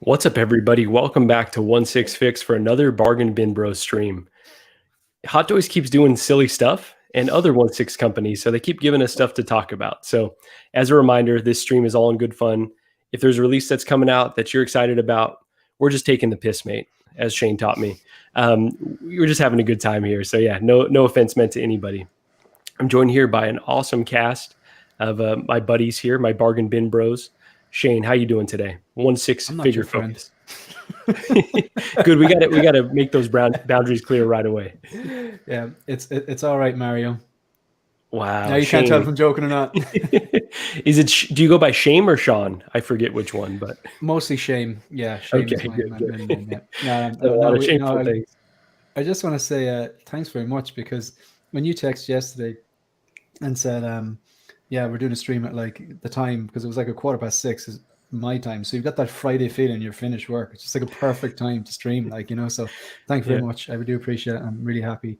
What's up, everybody? Welcome back to 1-6 Fix for another Bargain Bin Bros stream. Hot Toys keeps doing silly stuff and other 1-6 companies, so they keep giving us stuff to talk about. So as a reminder, this stream is all in good fun. If there's a release that's coming out that you're excited about, we're just taking the piss, mate, as Shane taught me. We're just having a good time here. So yeah, no offense meant to anybody. I'm joined here by an awesome cast of my buddies here, my Bargain Bin Bros. Shane, how you doing today? 1-6 figure focus. Good. We got to make those boundaries clear right away. Yeah, it's all right, Mario. Wow. Now you can't tell if I'm joking or not. Is it? Do you go by Shame or Sean? I forget which one, but mostly Shame. Yeah, Shame okay, is my good. name. Yeah. A lot of shameful things. I just want to say thanks very much, because when you texted yesterday and said, yeah, we're doing a stream at like the time, because it was like 6:15 is my time. So you've got that Friday feeling you're finished work. It's just like a perfect time to stream, so thank you very much. I do appreciate it. I'm really happy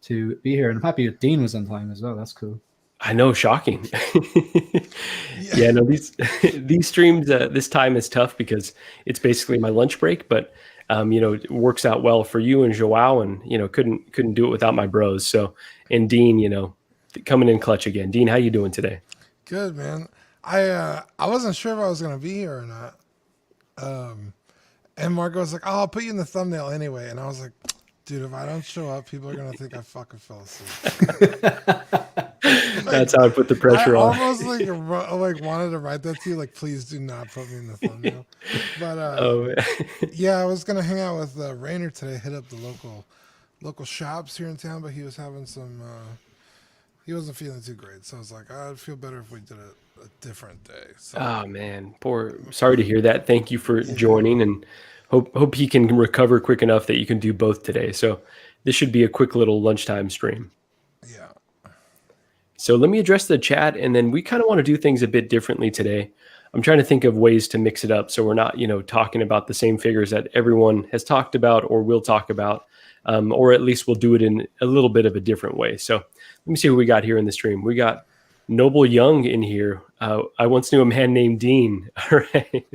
to be here, and I'm happy that Dean was on time as well. That's cool. I know, shocking. Yeah, no, these streams this time is tough because it's basically my lunch break, but it works out well for you and Joao, and couldn't do it without my bros. So, and Dean, coming in clutch again. Dean, how you doing today? Good, man. I wasn't sure if I was gonna be here or not. And Marco was like, "Oh, I'll put you in the thumbnail anyway," and I was like, "Dude, if I don't show up, people are gonna think I fucking fell asleep." That's how I put the pressure on. I almost wanted to write that to you, like, please do not put me in the thumbnail. But yeah, I was gonna hang out with Rainer today. Hit up the local shops here in town, but he was having some. He wasn't feeling too great, so I was like, I'd feel better if we did it a different day. So. Oh man, sorry to hear that. Thank you for joining, and hope he can recover quick enough that you can do both today. So this should be a quick little lunchtime stream. Yeah. So let me address the chat, and then we kind of want to do things a bit differently today. I'm trying to think of ways to mix it up so we're not, talking about the same figures that everyone has talked about or will talk about, or at least we'll do it in a little bit of a different way. So let me see who we got here in the stream. We got Noble Young in here. I once knew a man named Dean. All right.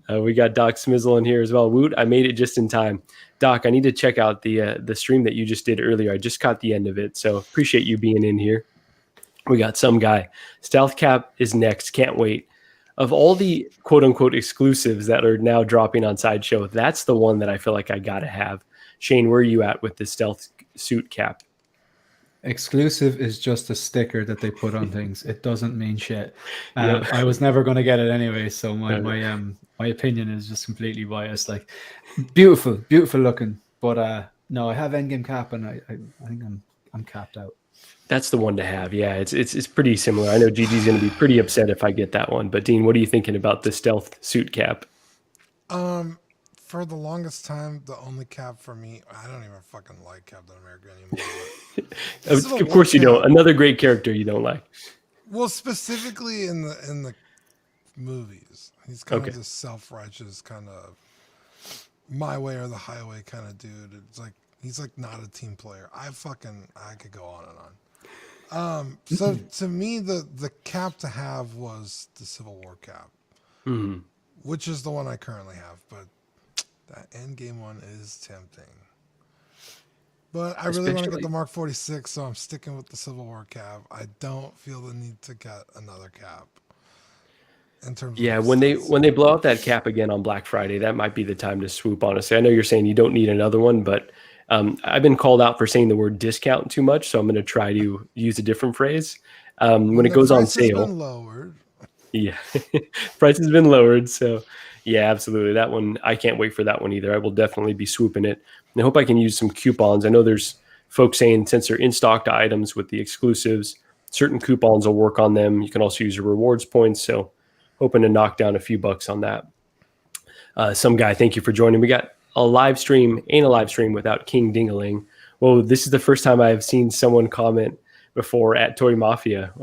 We got Doc Smizzle in here as well. Woot, I made it just in time. Doc, I need to check out the stream that you just did earlier. I just caught the end of it, so appreciate you being in here. We got some guy. Stealth Cap is next. Can't wait. Of all the quote-unquote exclusives that are now dropping on Sideshow, that's the one that I feel like I got to have. Shane, where are you at with the Stealth Suit Cap? Exclusive is just a sticker that they put on things. It doesn't mean shit. I was never going to get it anyway, so my opinion is just completely biased. Like, beautiful looking, but no, I have Endgame Cap, and I think I'm capped out. That's the one to have. Yeah, it's pretty similar. I know Gigi's going to be pretty upset if I get that one. But Dean, what are you thinking about the Stealth Suit Cap? For the longest time, the only cap for me, I don't even fucking like Captain America anymore. Of course you don't. Another great character you don't like. Well, specifically in the movies, he's kind of this self-righteous kind of my way or the highway kind of dude. It's like he's like not a team player. I could go on and on. So to me, the cap to have was the Civil War cap, which is the one I currently have. But that Endgame one is tempting. But I really want to get the Mark 46, so I'm sticking with the Civil War cap. I don't feel the need to get another cap. In terms of when they blow out that cap again on Black Friday, that might be the time to swoop. Honestly, I know you're saying you don't need another one, but I've been called out for saying the word discount too much, so I'm going to try to use a different phrase. When it goes on sale, has been lowered. Yeah, price has been lowered. So yeah, absolutely. That one, I can't wait for that one either. I will definitely be swooping it. And I hope I can use some coupons. I know there's folks saying since they're in stocked items with the exclusives, certain coupons will work on them. You can also use your rewards points. So hoping to knock down a few bucks on that. Some guy, thank you for joining. We got a live stream, ain't a live stream without King Dingaling. Well, this is the first time I've seen someone comment before at Toy Mafia.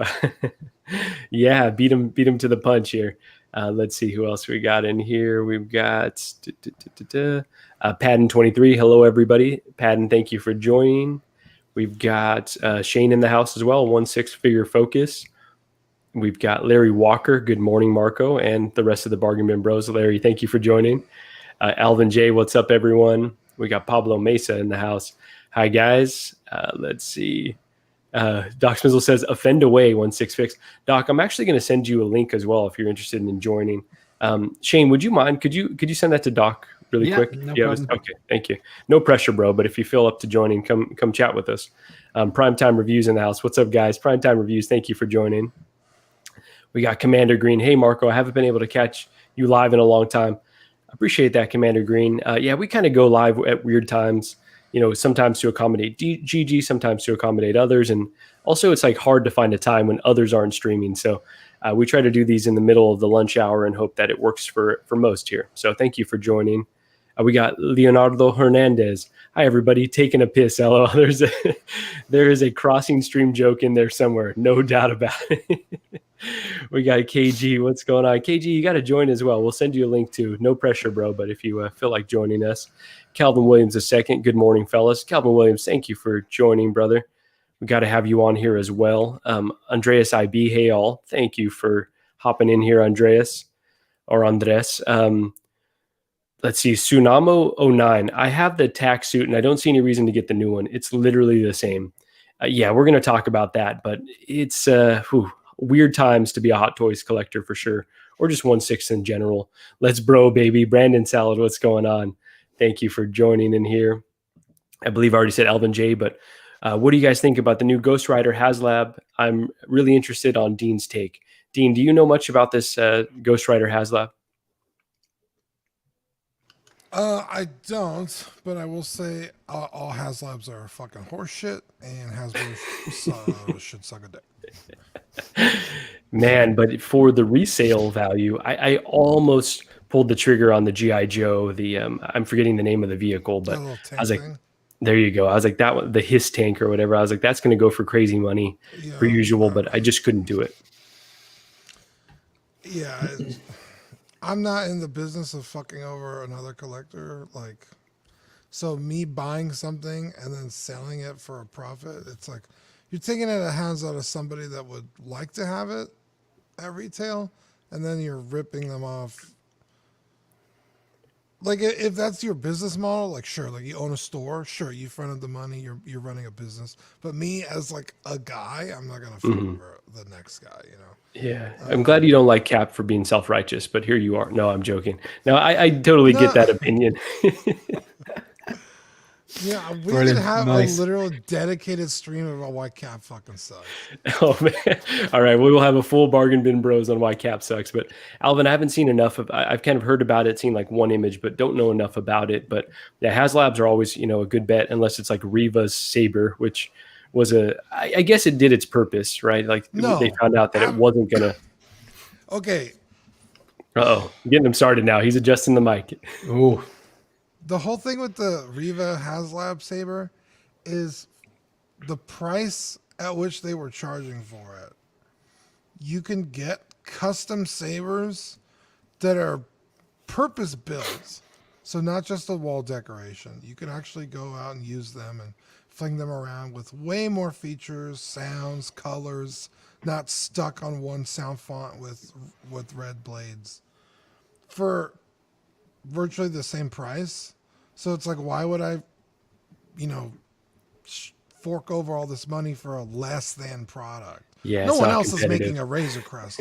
Yeah, beat him to the punch here. Let's see who else we got in here. We've got Padden23. Hello, everybody. Padden, thank you for joining. We've got Shane in the house as well. 1-6 figure focus. We've got Larry Walker. Good morning, Marco, and the rest of the Bargain Bin Bros. Larry, thank you for joining. Alvin J, what's up, everyone? We got Pablo Mesa in the house. Hi, guys. Let's see. Doc Smizzle says, offend away 16 fix. Doc, I'm actually going to send you a link as well if you're interested in joining. Shane, would you mind? Could you send that to Doc really quick? No problem. Okay, thank you. No pressure, bro. But if you feel up to joining, come chat with us. Primetime Reviews in the house. What's up, guys? Primetime Reviews. Thank you for joining. We got Commander Green. Hey, Marco, I haven't been able to catch you live in a long time. I appreciate that, Commander Green. Yeah, we kind of go live at weird times, sometimes to accommodate GG, sometimes to accommodate others. And also it's like hard to find a time when others aren't streaming. So we try to do these in the middle of the lunch hour and hope that it works for most here. So thank you for joining. We got Leonardo Hernandez. Hi, everybody. Taking a piss. LOL. There is a crossing stream joke in there somewhere. No doubt about it. We got KG. What's going on? KG, you got to join as well. We'll send you a link too. No pressure, bro, but if you feel like joining us. Calvin Williams II. Good morning, fellas. Calvin Williams, thank you for joining, brother. We got to have you on here as well. Andreas IB. Hey, all. Thank you for hopping in here, Andreas or Andres. Let's see, Tsunamo 09. I have the tax suit and I don't see any reason to get the new one. It's literally the same. Yeah, we're going to talk about that, but it's weird times to be a Hot Toys collector for sure, or just 1/6 in general. Let's bro, baby. Brandon Salad, what's going on? Thank you for joining in here. I believe I already said Alvin J, but what do you guys think about the new Ghost Rider Haslab? I'm really interested on Dean's take. Dean, do you know much about this Ghost Rider Haslab? I don't, but I will say all Haslabs are fucking horseshit, and Hasbro should suck a dick. Man, but for the resale value, I almost pulled the trigger on the G.I. Joe. I'm forgetting the name of the vehicle, but I was like, there you go. I was like, that one, the Hiss tank or whatever. I was like, that's going to go for crazy money per usual, but I just couldn't do it. Yeah. I'm not in the business of fucking over another collector. So me buying something and then selling it for a profit, it's like you're taking it at hands out of somebody that would like to have it at retail, and then you're ripping them off. Like, if that's your business model, like, sure, like you own a store, sure, you fronted the money, you're running a business. But me as like a guy, I'm not gonna fuck over the next guy, Yeah, I'm glad you don't like Cap for being self-righteous, but here you are. No, I'm joking. No, I totally get that opinion. Yeah, we could have a literal dedicated stream about why Cap fucking sucks. Oh man! All right, we will have a full Bargain Bin Bros on why Cap sucks. But Alvin, I haven't seen enough of. I've kind of heard about it, seen like one image, but don't know enough about it. But yeah, Haslabs are always a good bet, unless it's like Reva's Saber, which was I guess it did its purpose, right? Like they found out that it wasn't gonna. Okay. Getting him started now. He's adjusting the mic. Oh. The whole thing with the Reva Haslab Saber is the price at which they were charging for it. You can get custom sabers that are purpose built. So not just a wall decoration. You can actually go out and use them and fling them around with way more features, sounds, colors, not stuck on one sound font with red blades for virtually the same price. So it's like, why would I, fork over all this money for a less than product? Yeah, no one else is making a Razor Crest,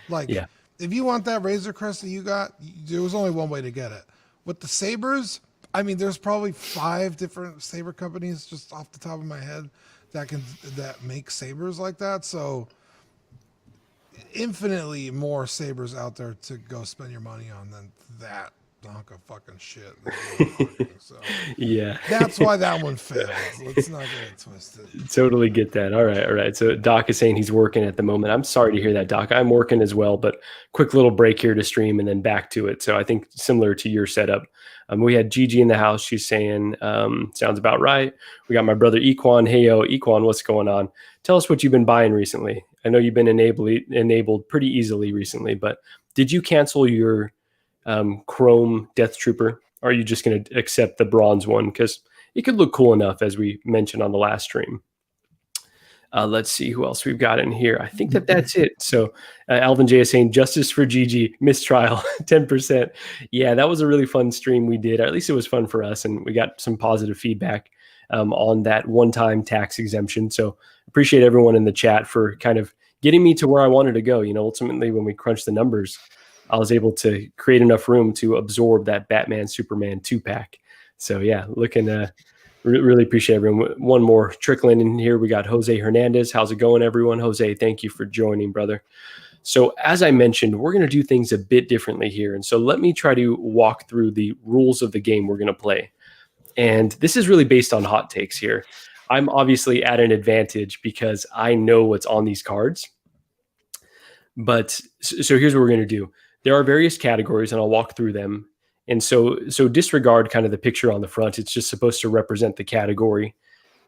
Like, yeah. If you want that Razor Crest that you got, there was only one way to get it. With the sabers, I mean, there's probably 5 different saber companies just off the top of my head that make sabers like that. So infinitely more sabers out there to go spend your money on than that hunk of fucking shit. So yeah, that's why that one failed. Let's not get it twisted. Totally get that. All right. So Doc is saying he's working at the moment. I'm sorry to hear that, Doc. I'm working as well, but quick little break here to stream and then back to it. So I think similar to your setup. We had Gigi in the house. She's saying, sounds about right. We got my brother Equan. Hey, yo, Equan, what's going on? Tell us what you've been buying recently. I know you've been enabled pretty easily recently, but did you cancel your Chrome Death Trooper? Or are you just going to accept the bronze one? Because it could look cool enough, as we mentioned on the last stream. Let's see who else we've got in here. I think that's it. So Alvin J is saying justice for Gigi, mistrial, 10%. Yeah, that was a really fun stream we did. Or at least it was fun for us, and we got some positive feedback on that one-time tax exemption. So appreciate everyone in the chat for kind of getting me to where I wanted to go. Ultimately, when we crunched the numbers, I was able to create enough room to absorb that Batman Superman 2-pack. So yeah, looking really appreciate everyone. One more trickling in here. We got Jose Hernandez. How's it going, everyone? Jose, thank you for joining, brother. So as I mentioned, we're going to do things a bit differently here. And so let me try to walk through the rules of the game we're going to play. And this is really based on hot takes here. I'm obviously at an advantage because I know what's on these cards. But so here's what we're going to do. There are various categories, and I'll walk through them. And so disregard kind of the picture on the front. It's just supposed to represent the category.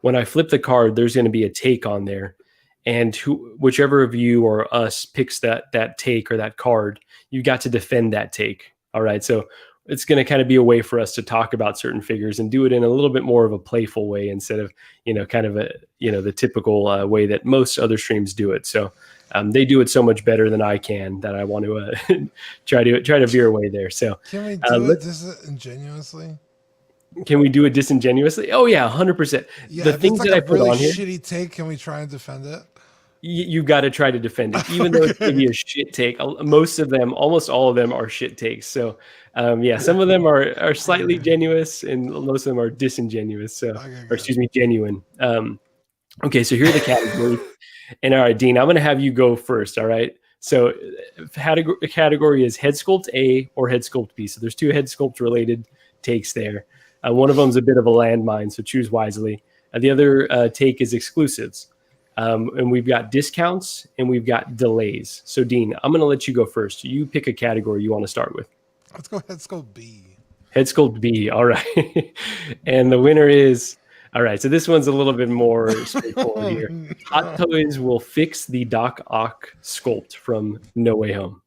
When I flip the card, there's going to be a take on there. And whichever of you or us picks that take or that card, you got to defend that take. All right. So it's going to kind of be a way for us to talk about certain figures and do it in a little bit more of a playful way instead of, kind of the typical way that most other streams do it. So they do it so much better than I can that I want to try to veer away there. So can we do it disingenuously? Can we do it disingenuously? Oh yeah, 100%. Yeah, the things that I put really on here, shitty take, can we try and defend it? You got to try to defend it, even though it's maybe a shit take. Almost all of them are shit takes. So yeah, some of them are slightly genuine, and most of them are disingenuous. So, genuine. Okay, so here are the categories. And all right, Dean, I'm going to have you go first. All right. So category is head sculpt A or head sculpt B. So there's 2 head sculpt related takes there. One of them is a bit of a landmine, so choose wisely. The other take is exclusives. And we've got discounts and we've got delays. So Dean, I'm going to let you go first. You pick a category you want to start with. Let's go head sculpt B. Head sculpt B. All right. And the winner is... All right, so this one's a little bit more straightforward here. Hot Toys will fix the Doc Ock sculpt from No Way Home.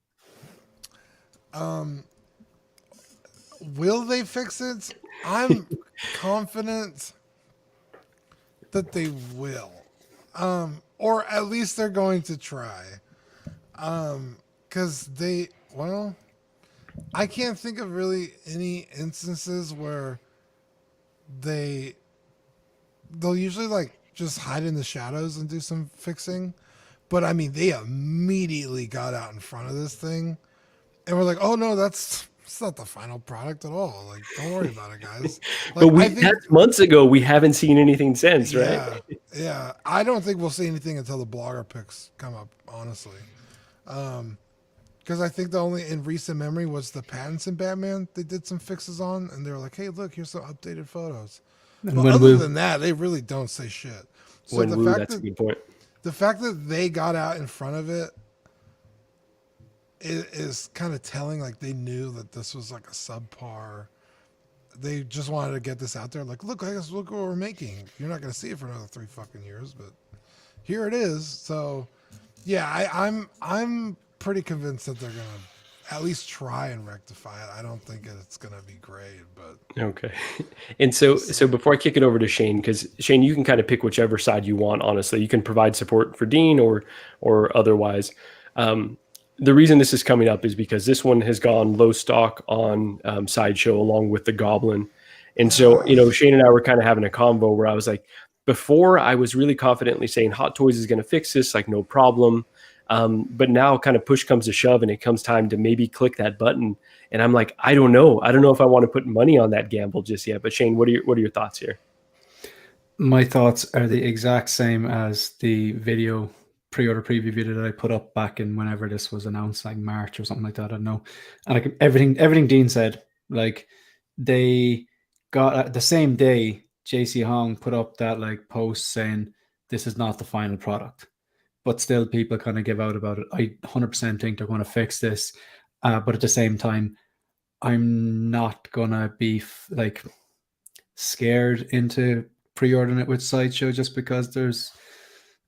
Will they fix it? I'm confident that they will. Or at least they're going to try. Because I can't think of really any instances where they'll usually just hide in the shadows and do some fixing. But I mean, they immediately got out in front of this thing and we're like, oh no, it's not the final product at all. Don't worry about it, guys. But that's months ago. We haven't seen anything since, right? Yeah. I don't think we'll see anything until the blogger picks come up, honestly. Because I think the only in recent memory was the Pattinson Batman they did some fixes on, and they were like, hey, look, here's some updated photos. But other than that, they really don't say shit. So that's a good point. The fact that they got out in front of it is kind of telling. They knew that this was a subpar. They just wanted to get this out there. Look what we're making. You're not going to see it for another 3 fucking years, but here it is. So yeah, I'm pretty convinced that they're going to at least try and rectify it. I don't think it's going to be great, but okay. And so before I kick it over to Shane, because Shane, you can kind of pick whichever side you want. Honestly, you can provide support for Dean or otherwise. The reason this is coming up is because this one has gone low stock on Sideshow along with the Goblin, and so Shane and I were kind of having a convo where I was like, before I was really confidently saying Hot Toys is going to fix this, no problem. But now kind of push comes to shove and it comes time to maybe click that button. And I'm like, I don't know if I want to put money on that gamble just yet. But Shane, what are your thoughts here? My thoughts are the exact same as the video pre-order preview video that I put up back in whenever this was announced, March or something like that. I don't know. And everything Dean said, they got the same day, JC Hong put up that post saying this is not the final product. But still, people kind of give out about it. I 100% think they're going to fix this. But at the same time, I'm not going to be scared into pre-ordering it with Sideshow just because there's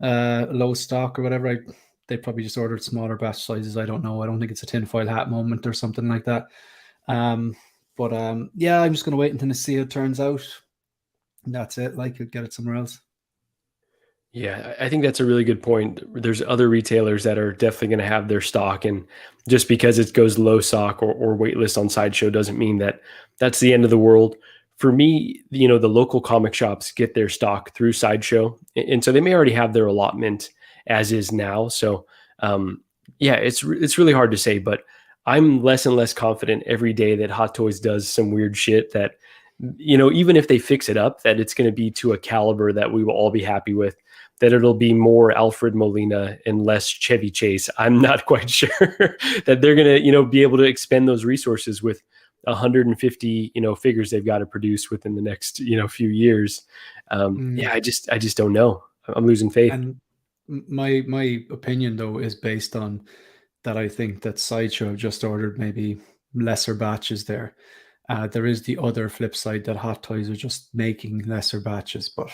low stock or whatever. They probably just ordered smaller batch sizes. I don't know. I don't think it's a tinfoil hat moment or something like that. Yeah, I'm just going to wait until I see how it turns out. And that's it. You'll get it somewhere else. Yeah, I think that's a really good point. There's other retailers that are definitely going to have their stock, and just because it goes low stock or waitlist on Sideshow doesn't mean that that's the end of the world. For me, the local comic shops get their stock through Sideshow, and so they may already have their allotment as is now. So, yeah, it's really hard to say, but I'm less and less confident every day that Hot Toys does some weird shit that, even if they fix it up, that it's going to be to a caliber that we will all be happy with, that it'll be more Alfred Molina and less Chevy Chase. I'm not quite sure that they're going to, be able to expend those resources with 150, figures they've got to produce within the next, few years. Yeah, I just don't know. I'm losing faith. And my opinion though is based on that. I think that Sideshow just ordered maybe lesser batches there. There is the other flip side that Hot Toys are just making lesser batches, but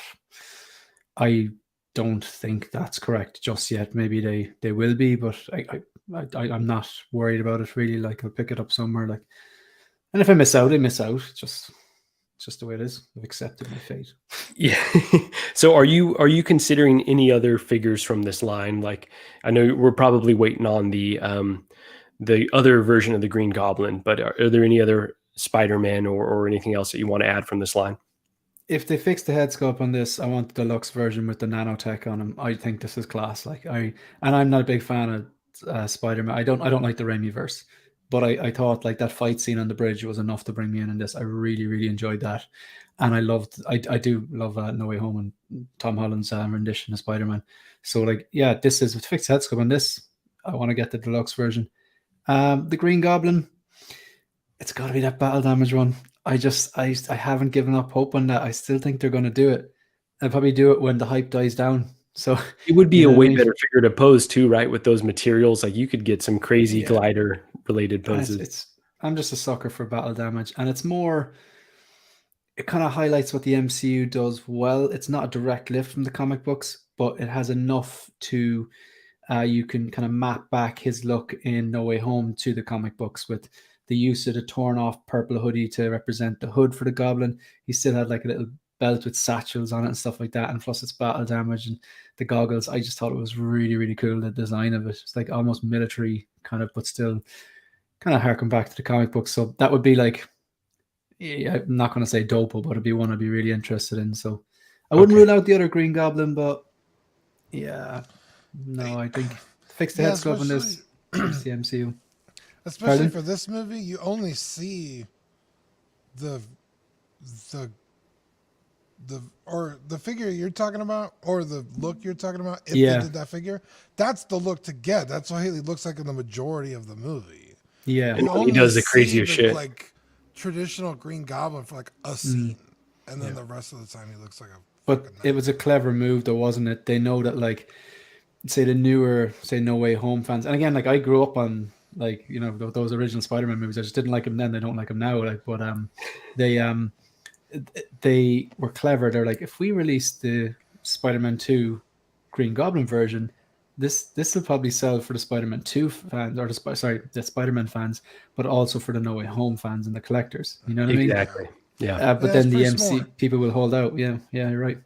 I don't think that's correct just yet. Maybe they will be, but I'm not worried about it really. Like, I'll pick it up somewhere. Like, and if I miss out, I miss out. It's just the way it is. I've accepted my fate. Yeah. So are you considering any other figures from this line? Like, I know we're probably waiting on the other version of the Green Goblin, but are there any other Spider-Man or anything else that you want to add from this line? If they fix the head sculpt on this, I want the deluxe version with the nanotech on him. I think this is class. I'm not a big fan of Spider-Man. I don't like the Raimi verse, but I thought like that fight scene on the bridge was enough to bring me in this. I really, really enjoyed that. And I do love No Way Home and Tom Holland's rendition of Spider-Man. So like, yeah, this is with fixed head sculpt on this. I want to get the deluxe version. The Green Goblin, it's got to be that battle damage one. I haven't given up hope on that. I still think they're going to do it. They'll probably do it when the hype dies down. So it would be you a know what way I mean? better figure to pose too, right? With those materials, like you could get some crazy Yeah. glider related And poses. I'm just a sucker for battle damage, and it's more. It kind of highlights what the MCU does well. It's not a direct lift from the comic books, but it has enough to you can kind of map back his look in No Way Home to the comic books with the use of the torn off purple hoodie to represent the hood for the Goblin. He still had like a little belt with satchels on it and stuff like that, and plus it's battle damage and the goggles. I just thought it was really, really cool, the design of it. It's like almost military kind of, but still kind of harken back to the comic book. So that would be like, yeah, I'm not going to say dope, but it'd be one I'd be really interested in. So I wouldn't rule out the other Green Goblin, but yeah, no, I think fix the head sculpt on this. Fix the MCU. Especially Pardon? for this movie, you only see the the figure you're talking about, or the look you're talking about. If they did that figure, that's the look to get. That's what he looks like in the majority of the movie. Yeah, You And he only does the see craziest shit. like traditional Green Goblin for like a scene, and then the rest of the time he looks like a. But it was a clever move, though, wasn't it? They know that, like, say the newer, say No Way Home fans, and again, like I grew up on like those original Spider-Man movies. I just didn't like them then. They don't like them now. Like, but they were clever. They're like, if we release the Spider-Man 2 Green Goblin version, this will probably sell for the Spider-Man 2 fans, or the Spider-Man fans, but also for the No Way Home fans and the collectors. You know what I mean? Exactly. Yeah. But then the MC people will hold out. Yeah, you're right.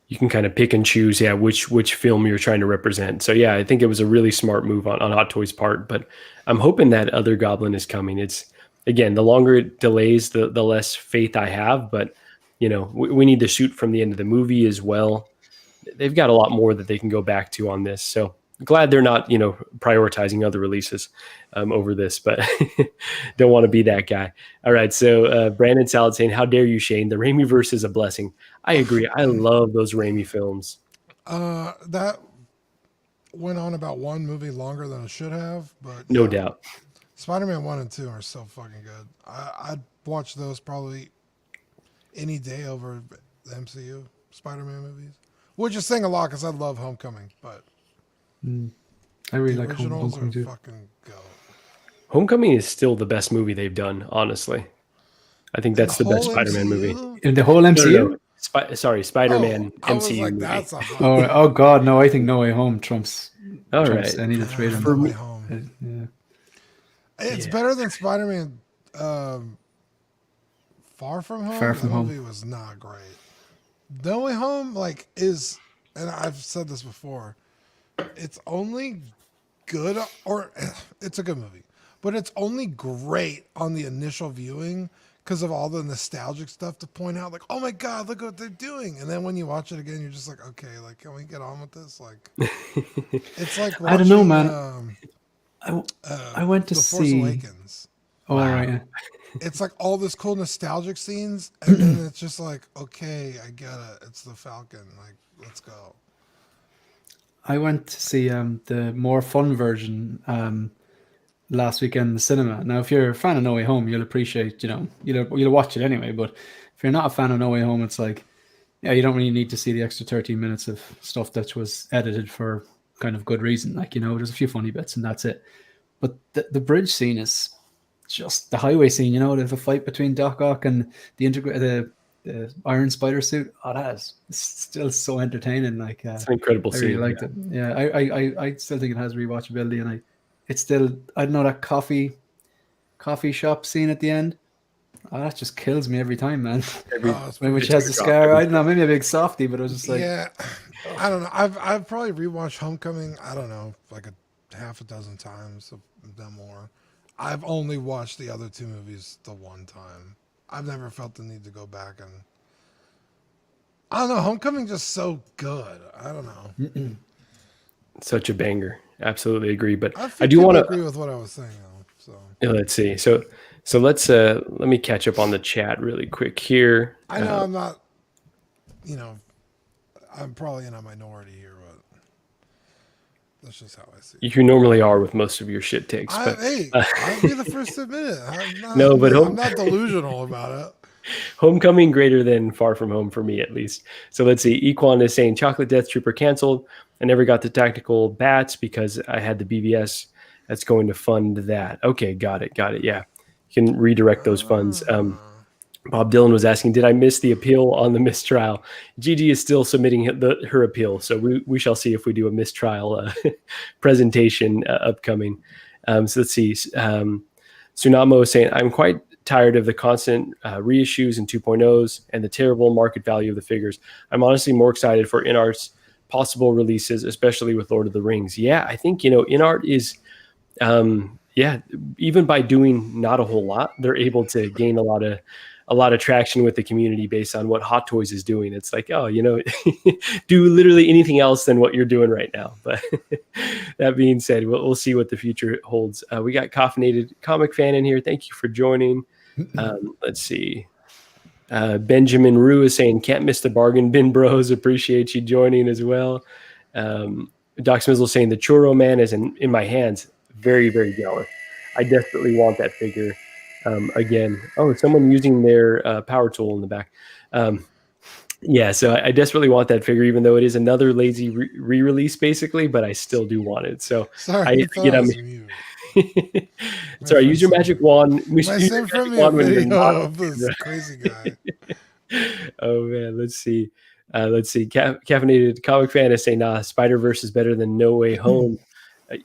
You can kind of pick and choose, which film you're trying to represent. So yeah, I think it was a really smart move on Hot Toys' part. But I'm hoping that other Goblin is coming. It's, again, the longer it delays, the less faith I have. But we need to shoot from the end of the movie as well. They've got a lot more that they can go back to on this. So glad they're not prioritizing other releases over this, but don't want to be that guy. All right, so Brandon Salad saying, how dare you, Shane? The Raimi verse is a blessing. I agree. I love those Raimi films. That went on about one movie longer than it should have, but no doubt. Spider-Man 1 and 2 are so fucking good. I'd watch those probably any day over the MCU Spider-Man movies, which is saying a lot because I love Homecoming, but I really the like originals Homecoming too. fucking go. Homecoming is still the best movie they've done, honestly. I think that's the best Spider-Man movie. In the whole MCU? No. Sorry, Spider-Man I was MCU like, movie. that's a hot Oh God, no! I think No Way Home trumps. All trumps right. any of the three of them. No Way Home. Yeah. It's better than Spider-Man Far From Home. Far From the Home. movie was not great. No Way Home is and I've said this before, it's only good, or it's a good movie, but it's only great on the initial viewing because of all the nostalgic stuff to point out, like, oh my god, look what they're doing. And then when you watch it again, you're just like, okay, like, can we get on with this? Like, it's like watching, I don't know, man. I went to The Force see. Awakens. Oh, Wow. right. Yeah. It's like all this cool nostalgic scenes, and then it's just like, okay, I get it. It's the Falcon. Like, let's go. I went to see the more fun version last weekend in the cinema. Now, if you're a fan of No Way Home, you'll appreciate, you'll watch it anyway. But if you're not a fan of No Way Home, it's like, yeah, you don't really need to see the extra 13 minutes of stuff that was edited for kind of good reason. Like, there's a few funny bits and that's it. But the bridge scene is just the highway scene. There's a fight between Doc Ock and the Iron Spider suit. Oh, it's still so entertaining. Like, It's an incredible I really scene. liked it. Yeah, I still think it has rewatchability, and it's still, I don't know, that coffee shop scene at the end. Oh, that just kills me every time, man. Which has the scar. I don't know, maybe a big softie, but it was just like, yeah, I don't know. I've probably rewatched Homecoming, I don't know, like a half a dozen times, if not more. I've only watched the other two movies the one time. I've never felt the need to go back, and I don't know. Homecoming just so good. I don't know. Such a banger. Absolutely agree. But I do want to agree with what I was saying, though. So let's see. So let's let me catch up on the chat really quick here. I know I'm not, I'm probably in a minority here, but that's just how I see it. You normally are with most of your shit takes. But I'll be the first to admit it. I'm not delusional about it. Homecoming greater than Far From Home for me, at least. So let's see. Equan is saying Chocolate Death Trooper canceled. I never got the tactical bats because I had the BVS. That's going to fund that. Okay, got it. Yeah, you can redirect those funds. Bob Dylan was asking, did I miss the appeal on the mistrial? Gigi is still submitting her appeal, so we shall see if we do a mistrial presentation upcoming. So let's see. Tsunamo is saying, I'm quite tired of the constant reissues and 2.0s and the terrible market value of the figures. I'm honestly more excited for InArt's possible releases, especially with Lord of the Rings. Yeah, I think, InArt is, even by doing not a whole lot, they're able to gain a lot of traction with the community based on what Hot Toys is doing. It's like, do literally anything else than what you're doing right now. But that being said, we'll see what the future holds. We got Caffeinated Comic Fan in here. Thank you for joining. Let's see. Benjamin Rue is saying, can't miss the bargain bin bros. Appreciate you joining as well. Doc Smizzle saying, the Churro Man is in my hands. Very, very jealous. I desperately want that figure. Again, someone using their power tool in the back. So I desperately want that figure, even though it is another lazy re-release, basically, but I still do want it. So sorry, sorry, use your magic wand. I sent from me a video of this crazy guy. Oh man, let's see. Caffeinated Comic Fan is saying, nah, Spider-Verse is better than No Way Home.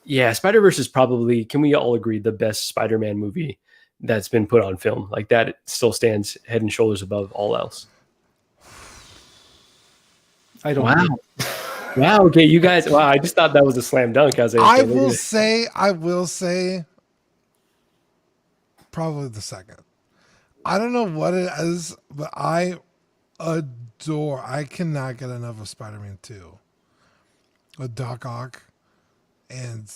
Spider-Verse is probably, can we all agree, the best Spider-Man movie that's been put on film. Like that, it still stands head and shoulders above all else. I don't know. Wow. Okay, you guys. Wow, I just thought that was a slam dunk. I will say, probably the second. I don't know what it is, but I cannot get enough of Spider-Man 2. With Doc Ock and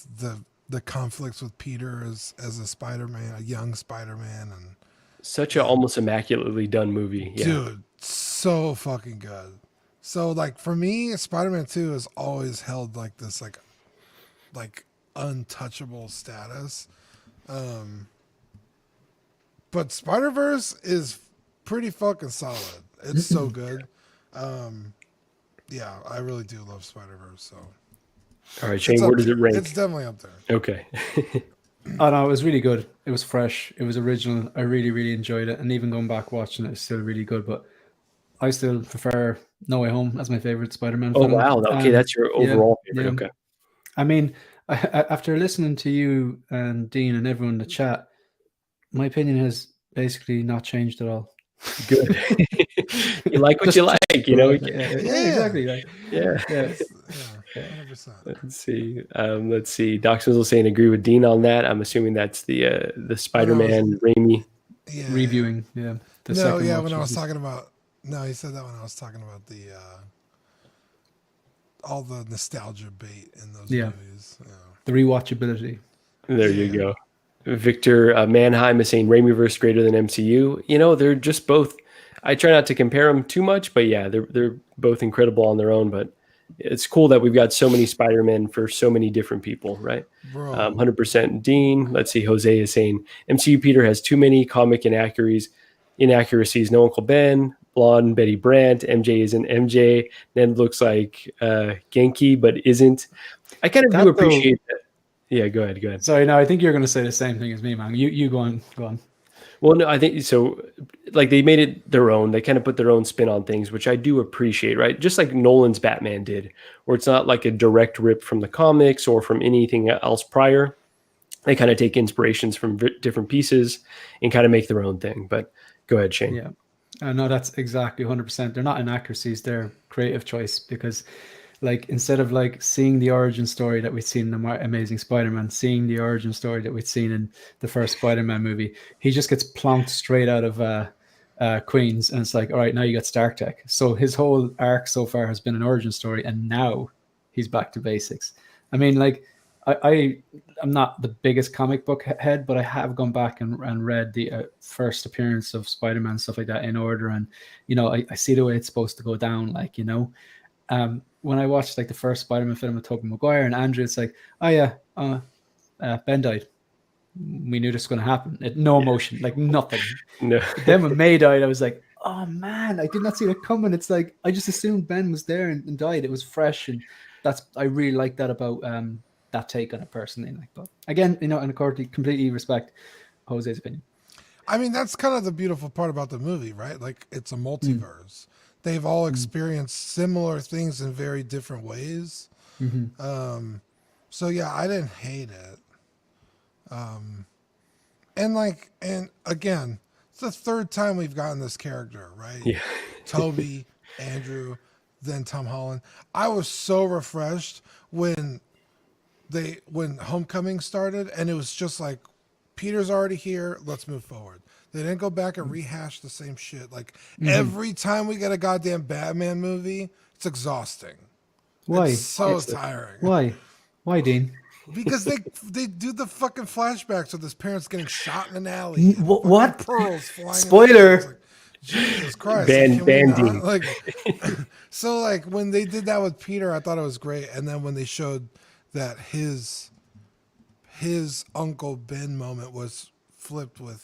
the conflicts with Peter as a Spider-Man, a young Spider-Man, and such a almost immaculately done movie. Yeah. Dude, so fucking good. So like for me, Spider-Man 2 has always held like this like untouchable status. But Spider-Verse is pretty fucking solid. It's so good. I really do love Spider-Verse. So all right, Shane, where does it rank? It's definitely up there. Okay. Oh no, it was really good. It was fresh. It was original. I really, really enjoyed it. And even going back watching it, it's still really good. But I still prefer No Way Home as my favorite Spider-Man film. Wow. Okay, that's your overall favorite. Yeah. Okay. I mean, after listening to you and Dean and everyone in the chat, my opinion has basically not changed at all. Good. You like what you like. like, you know, exactly. Like, yeah. yeah. 100%. Let's see. Doc Swizzle saying agree with Dean on that. I'm assuming that's the Spider-Man Raimi. Yeah. Reviewing, yeah. The No, second yeah, watch when I was just- talking about, no, he said that when I was talking about the, all the nostalgia bait in those movies. Yeah. the rewatchability. There you go. Victor Mannheim is saying Raimiverse greater than MCU. You know, they're just both. I try not to compare them too much, but yeah, they're both incredible on their own. But it's cool that we've got so many Spider-Men for so many different people, right? Bro. 100% Dean. Let's see. Jose is saying MCU Peter has too many comic inaccuracies. No Uncle Ben, blonde Betty Brant. MJ isn't MJ. Ned looks like Genki, but isn't. I kind of do appreciate that. Yeah, go ahead. Sorry, no, I think you're going to say the same thing as me, man. You go on. Well, no, I think so. Like they made it their own. They kind of put their own spin on things, which I do appreciate, right? Just like Nolan's Batman did, where it's not like a direct rip from the comics or from anything else prior. They kind of take inspirations from different pieces and kind of make their own thing. But go ahead, Shane. Yeah, no, that's exactly 100%. They're not inaccuracies; they're creative choice because. Like instead of like seeing the origin story that we'd seen in the Amazing Spider-Man, seeing the origin story that we'd seen in the first Spider-Man movie, he just gets plonked straight out of Queens, and it's like, all right, now you got Stark Tech. So his whole arc so far has been an origin story, and now he's back to basics. I mean, like I'm not the biggest comic book head, but I have gone back and read the first appearance of Spider-Man and stuff like that in order, and you know, I see the way it's supposed to go down, like, you know. When I watched like the first Spider-Man film with Tobey Maguire and Andrew, it's like, oh yeah, Ben died. We knew this was going to happen. No emotion, like nothing. No. Then when May died, I was like, oh man, I did not see that coming. It's like I just assumed Ben was there and died. It was fresh, and I really like that about that take on it personally. Like, but again, you know, and according completely respect Jose's opinion. I mean, that's kind of the beautiful part about the movie, right? Like it's a multiverse. They've all experienced similar things in very different ways. So yeah, I didn't hate it. And again, it's the third time we've gotten this character, right? Yeah. Toby, Andrew, then Tom Holland. I was so refreshed when Homecoming started, and it was just like, Peter's already here. Let's move forward. They didn't go back and rehash the same shit. Like every time we get a goddamn Batman movie, it's exhausting. Why? It's so tiring. Why, Dean? Because they do the fucking flashbacks of his parents getting shot in an alley. What? Pearls flying. Spoiler. Like, Jesus Christ! Banding. Like, so like when they did that with Peter, I thought it was great. And then when they showed that his Uncle Ben moment was flipped with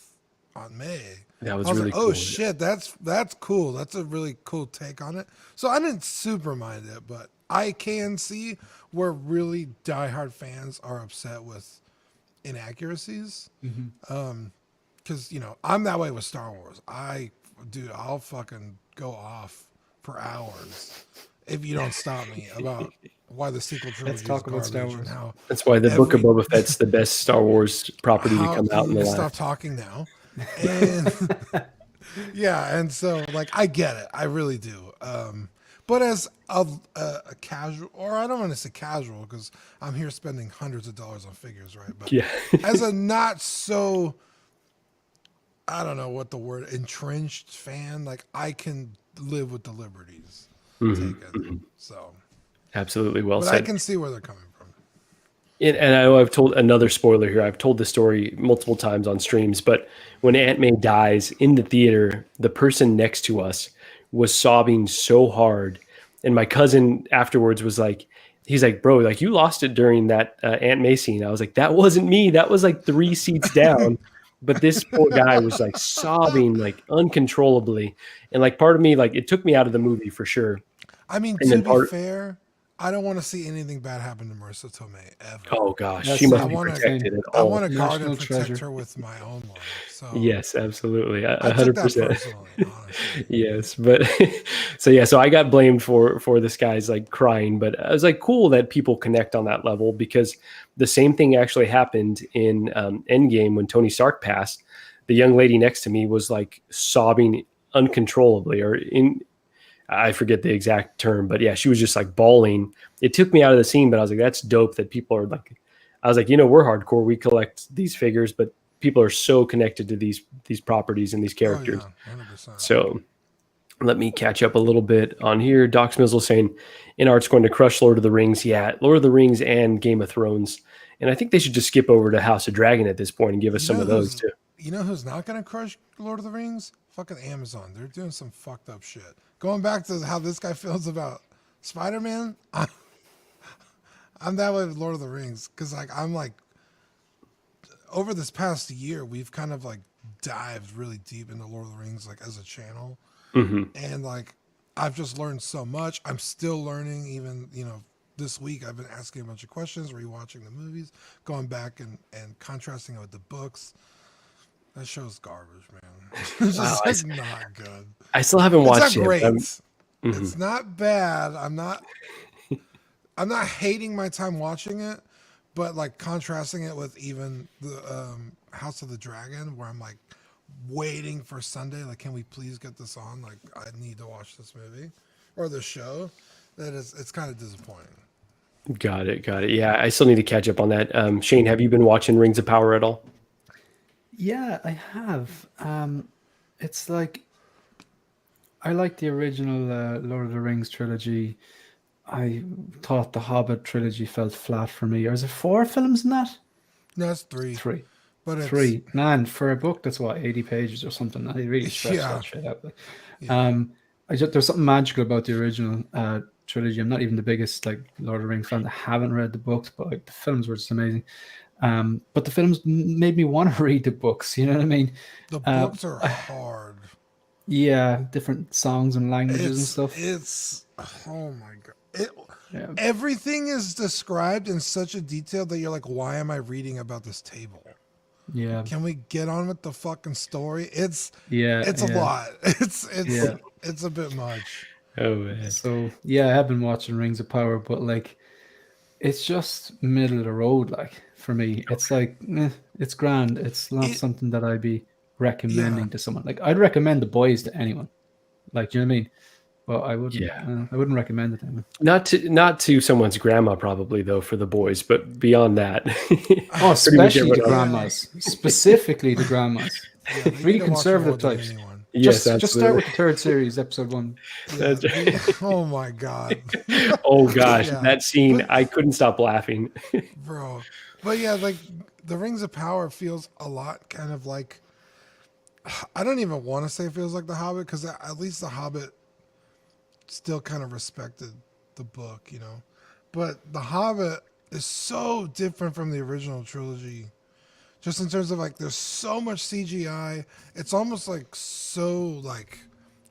Aunt May, That was I was really like, cool. oh shit, that's cool. That's a really cool take on it. So I didn't super mind it, but I can see where really diehard fans are upset with inaccuracies. Because you know, I'm that way with Star Wars. I'll fucking go off for hours if you don't stop me about why the sequel trilogy Let's talk is about Star garbage Wars. and how That's why the Book of Boba Fett's the best Star Wars property to come out in the stop last. talking now. And yeah, and so like I get it, I really do. But as a casual, or I don't want to say casual because I'm here spending hundreds of dollars on figures, right? But Yeah. as a not so, I don't know what the word, entrenched fan, like I can live with the liberties taken. So Absolutely well but said. I can see where they're coming from. And I know I've told another spoiler here. I've told the story multiple times on streams, but when Aunt May dies in the theater, the person next to us was sobbing so hard. And my cousin afterwards was like, he's like, bro, like you lost it during that Aunt May scene. I was like, that wasn't me. That was like 3 seats down. But this poor guy was like sobbing like uncontrollably. And like part of me, like it took me out of the movie for sure. I mean, And to then be fair, I don't want to see anything bad happen to Marissa Tomei ever. Oh gosh, That's she must I be wanna- protected at I all. want to guard and National protect treasure. her with my own life. So Yes, absolutely. I took that 100%. personally, honestly. Yes, but so I got blamed for this guy's like crying, but I was like cool that people connect on that level because the same thing actually happened in Endgame when Tony Stark passed. The young lady next to me was like sobbing uncontrollably, or I forget the exact term, but yeah, she was just like bawling. It took me out of the scene, but I was like, that's dope that people are like, I was like, we're hardcore. We collect these figures, but people are so connected to these properties and these characters. Oh, yeah, 100%. So let me catch up a little bit on here. Doc Smizzle saying InArt's going to crush Lord of the Rings. Yeah, Lord of the Rings and Game of Thrones. And I think they should just skip over to House of Dragon at this point and give us some of those too. You know who's not going to crush Lord of the Rings? Fucking Amazon. They're doing some fucked up shit. Going back to how this guy feels about Spider-Man, I'm that way with Lord of the Rings. Because I'm like, over this past year, we've kind of like dived really deep into Lord of the Rings, like as a channel. Mm-hmm. And like, I've just learned so much. I'm still learning. Even this week I've been asking a bunch of questions, rewatching the movies, going back and contrasting it with the books. That show's garbage, man. It's just not good. I still haven't watched it. It's not great. Mm-hmm. It's not bad. I'm not hating my time watching it, but like contrasting it with even the House of the Dragon, where I'm like waiting for Sunday, like, can we please get this on? Like, I need to watch this movie or the show. It's kind of disappointing. Got it. Yeah, I still need to catch up on that. Shane, have you been watching Rings of Power at all? Yeah, I have. It's like, I like the original Lord of the Rings trilogy. I thought the Hobbit trilogy felt flat for me. Or is it 4 films in that? No, it's 3. 3. But it's 3. Man, for a book that's 80 pages or something. They really stretched that shit out. There's something magical about the original trilogy. I'm not even the biggest like Lord of the Rings fan. I haven't read the books, but like the films were just amazing. But the films made me want to read the books. You know what I mean? The books are hard. Yeah, different songs and languages and stuff. It's oh my god! Everything is described in such a detail that you're like, why am I reading about this table? Yeah. Can we get on with the fucking story? It's a lot. It's a bit much. Oh man. So yeah, I have been watching Rings of Power, but like, it's just middle of the road. Like for me, it's like it's grand. It's not something that I'd be recommending to someone. Like I'd recommend The Boys to anyone. Like, do you know what I mean? But I wouldn't. Yeah. I wouldn't recommend it to anyone. Not to someone's grandma, probably though, for The Boys. But beyond that, especially the grandmas, specifically the grandmas. Yeah, really conservative types. Yes, just start with the 3rd series, episode 1. Yeah, oh my god. Oh gosh, that scene! I couldn't stop laughing, bro. But yeah, like the Rings of Power feels a lot kind of like. I don't even want to say it feels like The Hobbit, because at least The Hobbit still kind of respected the book, But The Hobbit is so different from the original trilogy. Just in terms of like, there's so much CGI. It's almost like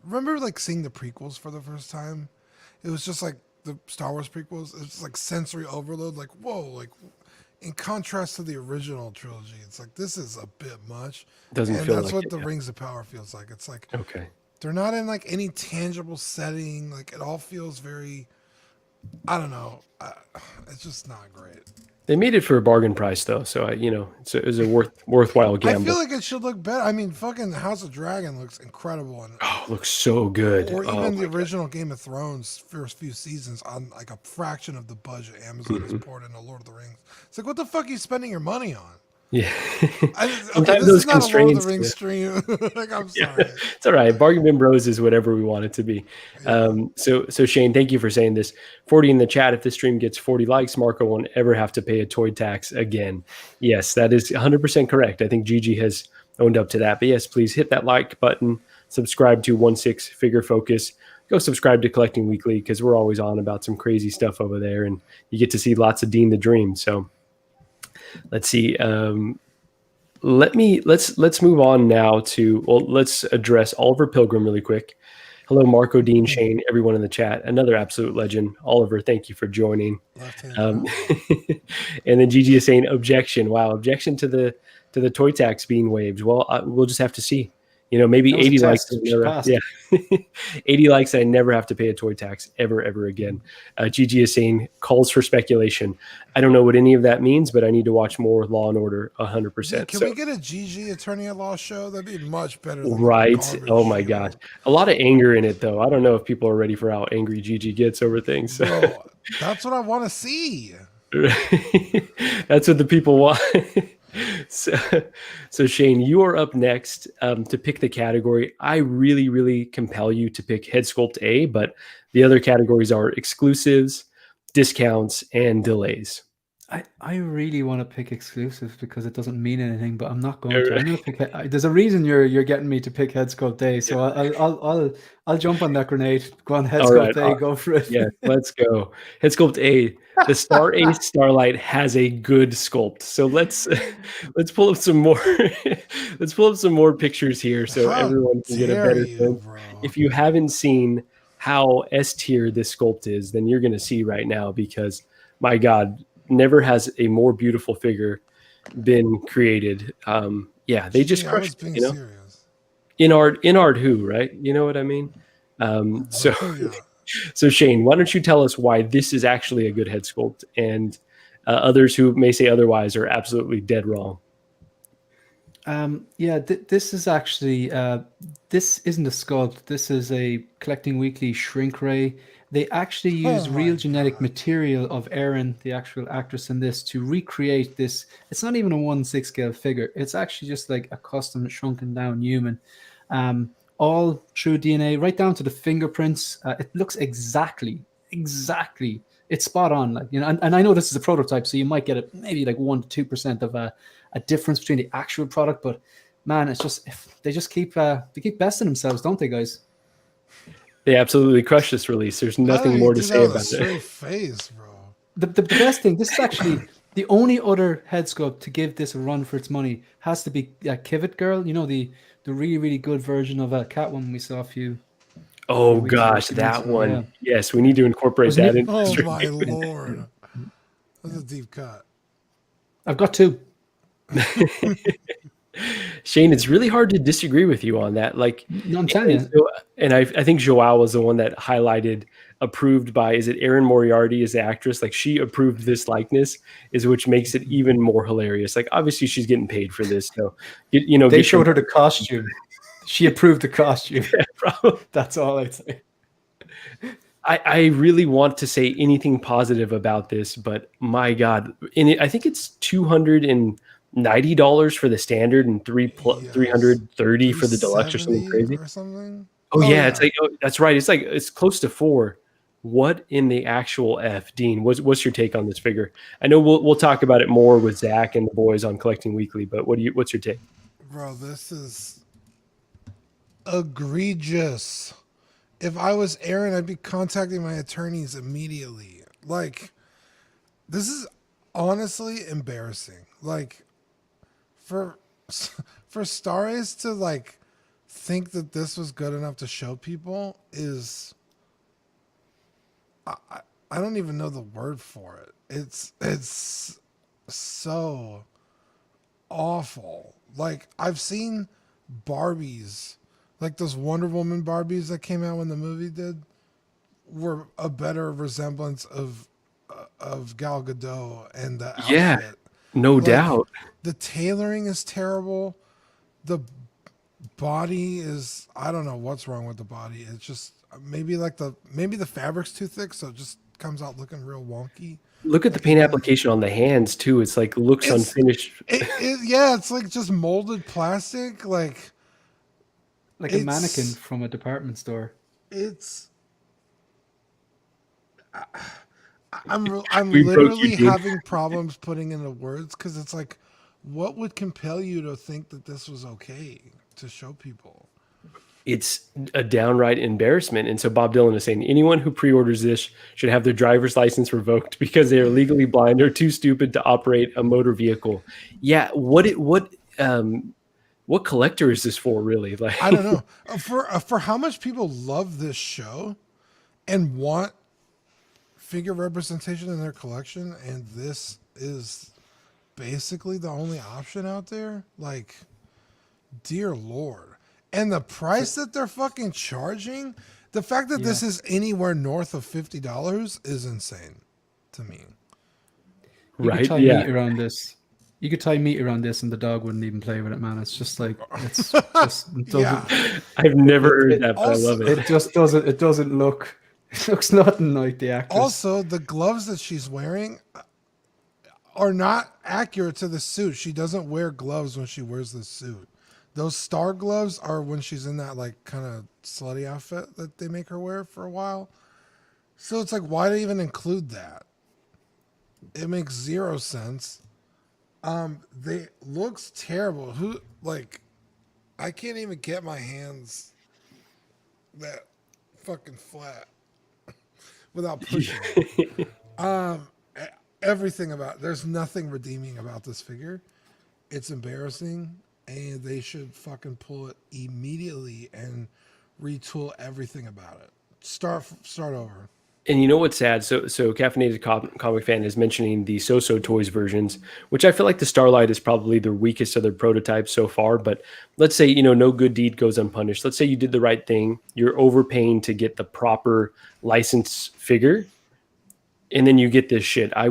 remember like seeing the prequels for the first time? It was just like the Star Wars prequels. It's like sensory overload. Like, whoa, like in contrast to the original trilogy, it's like, this is a bit much. Doesn't and feel that's like what it, the Rings of Power feels like. It's like, okay, they're not in like any tangible setting. Like it all feels very, I don't know. It's just not great. They made it for a bargain price though, so it was a worthwhile gamble. I feel like it should look better. I mean, fucking House of Dragon looks incredible, and looks so good. Or even the original Game of Thrones first few seasons on like a fraction of the budget Amazon has poured into Lord of the Rings. It's like, what the fuck are you spending your money on? Yeah. Sometimes those constraints. Lord of the Rings stream. Like, I'm sorry. It's all right. Bargain bin bros is whatever we want it to be. So Shane, thank you for saying this. 40 in the chat. If this stream gets 40 likes, Marco won't ever have to pay a toy tax again. Yes, that is 100% correct. I think Gigi has owned up to that. But yes, please hit that like button. Subscribe to 16 Figure Focus. Go subscribe to Collecting Weekly, because we're always on about some crazy stuff over there, and you get to see lots of Dean the Dream. So let's see. Let's move on now to, let's address Oliver Pilgrim really quick. Hello, Marco, Dean, Shane, everyone in the chat. Another absolute legend. Oliver, thank you for joining. And then Gigi is saying objection. Wow, objection to the toy tax being waived. Well, we'll just have to see. maybe That was a 80 likes. test. She passed. Yeah, 80 likes. I never have to pay a toy tax ever again. Gigi is saying calls for speculation. I don't know what any of that means, but I need to watch more Law and Order 100%. Yeah, can we get a Gigi attorney at law show? That'd be much better than right? The garbage Oh my gosh, a lot of anger in it though. I don't know if people are ready for how angry Gigi gets over things. Bro, that's what I want to see. That's what the people want. So Shane, you are up next to pick the category. I really compel you to pick Head Sculpt A, but the other categories are exclusives, discounts, and delays. I really want to pick exclusives because it doesn't mean anything, but I'm not going to. I'm going to pick. There's a reason you're getting me to pick Head Sculpt A, so I'll jump on that grenade. Go on, Head Sculpt A, go for it. Yeah, let's go. Head Sculpt A. The Ace Starlight has a good sculpt. So let's pull up some more. Let's pull up some more pictures here so everyone can get a better sense. If you haven't seen how S tier this sculpt is, then you're going to see right now because my God, never has a more beautiful figure been created. Yeah, they just crushed it, serious. In art who, right? You know what I mean? So Shane, why don't you tell us why this is actually a good head sculpt, and others who may say otherwise are absolutely dead wrong. This is actually this isn't a sculpt. This is a Collecting Weekly shrink ray. They actually use real genetic material of Erin, the actual actress in this, to recreate this. It's not even a 1/6 scale figure. It's actually just like a custom shrunken down human. All true DNA, right down to the fingerprints. It looks exactly. It's spot on, and I know this is a prototype, so you might get maybe like 1 to 2% of a difference between the actual product. But man, it's just they keep besting themselves, don't they, guys? They absolutely crushed this release. There's nothing more to say about it. Face, bro. The best thing, this is actually the only other head sculpt to give this a run for its money has to be Kivit Girl. The really good version of Catwoman we saw a few. Oh gosh, that one. Yeah. Yes, we need to incorporate that in. Oh my Lord, that's a deep cut. I've got 2. Shane, it's really hard to disagree with you on that. No, I'm telling you. And I think Joao was the one that highlighted approved by, is it Erin Moriarty as the actress? She approved this likeness, which makes it even more hilarious. Obviously she's getting paid for this. So, they showed her the costume. She approved the costume. Yeah, that's all I'd say. I really want to say anything positive about this, but my God, I think it's $290 for the standard and $330 for the deluxe or something crazy. Oh yeah, it's that's right. It's close to $4. What in the actual F, Dean? What's your take on this figure? I know we'll talk about it more with Zach and the boys on Collecting Weekly, but what's your take? Bro, this is egregious. If I was Erin, I'd be contacting my attorneys immediately. This is honestly embarrassing. For Star Ace to think that this was good enough to show people is I don't even know the word for it. It's so awful. I've seen Barbies, those Wonder Woman Barbies that came out when the movie did, were a better resemblance of Gal Gadot and the outfit. Yeah, no doubt. The tailoring is terrible. The body is, I don't know what's wrong with the body. It's just maybe the fabric's too thick, so it just comes out looking real wonky. Look at the paint application on the hands too. It's looks unfinished. It's just molded plastic, like a mannequin from a department store. I'm literally having problems putting into words because it's what would compel you to think that this was okay to show people? It's a downright embarrassment. And so Bob Dylan is saying anyone who pre-orders this should have their driver's license revoked because they are legally blind or too stupid to operate a motor vehicle. Yeah, what collector is this for, really? I don't know. For how much people love this show and want figure representation in their collection, and this is basically the only option out there. Dear Lord. And the price that they're fucking charging, the fact that this is anywhere north of $50 is insane to me. You Right? could tie Yeah. meat around this. You could tie meat around this, and the dog wouldn't even play with it, man. It's just like it's just it doesn't. Yeah. I've never heard that, but also- I love it. It just doesn't. It doesn't look. It looks nothing like the actress. Also, the gloves that she's wearing are not accurate to the suit. She doesn't wear gloves when she wears the suit. Those star gloves are when she's in that like kind of slutty outfit that they make her wear for a while. So it's like, why do they even include that? It makes zero sense. They looks terrible. Who like? I can't even get my hands that fucking flat without pushing it. Everything about there's nothing redeeming about this figure. It's embarrassing, and they should fucking pull it immediately and retool everything about it. Start over. And you know what's sad? So Caffeinated Comic Fan is mentioning the So-So Toys versions, which I feel like the Starlight is probably the weakest of their prototypes so far. But let's say, no good deed goes unpunished. Let's say you did the right thing. You're overpaying to get the proper license figure, and then you get this shit. I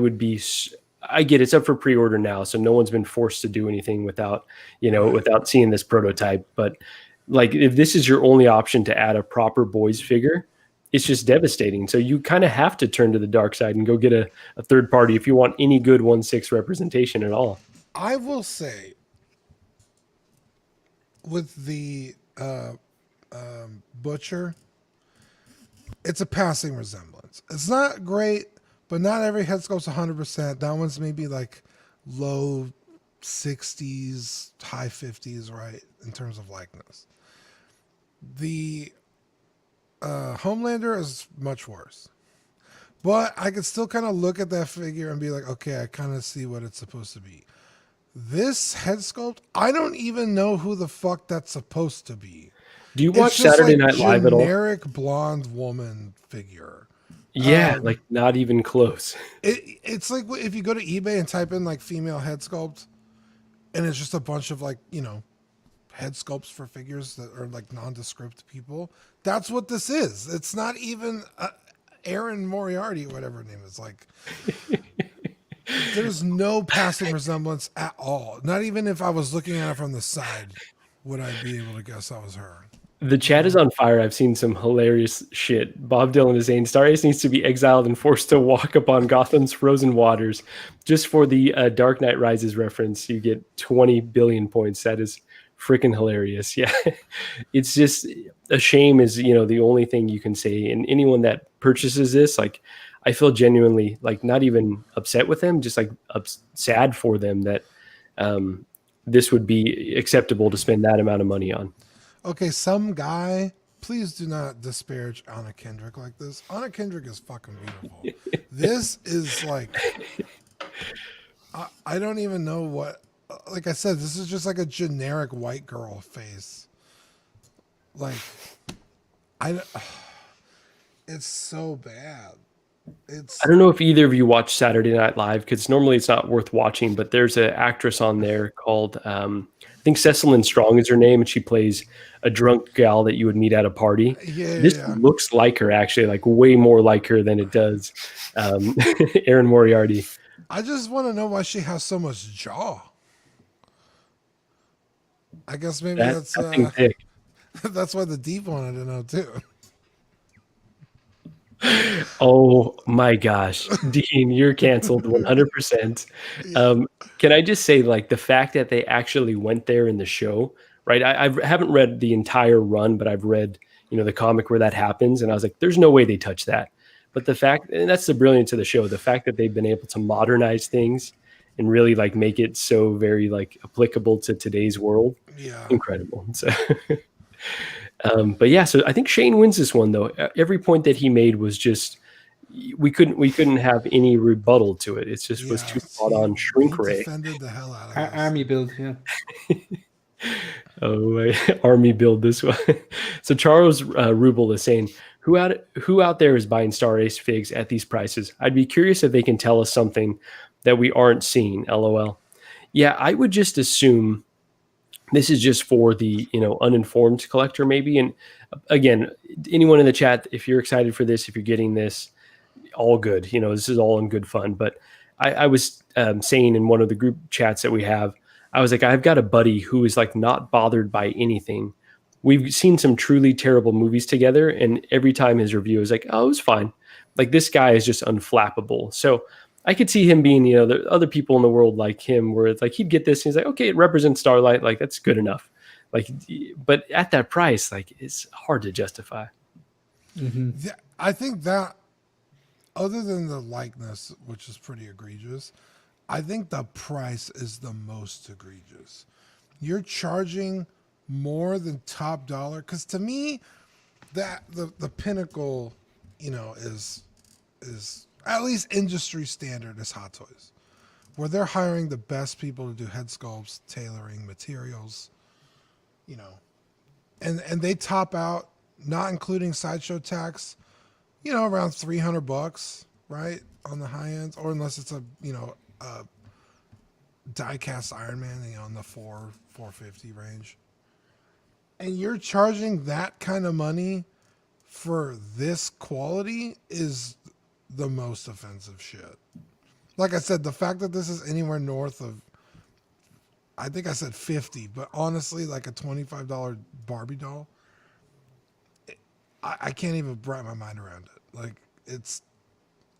get it's up for pre-order now, so no one's been forced to do anything without seeing this prototype. But like, if this is your only option to add a proper boys figure, it's just devastating. So you kind of have to turn to the dark side and go get a third party if you want any good 1/6 representation at all. I will say, with the Butcher, it's a passing resemblance. It's not great, but not every head sculpt's 100%. That one's maybe like low 60s, high 50s, right, in terms of likeness. The Homelander is much worse. But I could still kind of look at that figure and be like, okay, I kind of see what it's supposed to be. This head sculpt, I don't even know who the fuck that's supposed to be. Do you watch Saturday Night Live at all? Generic blonde woman figure. Yeah, like not even close. It's like if you go to eBay and type in like female head sculpt, and it's just a bunch of like, head sculpts for figures that are like nondescript people. That's what this is. It's not even Aaron Moriarty, whatever her name is. Like, there's no passing resemblance at all. Not even if I was looking at it from the side would I be able to guess that was her. The chat is on fire. I've seen some hilarious shit. Bob Dylan is saying Star Ace needs to be exiled and forced to walk upon Gotham's frozen waters. Just for the Dark Knight Rises reference, you get 20 billion points. That is freaking hilarious. Yeah. It's just a shame is, the only thing you can say. And anyone that purchases this, like, I feel genuinely like not even upset with them, just like sad for them that this would be acceptable to spend that amount of money on. Okay, some guy, please do not disparage Anna Kendrick like this. Anna Kendrick is fucking beautiful. This is like, I don't even know what, like I said, this is just like a generic white girl face. Like, it's so bad. I don't know if either of you watch Saturday Night Live, because normally it's not worth watching, but there's an actress on there called, I think Cecilyn Strong is her name, and she plays a drunk gal that you would meet at a party. This looks like her, actually, like way more like her than it does Aaron Moriarty. I just want to know why she has so much jaw. I guess maybe that's why the Deep wanted to know too. Oh my gosh, Dean, you're canceled 100%. Can I just say, like, the fact that they actually went there in the show, right? I haven't read the entire run, but I've read, the comic where that happens. And I was like, there's no way they touch that. But the fact, and that's the brilliance of the show, the fact that they've been able to modernize things and really like make it so very like applicable to today's world. Yeah. Incredible. So, but yeah, so I think Shane wins this one though. Every point that he made was just, we couldn't have any rebuttal to it. It's just was too spot on. Shrink ray. Defended the hell out of us. Army build, yeah. Army build this one. So Charles Rubel is saying, who out there is buying Star Ace figs at these prices? I'd be curious if they can tell us something that we aren't seeing. LOL. Yeah, I would just assume This is just for the, uninformed collector maybe. And again, anyone in the chat, if you're excited for this, if you're getting this, all good. This is all in good fun. But I was saying in one of the group chats that we have, I was like, I've got a buddy who is like not bothered by anything. We've seen some truly terrible movies together, and every time his review is like, oh, it was fine. Like, this guy is just unflappable. So I could see him being, there are other people in the world like him where it's like he'd get this and he's like, okay, it represents Starlight. Like, that's good enough. Like, but at that price, like, it's hard to justify. Mm-hmm. Yeah, I think that other than the likeness, which is pretty egregious, I think the price is the most egregious. You're charging more than top dollar. Because to me, that the pinnacle, is at least industry standard is Hot Toys, where they're hiring the best people to do head sculpts, tailoring, materials, and they top out, not including sideshow tax, around $300, right, on the high end, or unless it's a die cast Iron Man, in the $450 range, and you're charging that kind of money for this quality is the most offensive shit. Like I said, the fact that this is anywhere north of, I think I said 50, but honestly, like a $25 Barbie doll, I can't even wrap my mind around it. Like, it's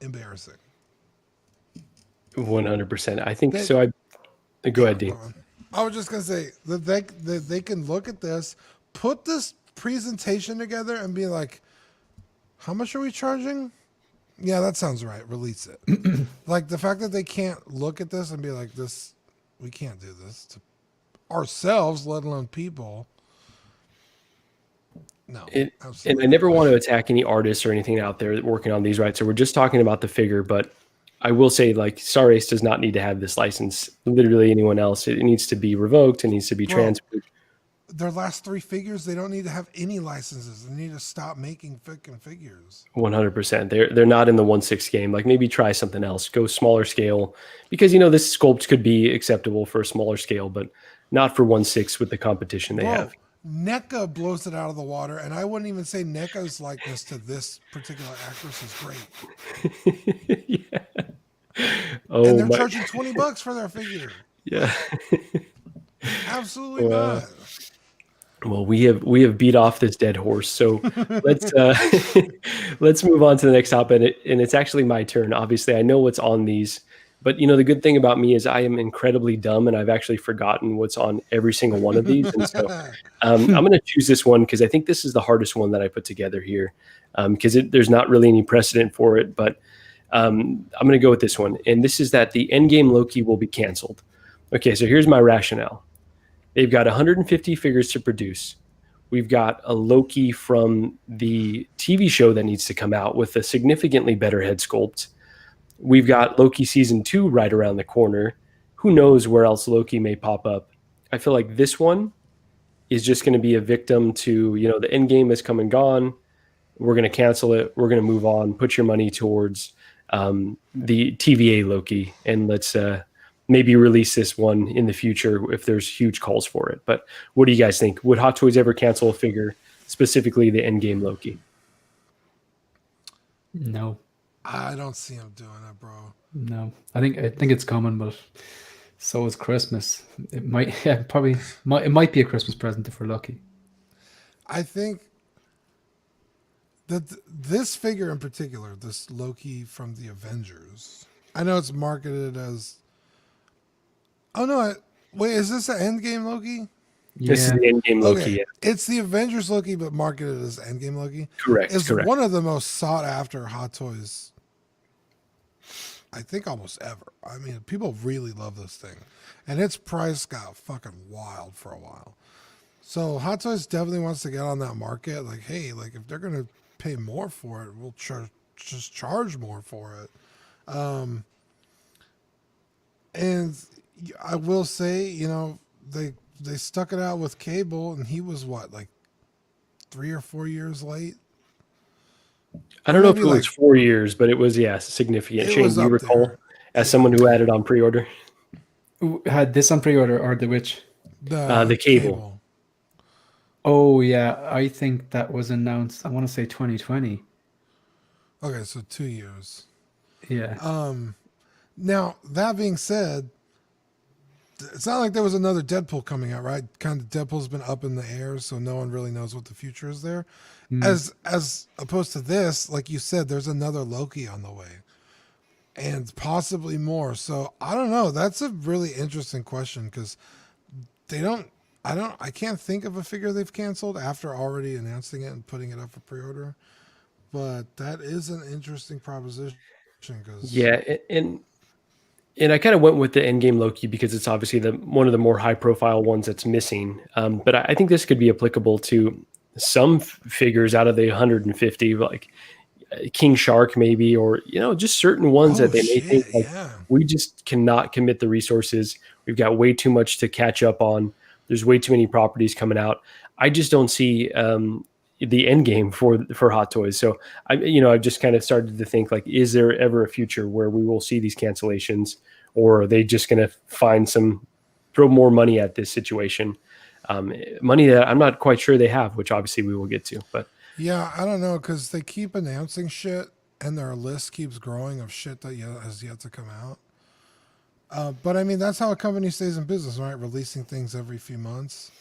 embarrassing. 100%. I think so. Go ahead, Dean. I was just gonna say that they can look at this, put this presentation together, and be like, "How much are we charging?" Yeah, that sounds right. Release it. Like, the fact that they can't look at this and be like, "This, we can't do this to ourselves, let alone people." No, absolutely. And I never want to attack any artists or anything out there working on these, right? So we're just talking about the figure, but I will say, like, Star Ace does not need to have this license. Literally anyone else, it needs to be revoked. It needs to be transferred. Their last 3 figures, they don't need to have any licenses. They need to stop making freaking figures. 100%. They're not in the 1/6 game. Like, maybe try something else. Go smaller scale, because this sculpt could be acceptable for a smaller scale, but not for 1/6 with the competition they have. NECA blows it out of the water, and I wouldn't even say NECA's likeness to this particular actress is great. Yeah. Oh, and they're charging $20 for their figure. Yeah. Absolutely not. Well, we have beat off this dead horse, so let's move on to the next topic, and it's actually my turn. Obviously, I know what's on these, but the good thing about me is I am incredibly dumb, and I've actually forgotten what's on every single one of these. And so I'm going to choose this one because I think this is the hardest one that I put together here, because there's not really any precedent for it. But I'm going to go with this one, and this is that the Endgame Loki will be canceled. Okay, so here's my rationale. They've got 150 figures to produce. We've got a Loki from the TV show that needs to come out with a significantly better head sculpt. We've got Loki season 2 right around the corner. Who knows where else Loki may pop up? I feel like this one is just going to be a victim to, the end game has come and gone. We're going to cancel it. We're going to move on. Put your money towards the TVA Loki, and let's maybe release this one in the future if there's huge calls for it. But what do you guys think? Would Hot Toys ever cancel a figure, specifically the Endgame Loki? No. I don't see him doing it, bro. No. I think it's coming, but so is Christmas. It might it might be a Christmas present if we're lucky. I think that this figure in particular, this Loki from the Avengers, I know it's marketed as... Oh, no. Wait, is this an Endgame Loki? This is the Endgame Loki. Okay. Yeah. It's the Avengers Loki, but marketed as Endgame Loki. Correct. It's correct. one of the most sought after Hot Toys, I think, almost ever. I mean, people really love this thing. And its price got fucking wild for a while. So Hot Toys definitely wants to get on that market. Like, hey, like, if they're going to pay more for it, we'll just charge more for it. And I will say, they stuck it out with Cable, and he was what, like 3 or 4 years late? I don't know if it was 4 years, but it was, significant. Shane, do you recall, as someone who had it on pre-order? Had this on pre-order or the which? The cable. Oh yeah, I think that was announced. I want to say 2020. Okay, so 2 years. Yeah. Now that being said, it's not like there was another Deadpool coming out, right? Kind of Deadpool's been up in the air, so no one really knows what the future is there. As opposed to this, like you said, there's another Loki on the way, and possibly more. So I don't know. That's a really interesting question because they don't. I can't think of a figure they've canceled after already announcing it and putting it up for pre-order. But that is an interesting proposition because Yeah, and I kind of went with the Endgame Loki because it's obviously one of the more high profile ones that's missing. But I think this could be applicable to some figures out of the 150, like King Shark maybe, or just certain ones that they may think like we just cannot commit the resources. We've got way too much to catch up on. There's way too many properties coming out. I just don't see the end game for Hot Toys. So I've just kind of started to think like, is there ever a future where we will see these cancellations, or are they just going to throw more money at this situation? Money that I'm not quite sure they have, which obviously we will get to. But yeah, I don't know because they keep announcing shit and their list keeps growing of shit that has yet to come out. But I mean, that's how a company stays in business, right? Releasing things every few months.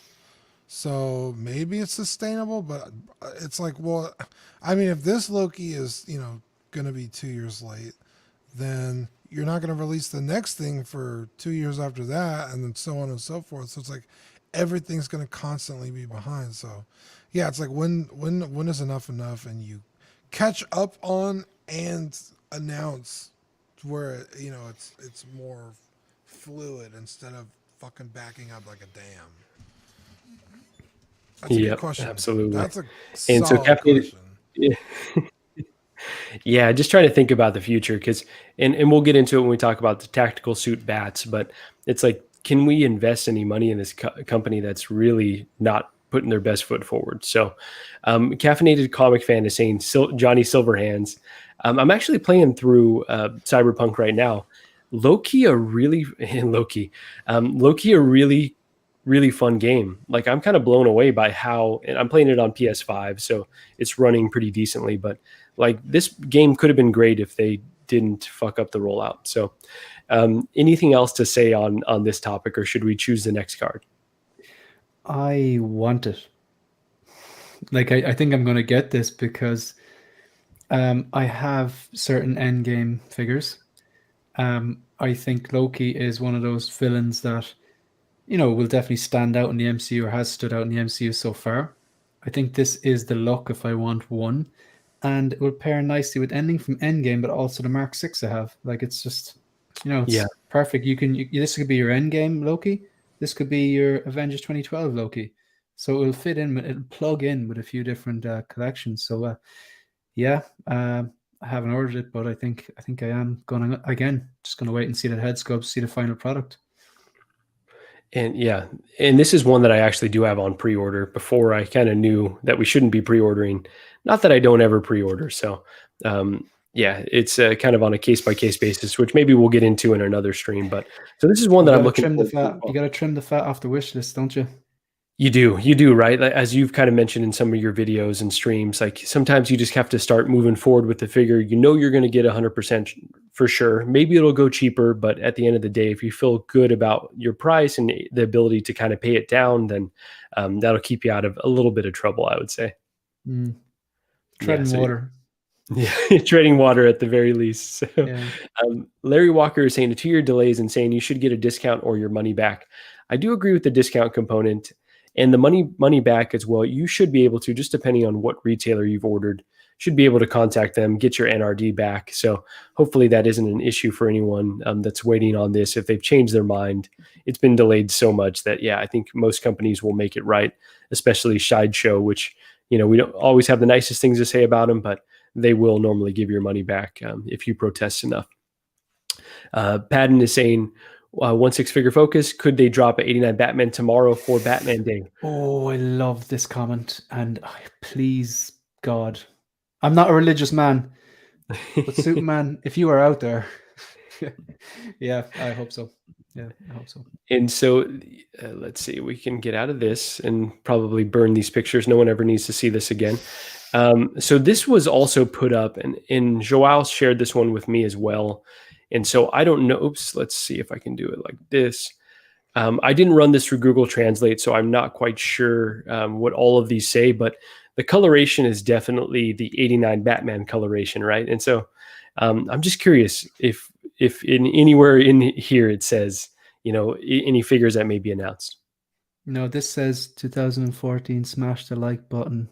So maybe it's sustainable, but it's like, well, I mean, if this Loki is, going to be 2 years late, then you're not going to release the next thing for 2 years after that, and then so on and so forth. So it's like everything's going to constantly be behind. So yeah, it's like when is enough, and you catch up on and announce where it's more fluid instead of fucking backing up like a dam. That's a good question. Absolutely. That's a and solid so question. Yeah, just trying to think about the future because, and we'll get into it when we talk about the tactical suit bats, but it's like, can we invest any money in this company that's really not putting their best foot forward? So, Caffeinated Comic Fan is saying Johnny Silverhands. I'm actually playing through Cyberpunk right now. Loki a really really fun game. Like I'm kind of blown away by how, and I'm playing it on PS5, so it's running pretty decently. But like this game could have been great if they didn't fuck up the rollout. So, anything else to say on this topic, or should we choose the next card? I want it. Like I think I'm going to get this because I have certain endgame figures. I think Loki is one of those villains that will definitely stand out in the MCU or has stood out in the MCU so far. I think this is the look if I want one, and it will pair nicely with ending from Endgame, but also the Mark 6 I have. Like it's just, it's perfect. This could be your Endgame Loki. This could be your Avengers 2012 Loki. So it will fit in. It'll plug in with a few different collections. So I haven't ordered it, but I think I am going to, again, just going to wait and see that head sculpt, see the final product. And and this is one that I actually do have on pre-order before I kind of knew that we shouldn't be pre-ordering. Not that I don't ever pre-order. So, it's kind of on a case-by-case basis, which maybe we'll get into in another stream. But so this is one that I'm looking for. You got to trim the fat off the wish list, don't you? You do, right? As you've kind of mentioned in some of your videos and streams, like sometimes you just have to start moving forward with the figure. You're going to get 100% for sure. Maybe it'll go cheaper, but at the end of the day, if you feel good about your price and the ability to kind of pay it down, then that'll keep you out of a little bit of trouble, I would say. Treading water. Yeah, treading water at the very least. So, Larry Walker is saying a 2-year delay is insane. You should get a discount or your money back. I do agree with the discount component. And the money back as well. You should be able to, just depending on what retailer you've ordered, should be able to contact them, get your NRD back. So hopefully that isn't an issue for anyone that's waiting on this. If they've changed their mind, it's been delayed so much that, I think most companies will make it right, especially Sideshow, which, we don't always have the nicest things to say about them, but they will normally give your money back if you protest enough. Padden is saying, 1 6-figure focus. Could they drop an 89 Batman tomorrow for Batman Day? Oh, I love this comment. And please, God, I'm not a religious man, but Superman, if you are out there, I hope so. Yeah, I hope so. And so let's see, we can get out of this and probably burn these pictures. No one ever needs to see this again. So this was also put up, and Joao shared this one with me as well. And so I don't know. Oops, let's see if I can do it like this. I didn't run this through Google Translate, so I'm not quite sure what all of these say, but the coloration is definitely the 89 Batman coloration, right? And so I'm just curious if in anywhere in here it says, any figures that may be announced. No, this says 2014, smash the like button.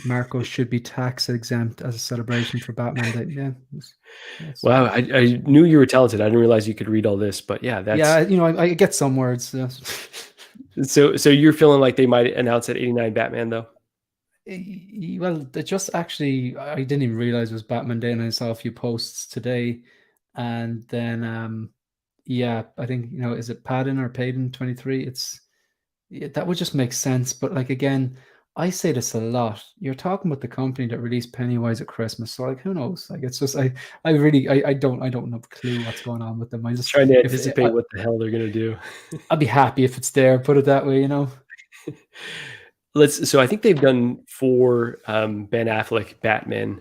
Marco should be tax exempt as a celebration for Batman Day. Yeah. Wow, I knew you were talented. I didn't realize you could read all this, but yeah, that's I get some words. Yes. so you're feeling like they might announce that 89 Batman though? Well, they just actually, I didn't even realize it was Batman Day, and I saw a few posts today, and then I think is it Padden or Payden 23? That would just make sense. But like again, I say this a lot. You're talking about the company that released Pennywise at Christmas, so like who knows? Like it's just I don't have a clue what's going on with them. I just trying to anticipate what the hell they're gonna do. I'd be happy if it's there. Put it that way, So I think they've done 4 Ben Affleck Batman,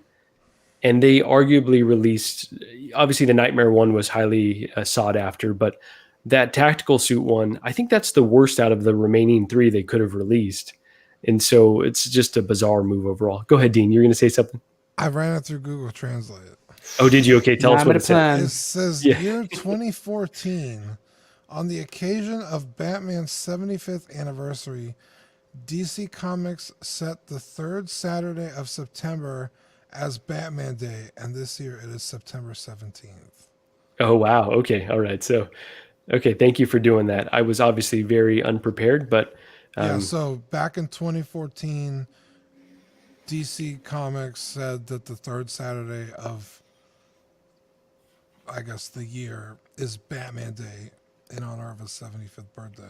and they arguably released. Obviously, the Nightmare one was highly sought after, but that tactical suit one, I think that's the worst out of the remaining 3 they could have released. And so it's just a bizarre move overall. Go ahead, Dean. You're going to say something? I ran it through Google Translate. Oh, did you? Okay, tell us what it says. It says year 2014, on the occasion of Batman's 75th anniversary, DC Comics set the 3rd Saturday of September as Batman Day, and this year it is September 17th. Oh, wow. Okay. All right. So, okay. Thank you for doing that. I was obviously very unprepared, but so back in 2014, DC Comics said that the 3rd Saturday of, I guess, the year is Batman Day in honor of his 75th birthday.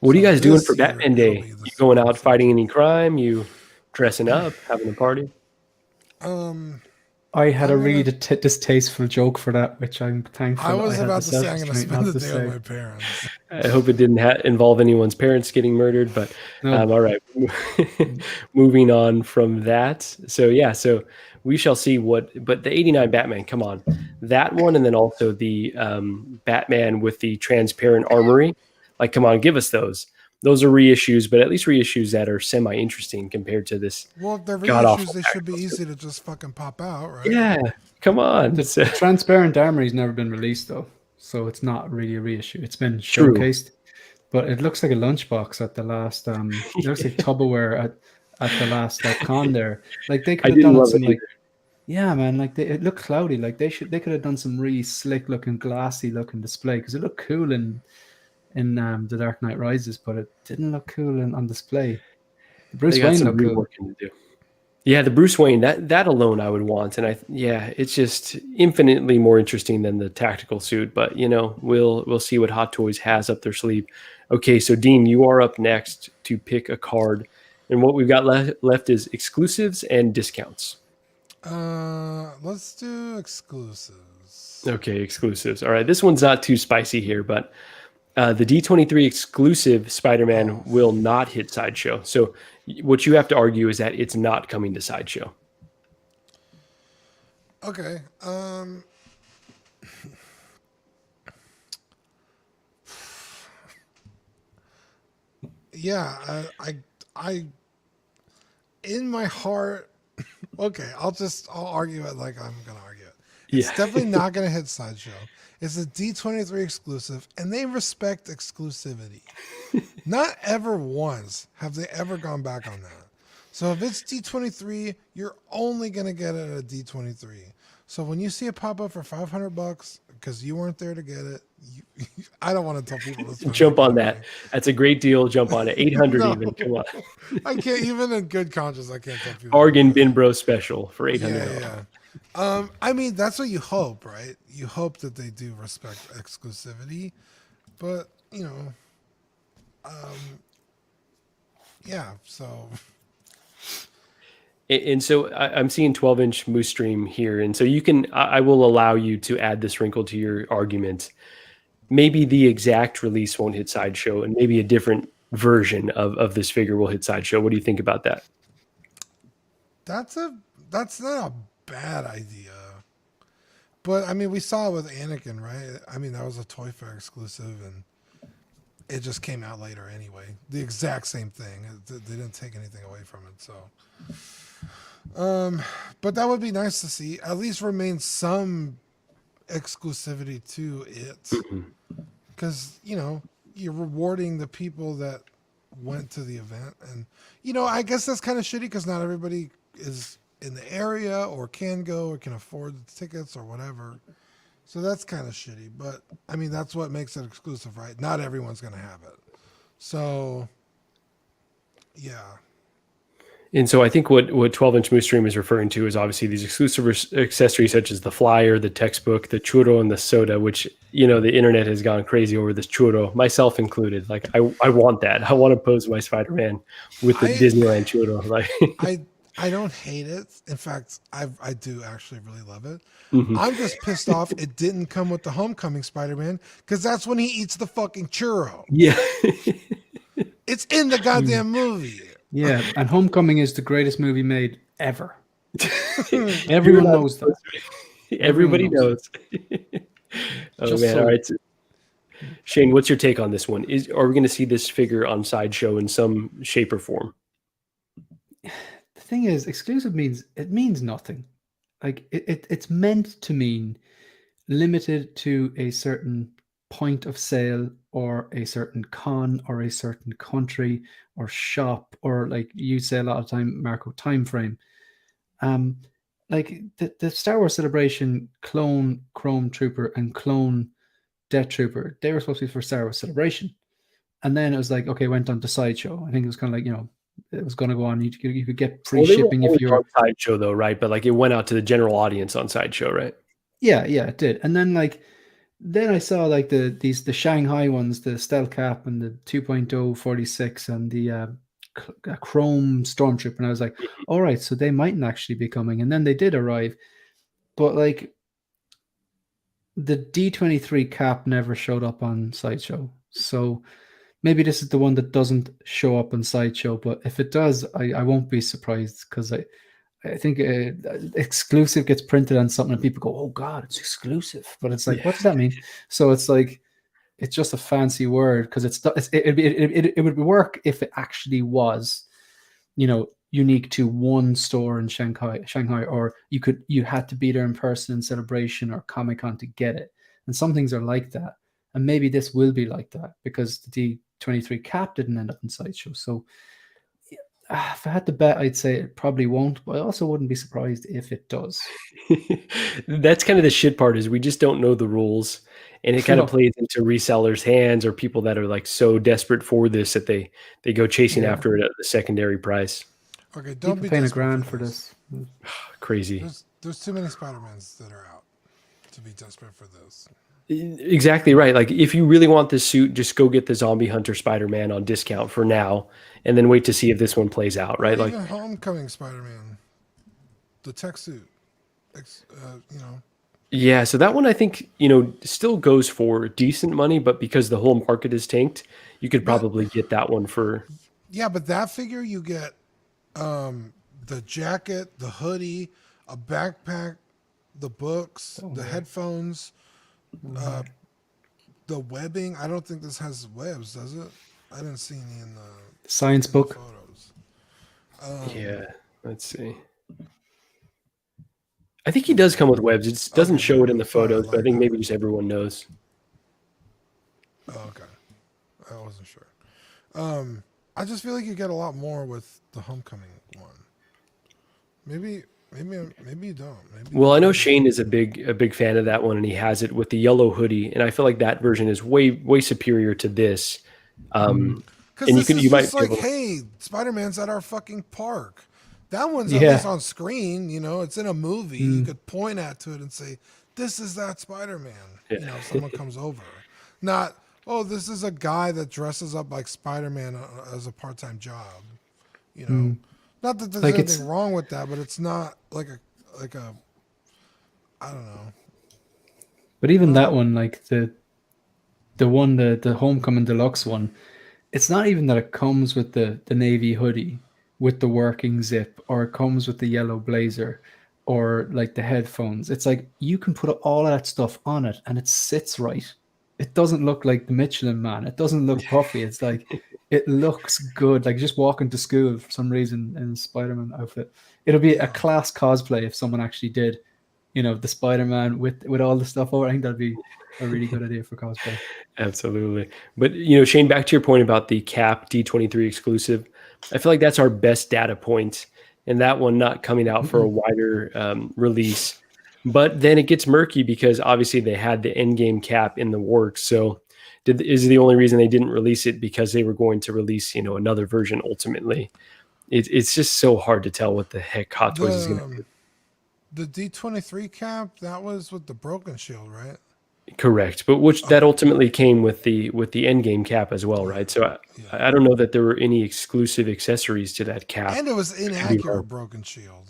What are you guys doing for Batman Day? You going out fighting any crime? You dressing up, having a party? I had a really distasteful joke for that, which I'm thankful. I was about to say I'm going to spend the day with my parents. I hope it didn't involve anyone's parents getting murdered, but all right. Moving on from that. So we shall see but the 89 Batman, come on. That one, and then also the Batman with the transparent armory. Like, come on, give us those. Those are reissues, but at least reissues that are semi-interesting compared to this. Well, if they're reissues, they should be easy to just fucking pop out, right? Yeah, come on. The transparent armory's never been released, though, so it's not really a reissue. It's been showcased, but it looks like a lunchbox at the last. It looks like Tupperware at the last con there. Like they could have done some like. Yeah, man. Like it looked cloudy. Like they could have done some really slick looking, glassy looking display because it looked cool in The Dark Knight Rises, but it didn't look cool on display. Bruce Wayne looked cool. Yeah, the Bruce Wayne, that alone I would want, and it's just infinitely more interesting than the tactical suit. But we'll see what Hot Toys has up their sleeve. Okay, so Dean, you are up next to pick a card, and what we've got left is exclusives and discounts. Let's do exclusives. Okay, exclusives. All right, this one's not too spicy here, but. The D23 exclusive Spider-Man will not hit Sideshow. So what you have to argue is that it's not coming to Sideshow. Okay. Yeah, I in my heart, okay, I'll argue it like I'm going to argue it. It's definitely not going to hit Sideshow. It's a D23 exclusive, and they respect exclusivity. Not ever once have they ever gone back on that. So if it's D23, you're only going to get it at a D23. So when you see it pop up for $500 because you weren't there to get it, I don't want to tell people to jump on that. That's a great deal. Jump on it. 800 even. Come on. I can't, even in good conscience, I can't tell people. Bargain bin bro special for $800. Yeah. I mean, that's what you hope, right? You hope that they do respect exclusivity, but so. And so I'm seeing 12-inch Moose Stream here, and so I will allow you to add this wrinkle to your argument. maybe the exact release won't hit Sideshow, and maybe a different version of this figure will hit Sideshow. What do you think about that? That's not a bad idea. But I mean, we saw it with Anakin, right? I mean, that was a Toy Fair exclusive, and it just came out later anyway. The exact same thing. They didn't take anything away from it. So, but that would be nice to see. At least remain some exclusivity to it, because you're rewarding the people that went to the event, and I guess that's kind of shitty because not everybody is in the area or can go or can afford the tickets or whatever. So that's kind of shitty, but I mean, that's what makes it exclusive, right? Not everyone's going to have it. So yeah. And so I think what 12-inch Moose Stream is referring to is obviously these exclusive accessories such as the flyer, the textbook, the churro, and the soda, which, the internet has gone crazy over this churro, myself included. Like, I want that. I want to pose my Spider-Man with the Disneyland churro. Like, I don't hate it. In fact, I do actually really love it. Mm-hmm. I'm just pissed off it didn't come with the Homecoming Spider-Man, because that's when he eats the fucking churro. Yeah. It's in the goddamn movie. Yeah, and Homecoming is the greatest movie made ever. Everyone knows that. Everybody knows. Oh, Just man. so- All right. So, Shane, what's your take on this one? Are we going to see this figure on Sideshow in some shape or form? The thing is, exclusive means nothing. Like it's meant to mean limited to a certain point of sale or a certain con or a certain country or shop, or like you say a lot of time, Marco, time frame. Like the Star Wars Celebration clone Chrome Trooper and clone Death Trooper, they were supposed to be for Star Wars Celebration, and then it was like, okay, went on to Sideshow. I think it was kind of like, it was going to go on. You could get free shipping if you're on Sideshow, though, right? But like, it went out to the general audience on Sideshow, right? Yeah, it did. And then then I saw like the Shanghai ones, the Stealth Cap and the 2.0 46 and the Chrome Stormtrooper, and I was like, all right, so they mightn't actually be coming. And then they did arrive, but like the D23 cap never showed up on Sideshow, so maybe this is the one that doesn't show up on Sideshow. But if it does, I won't be surprised, because I think exclusive gets printed on something and people go, oh God, it's exclusive. But it's like, what does that mean? So it's like, it's just a fancy word, because it would work if it actually was, unique to one store in Shanghai, or you had to be there in person in Celebration or Comic-Con to get it. And some things are like that. And maybe this will be like that, because the D23 cap didn't end up in Sideshow. So if I had to bet, I'd say it probably won't, but I also wouldn't be surprised if it does. That's kind of the shit part, is we just don't know the rules, and it kind of plays into resellers' hands, or people that are like so desperate for this that they go chasing after it at the secondary price. Okay, don't People be paying desperate $1,000 for this. Crazy. There's too many Spider-Mans that are out to be desperate for this. Exactly right. Like, if you really want this suit, just go get the Zombie Hunter Spider-Man on discount for now, and then wait to see if this one plays out, right? Or Like, even Homecoming Spider-Man, the tech suit, Yeah, so that one I think, still goes for decent money, but because the whole market is tanked, you could probably get that one for. Yeah, but that figure you get the jacket, the hoodie, a backpack, the books, the headphones, the webbing. I don't think this has webs, does it? I didn't see any in the science book photos. Yeah, let's see. I think he does come with webs. It doesn't show it in the photos, but I think maybe just everyone knows. Oh, okay. I wasn't sure. I just feel like you get a lot more with the Homecoming one. Maybe you don't. Well, I know Shane is a big fan of that one, and he has it with the yellow hoodie, and I feel like that version is way superior to this. Because this is just like, hey, Spider-Man's at our fucking park. That one's at least on screen, it's in a movie. You could point to it and say, this is that Spider-Man. If someone comes over. Not, oh, this is a guy that dresses up like Spider-Man as a part-time job. Not that there's anything wrong with that, but it's not like a I don't know. But even that one, like the Homecoming Deluxe one, it's not even that it comes with the navy hoodie with the working zip, or it comes with the yellow blazer, or like the headphones. It's like you can put all of that stuff on it and it sits right. It doesn't look like the Michelin Man. It doesn't look puffy. It's like it looks good. Like just walking to school for some reason in a Spider-Man outfit. It'll be a class cosplay if someone actually did, the Spider-Man with all the stuff over. I think that'd be a really good idea for cosplay. Absolutely. But, Shane, back to your point about the Cap D23 exclusive, I feel like that's our best data point, and that one not coming out for a wider release. But then it gets murky because obviously they had the Endgame Cap in the works. So is the only reason they didn't release it because they were going to release, another version ultimately? It's just so hard to tell what the heck Hot Toys is going to do. The D23 Cap, that was with the broken shield, right? Correct, but that ultimately came with the Endgame Cap as well, right? So I don't know that there were any exclusive accessories to that cap. And it was inaccurate broken shield.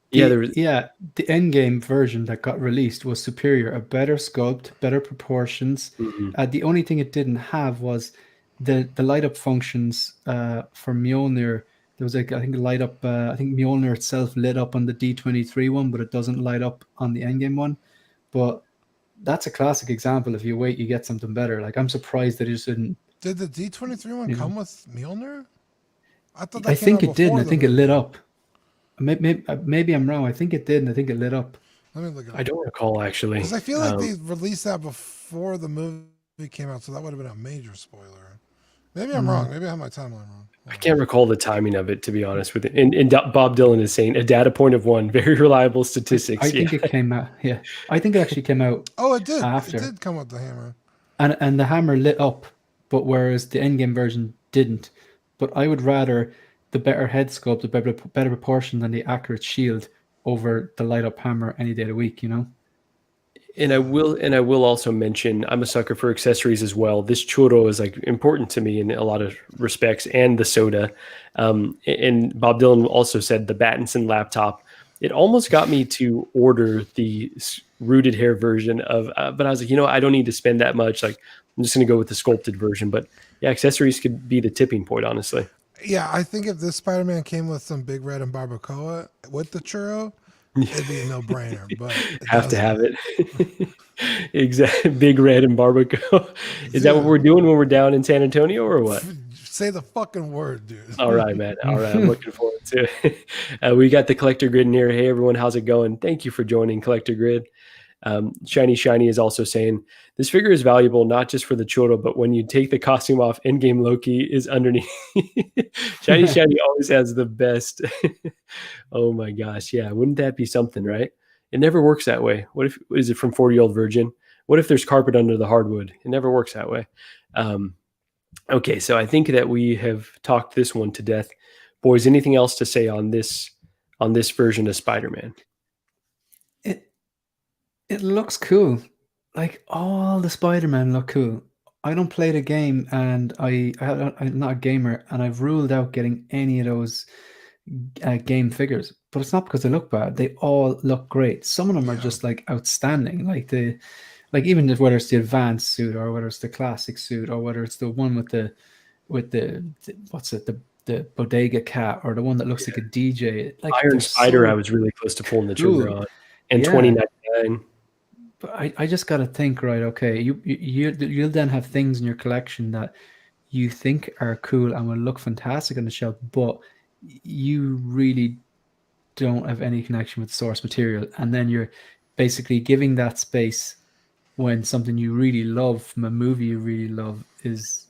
The Endgame version that got released was superior, a better sculpt, better proportions. The only thing it didn't have was the light up functions for Mjolnir. There was I think light up. I think Mjolnir itself lit up on the D23 one, but it doesn't light up on the Endgame one. But that's a classic example. If you wait, you get something better. Like, I'm surprised that it just didn't. Did the D23 one come with Mjolnir? I think it did. And I think it lit up. Maybe I'm wrong. I think it did, and I think it lit up. Let me look at it. I don't recall, actually. Because I feel like they released that before the movie came out, so that would have been a major spoiler. Maybe I'm wrong. Maybe I have my timeline wrong. I can't recall the timing of it, to be honest with you. And Bob Dylan is saying a data point of 1, very reliable statistics. I think it came out. Yeah, I think it actually came out. Oh, it did. After. It did come with the hammer. And the hammer lit up, but whereas the Endgame version didn't. But I would rather the better head sculpt, the better proportion than the accurate shield over the light up hammer any day of the week, And I will also mention, I'm a sucker for accessories as well. This churro is like important to me in a lot of respects, and the soda. And Bob Dylan also said the Battinson laptop. It almost got me to order the rooted hair version of, but I was like, I don't need to spend that much. Like, I'm just going to go with the sculpted version. But yeah, accessories could be the tipping point, honestly. Yeah, I think if this Spider-Man came with some Big Red and barbacoa with the churro, it'd be a no-brainer. But have to have it. Exactly. Big Red and barbacoa. Is that what we're doing when we're down in San Antonio, or what? Say the fucking word, dude. All right, man. All right. I'm looking forward to it. We got the Collector Grid in here. Hey, everyone. How's it going? Thank you for joining Collector Grid. Shiny is also saying, this figure is valuable not just for the churro, but when you take the costume off, Endgame Loki is underneath. Shiny always has the best. Oh my gosh. Yeah. Wouldn't that be something, right? It never works that way. What if, is it from 40-Year-Old Virgin? What if there's carpet under the hardwood? It never works that way. Okay. So I think that we have talked this one to death. Boys, anything else to say on this version of Spider-Man? It looks cool. Like, all the Spider-Man look cool. I don't play the game, and I'm not a gamer, and I've ruled out getting any of those game figures. But it's not because they look bad. They all look great. Some of them are just like outstanding. Like even whether it's the advanced suit, or whether it's the classic suit, or whether it's the one with the what's it, the bodega cat, or the one that looks like a DJ. Like Iron Spider, I was really close to pulling the trigger on, and 2099. But I just got to think, right? Okay, you'll then have things in your collection that you think are cool and will look fantastic on the shelf, but you really don't have any connection with the source material, and then you're basically giving that space when something you really love from a movie you really love is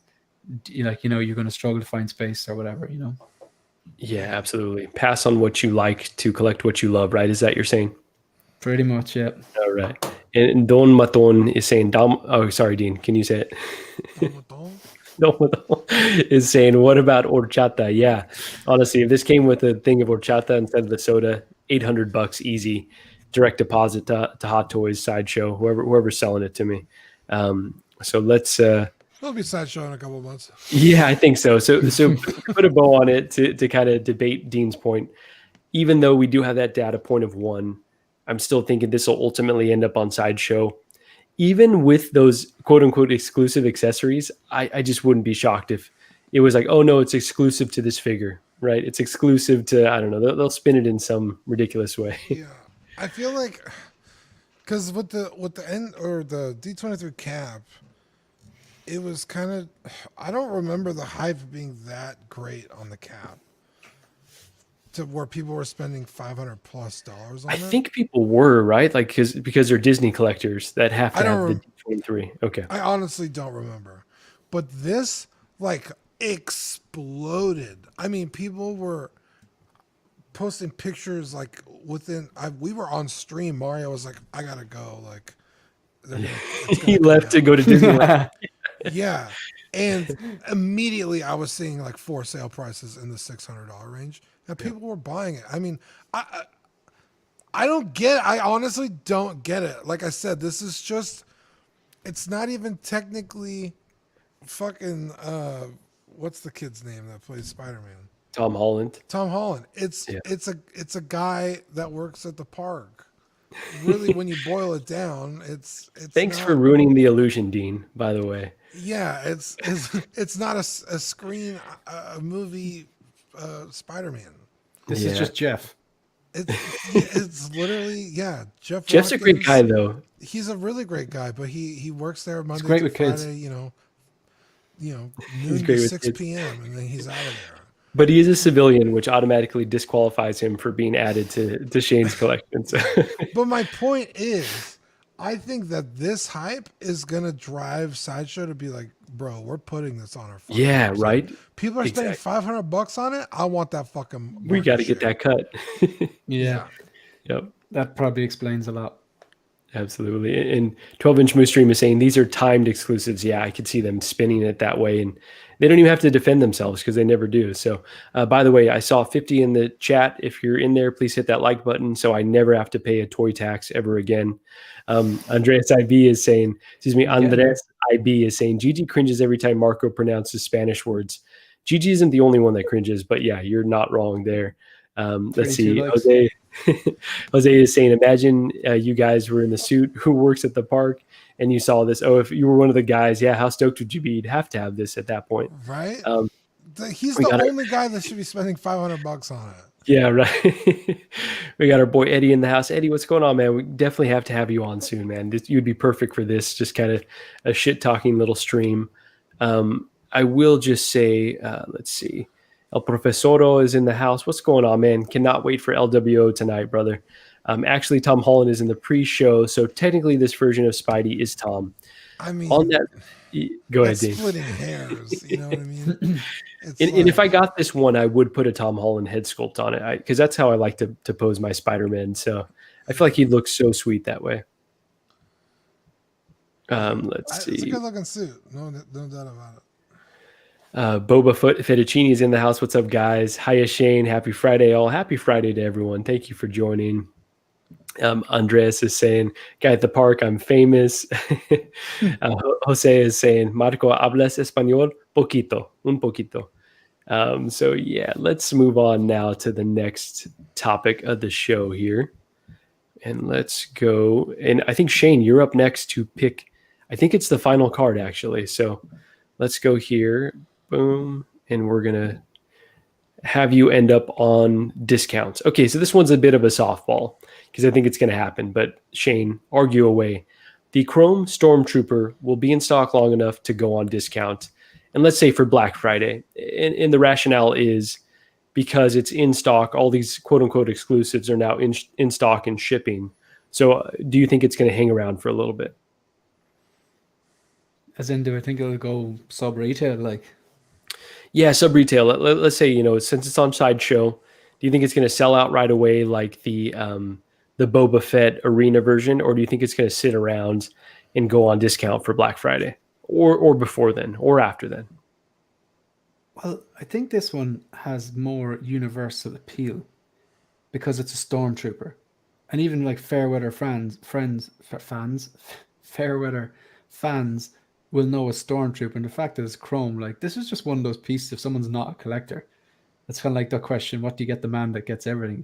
you're going to struggle to find space or whatever. Yeah, absolutely. Pass on what you like to collect what you love, right? Is that you're saying? Pretty much, yeah. All right. And Don Maton is saying, oh, sorry, Dean, can you say it? Don Maton is saying, what about horchata? Yeah, honestly, if this came with a thing of horchata instead of the soda, $800 easy, direct deposit to Hot Toys, Sideshow, whoever's selling it to me. So let's... It'll be Sideshow in a couple of months. Yeah, I think so. So put a bow on it to kind of debate Dean's point. Even though we do have that data point of 1, I'm still thinking this will ultimately end up on Sideshow. even with those quote unquote exclusive accessories, I just wouldn't be shocked if it was like, oh no, it's exclusive to this figure, right? It's exclusive to, I don't know, they'll spin it in some ridiculous way. Yeah, I feel like because with the end or the D23 cap, it was kind of, I don't remember the hype being that great on the cap to where people were spending $500+ on I it. think people were, right, like because they're Disney collectors that have to have the D23. Okay, I honestly don't remember, but this like exploded. I mean, people were posting pictures like we were on stream. Mario was like, I gotta go, like he left to go to Disneyland. Yeah, and immediately I was seeing like for sale prices in the $600 range, and people were buying it. I mean, I don't get it. I honestly don't get it. Like I said, this is just, it's not even technically fucking what's the kid's name that plays Spider-Man? Tom Holland. Tom Holland. It's a guy that works at the park. Really, when you boil it down, it's Thanks not, for ruining the illusion, Dean, by the way. Yeah, it's not a screen a movie Spider-Man. This is just Jeff. It's literally Jeff. Jeff's Watkins, a great guy, though. He's a really great guy, but he works there Monday great to with Friday. kids. Noon to 6 p.m. and then he's out of there. But he is a civilian, which automatically disqualifies him for being added to Shane's collection. So. But my point is, I think that this hype is gonna drive Sideshow to be like, bro, we're putting this on our fucking website. Right. People are spending $500 on it. I want that fucking. We got to get that cut. Yeah. Yep. That probably explains a lot. Absolutely. And 12-inch Moose Stream is saying these are timed exclusives. Yeah, I could see them spinning it that way. And they don't even have to defend themselves because they never do. So, by the way, I saw 50 in the chat. If you're in there, please hit that like button so I never have to pay a toy tax ever again. Andreas IB is saying, Andres IB is saying, Gigi cringes every time Marco pronounces Spanish words. Gigi isn't the only one that cringes, but yeah, you're not wrong there. Let's see. Jose is saying, imagine you guys were in the suit who works at the park and you saw this. Oh, if you were one of the guys, how stoked would you be? You'd have to have this at that point. Right. He's the only guy that should be spending $500 on it. Yeah, right. We got our boy Eddie in the house. Eddie, what's going on, man? We definitely have to have you on soon, man. You'd be perfect for this, just kind of a shit-talking little stream. I will just say, let's see. El Profesoro is in the house. What's going on, man? Cannot wait for LWO tonight, brother. Actually, Tom Holland is in the pre-show, so technically this version of Spidey is Tom. I mean, on that, go ahead, Dean. Splitting hairs, you know what I mean? And if I got this one, I would put a Tom Holland head sculpt on it because that's how I like to pose my Spider-Man. So I feel like he'd look so sweet that way. Let's see. It's a good-looking suit. No doubt about it. Boba Fettuccine is in the house. What's up, guys? Hiya, Shane. Happy Friday, all. Happy Friday to everyone. Thank you for joining. Andres is saying, guy at the park, I'm famous. Jose is saying, Marco, hablas español? Poquito, un poquito. So yeah, let's move on now to the next topic of the show here. And let's go. And I think, Shane, you're up next to pick, I think it's the final card, actually. So let's go here. Boom. And we're going to have you end up on discounts. Okay, so this one's a bit of a softball because I think it's going to happen. But Shane, argue away. The Chrome Stormtrooper will be in stock long enough to go on discount. And let's say for Black Friday. And the rationale is because it's in stock, all these quote-unquote exclusives are now in stock and shipping. So do you think it's going to hang around for a little bit? As in, do I think it'll go sub-retail? Like, yeah, sub-retail. Let's say, since it's on Sideshow, do you think it's going to sell out right away like the Boba Fett arena version, or do you think it's going to sit around and go on discount for Black Friday, or before then, or after then? Well, I think this one has more universal appeal because it's a Stormtrooper, and even like Fairweather fans will know a Stormtrooper. And the fact that it's Chrome, like this is just one of those pieces. If someone's not a collector, it's kind of like the question: what do you get the man that gets everything?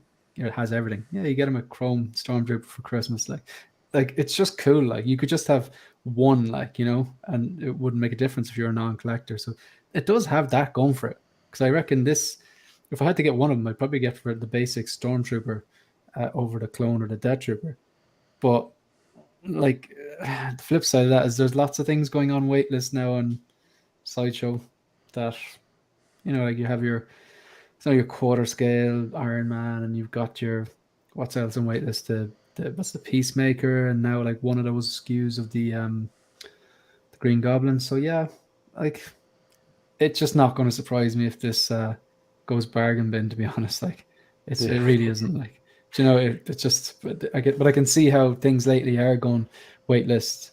Has everything. Yeah, you get him a Chrome Stormtrooper for Christmas. Like, like it's just cool. Like you could just have one, like, you know, and it wouldn't make a difference if you're a non-collector. So it does have that going for it. Because I reckon this, if I had to get one of them, I'd probably get for the basic Stormtrooper over the clone or the Death Trooper. But like the flip side of that is there's lots of things going on waitlist now on Sideshow that, you know, like you have your, so your quarter scale Iron Man, and you've got your, what's else on waitlist, what's the Peacemaker, and now like one of those SKUs of the Green Goblin. So yeah, like it's just not going to surprise me if this goes bargain bin, to be honest. Like it really isn't. Like, you know, it's just, but I can see how things lately are going waitlist.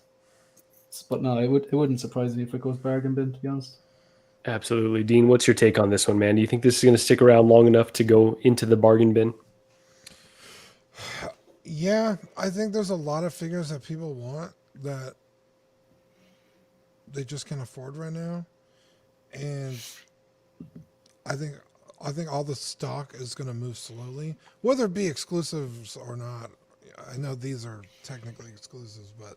But no, it wouldn't surprise me if it goes bargain bin, to be honest. Absolutely. Dean, what's your take on this one, man? Do you think this is going to stick around long enough to go into the bargain bin? Yeah, I think there's a lot of figures that people want that they just can't afford right now, and I think all the stock is going to move slowly, whether it be exclusives or not. I know these are technically exclusives, but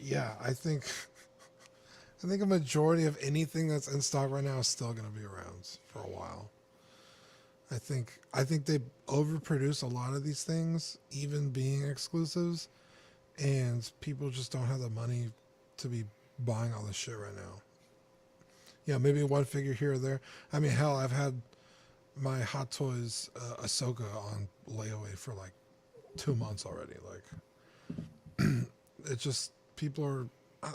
yeah, I think a majority of anything that's in stock right now is still going to be around for a while. I think they overproduce a lot of these things, even being exclusives, and people just don't have the money to be buying all this shit right now. Yeah, maybe one figure here or there. I mean, hell, I've had my Hot Toys Ahsoka on layaway for like 2 months already. Like, it's just, people are, I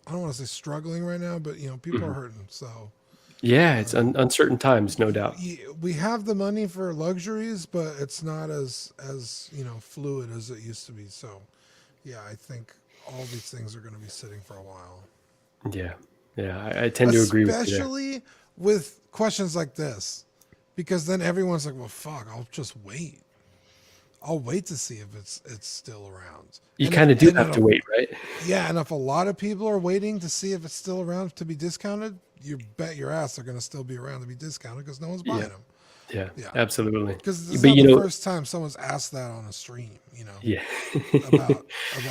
don't want to say struggling right now, but, you know, people are hurting. So yeah, it's uncertain times, no doubt. we have the money for luxuries, but it's not as you know, fluid as it used to be. So yeah, I think all these things are going to be sitting for a while. Yeah, I tend to agree with you there. Especially with questions like this, because then everyone's like, well, fuck, I'll just wait. I'll wait to see if it's still around. You kind of do have to wait, right? Yeah, and if a lot of people are waiting to see if it's still around to be discounted, you bet your ass they're going to still be around to be discounted because no one's buying them. Yeah, absolutely. Because it's not the first time someone's asked that on a stream, you know. Yeah. about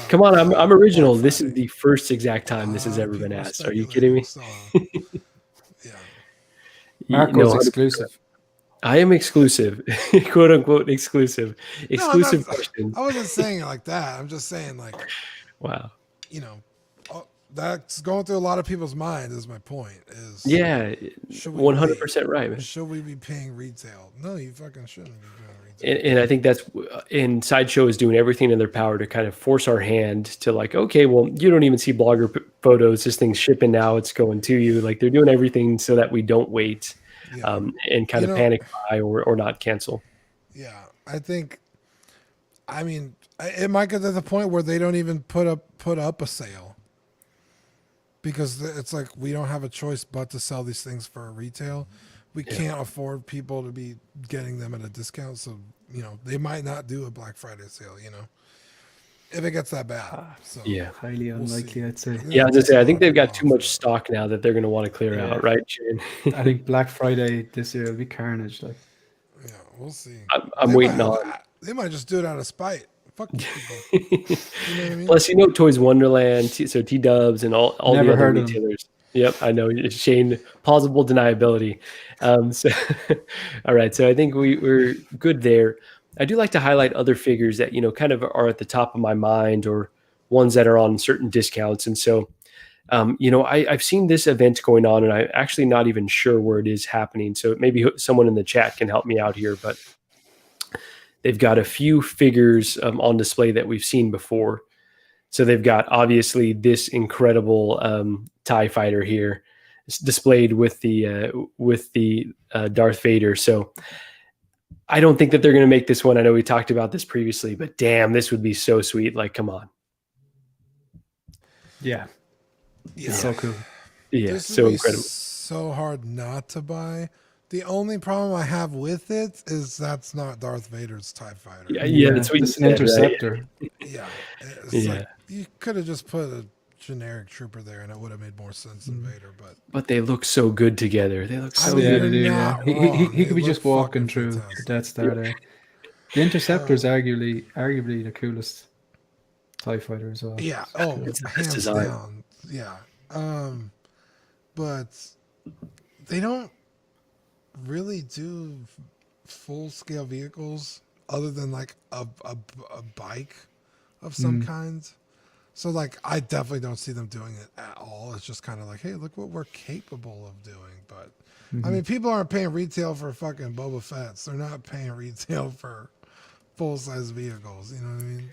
Come on, I'm original. This is the first exact time this has ever been asked. Are you kidding me? So, yeah. Marco's exclusive. I am exclusive, quote unquote exclusive. Exclusive question. I wasn't saying it like that. I'm just saying, like, wow. You know, that's going through a lot of people's mind. Is my point? Is 100% right, man. Should we be paying retail? No, you fucking shouldn't be paying retail. And I think that's, and Sideshow is doing everything in their power to kind of force our hand to like, okay, well, you don't even see blogger photos. This thing's shipping now. It's going to you. Like they're doing everything so that we don't wait. Yeah. And kind of panic buy or not cancel. Yeah, I think, I mean, it might get to the point where they don't even put up a sale because it's like we don't have a choice but to sell these things for retail. We can't afford people to be getting them at a discount, so you know they might not do a Black Friday sale. You know, if it gets that bad. So highly unlikely, I'd say. Yeah, I was gonna say I think they've got too much stock now that they're going to want to clear out, right, Shane? I think Black Friday this year will be carnage. Like, yeah, we'll see. I'm waiting on. They might just do it out of spite. Fuck these people. You know what I mean? Plus, you know, Toys Wonderland, so T-Dubs, and all the other retailers. Yep, I know. Shane, plausible deniability. So, all right. So I think we're good there. I do like to highlight other figures that, you know, kind of are at the top of my mind or ones that are on certain discounts. And so, you know, I've seen this event going on and I'm actually not even sure where it is happening. So maybe someone in the chat can help me out here, but they've got a few figures on display that we've seen before. So they've got obviously this incredible TIE fighter here. It's displayed with the Darth Vader. So I don't think that they're going to make this one. I know we talked about this previously, but damn, this would be so sweet. Like, come on. Yeah. It's so cool. Yeah, this so incredible. So hard not to buy. The only problem I have with it is that's not Darth Vader's TIE fighter. Yeah, that's what you said, interceptor. Right? Yeah. It's like, you could have just put a generic trooper there and it would have made more sense than Vader, but they look so good together. They look so good. good. He could be just walking through the Death Star there. The Interceptor is arguably the coolest TIE fighter as well. Yeah. Oh, It's the best hands design. down. Yeah. But they don't really do full scale vehicles other than like a bike of some kind. So like I definitely don't see them doing it at all. It's just kind of like, hey, look what we're capable of doing. But I mean, people aren't paying retail for fucking Boba Fett's. They're not paying retail for full size vehicles. You know what I mean?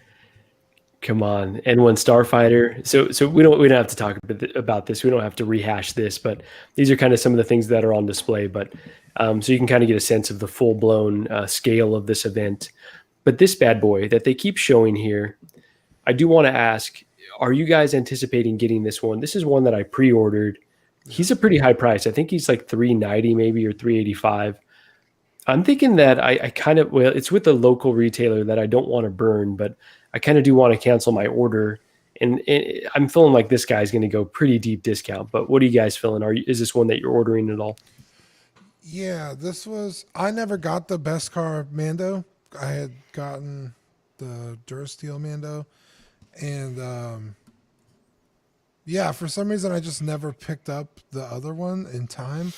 Come on, N1 Starfighter. So we don't have to talk about this. We don't have to rehash this, but these are kind of some of the things that are on display. But so you can kind of get a sense of the full blown scale of this event. But this bad boy that they keep showing here, I do want to ask: are you guys anticipating getting this one? This is one that I pre-ordered. He's a pretty high price. I think he's like $390 maybe or $385. I'm thinking that I kind of, well, it's with a local retailer that I don't want to burn, but I kind of do want to cancel my order. And I'm feeling like this guy's going to go pretty deep discount. But what are you guys feeling? Is this one that you're ordering at all? Yeah, this was. I never got the Beskar Mando. I had gotten the Durasteel Mando, and yeah, for some reason I just never picked up the other one in time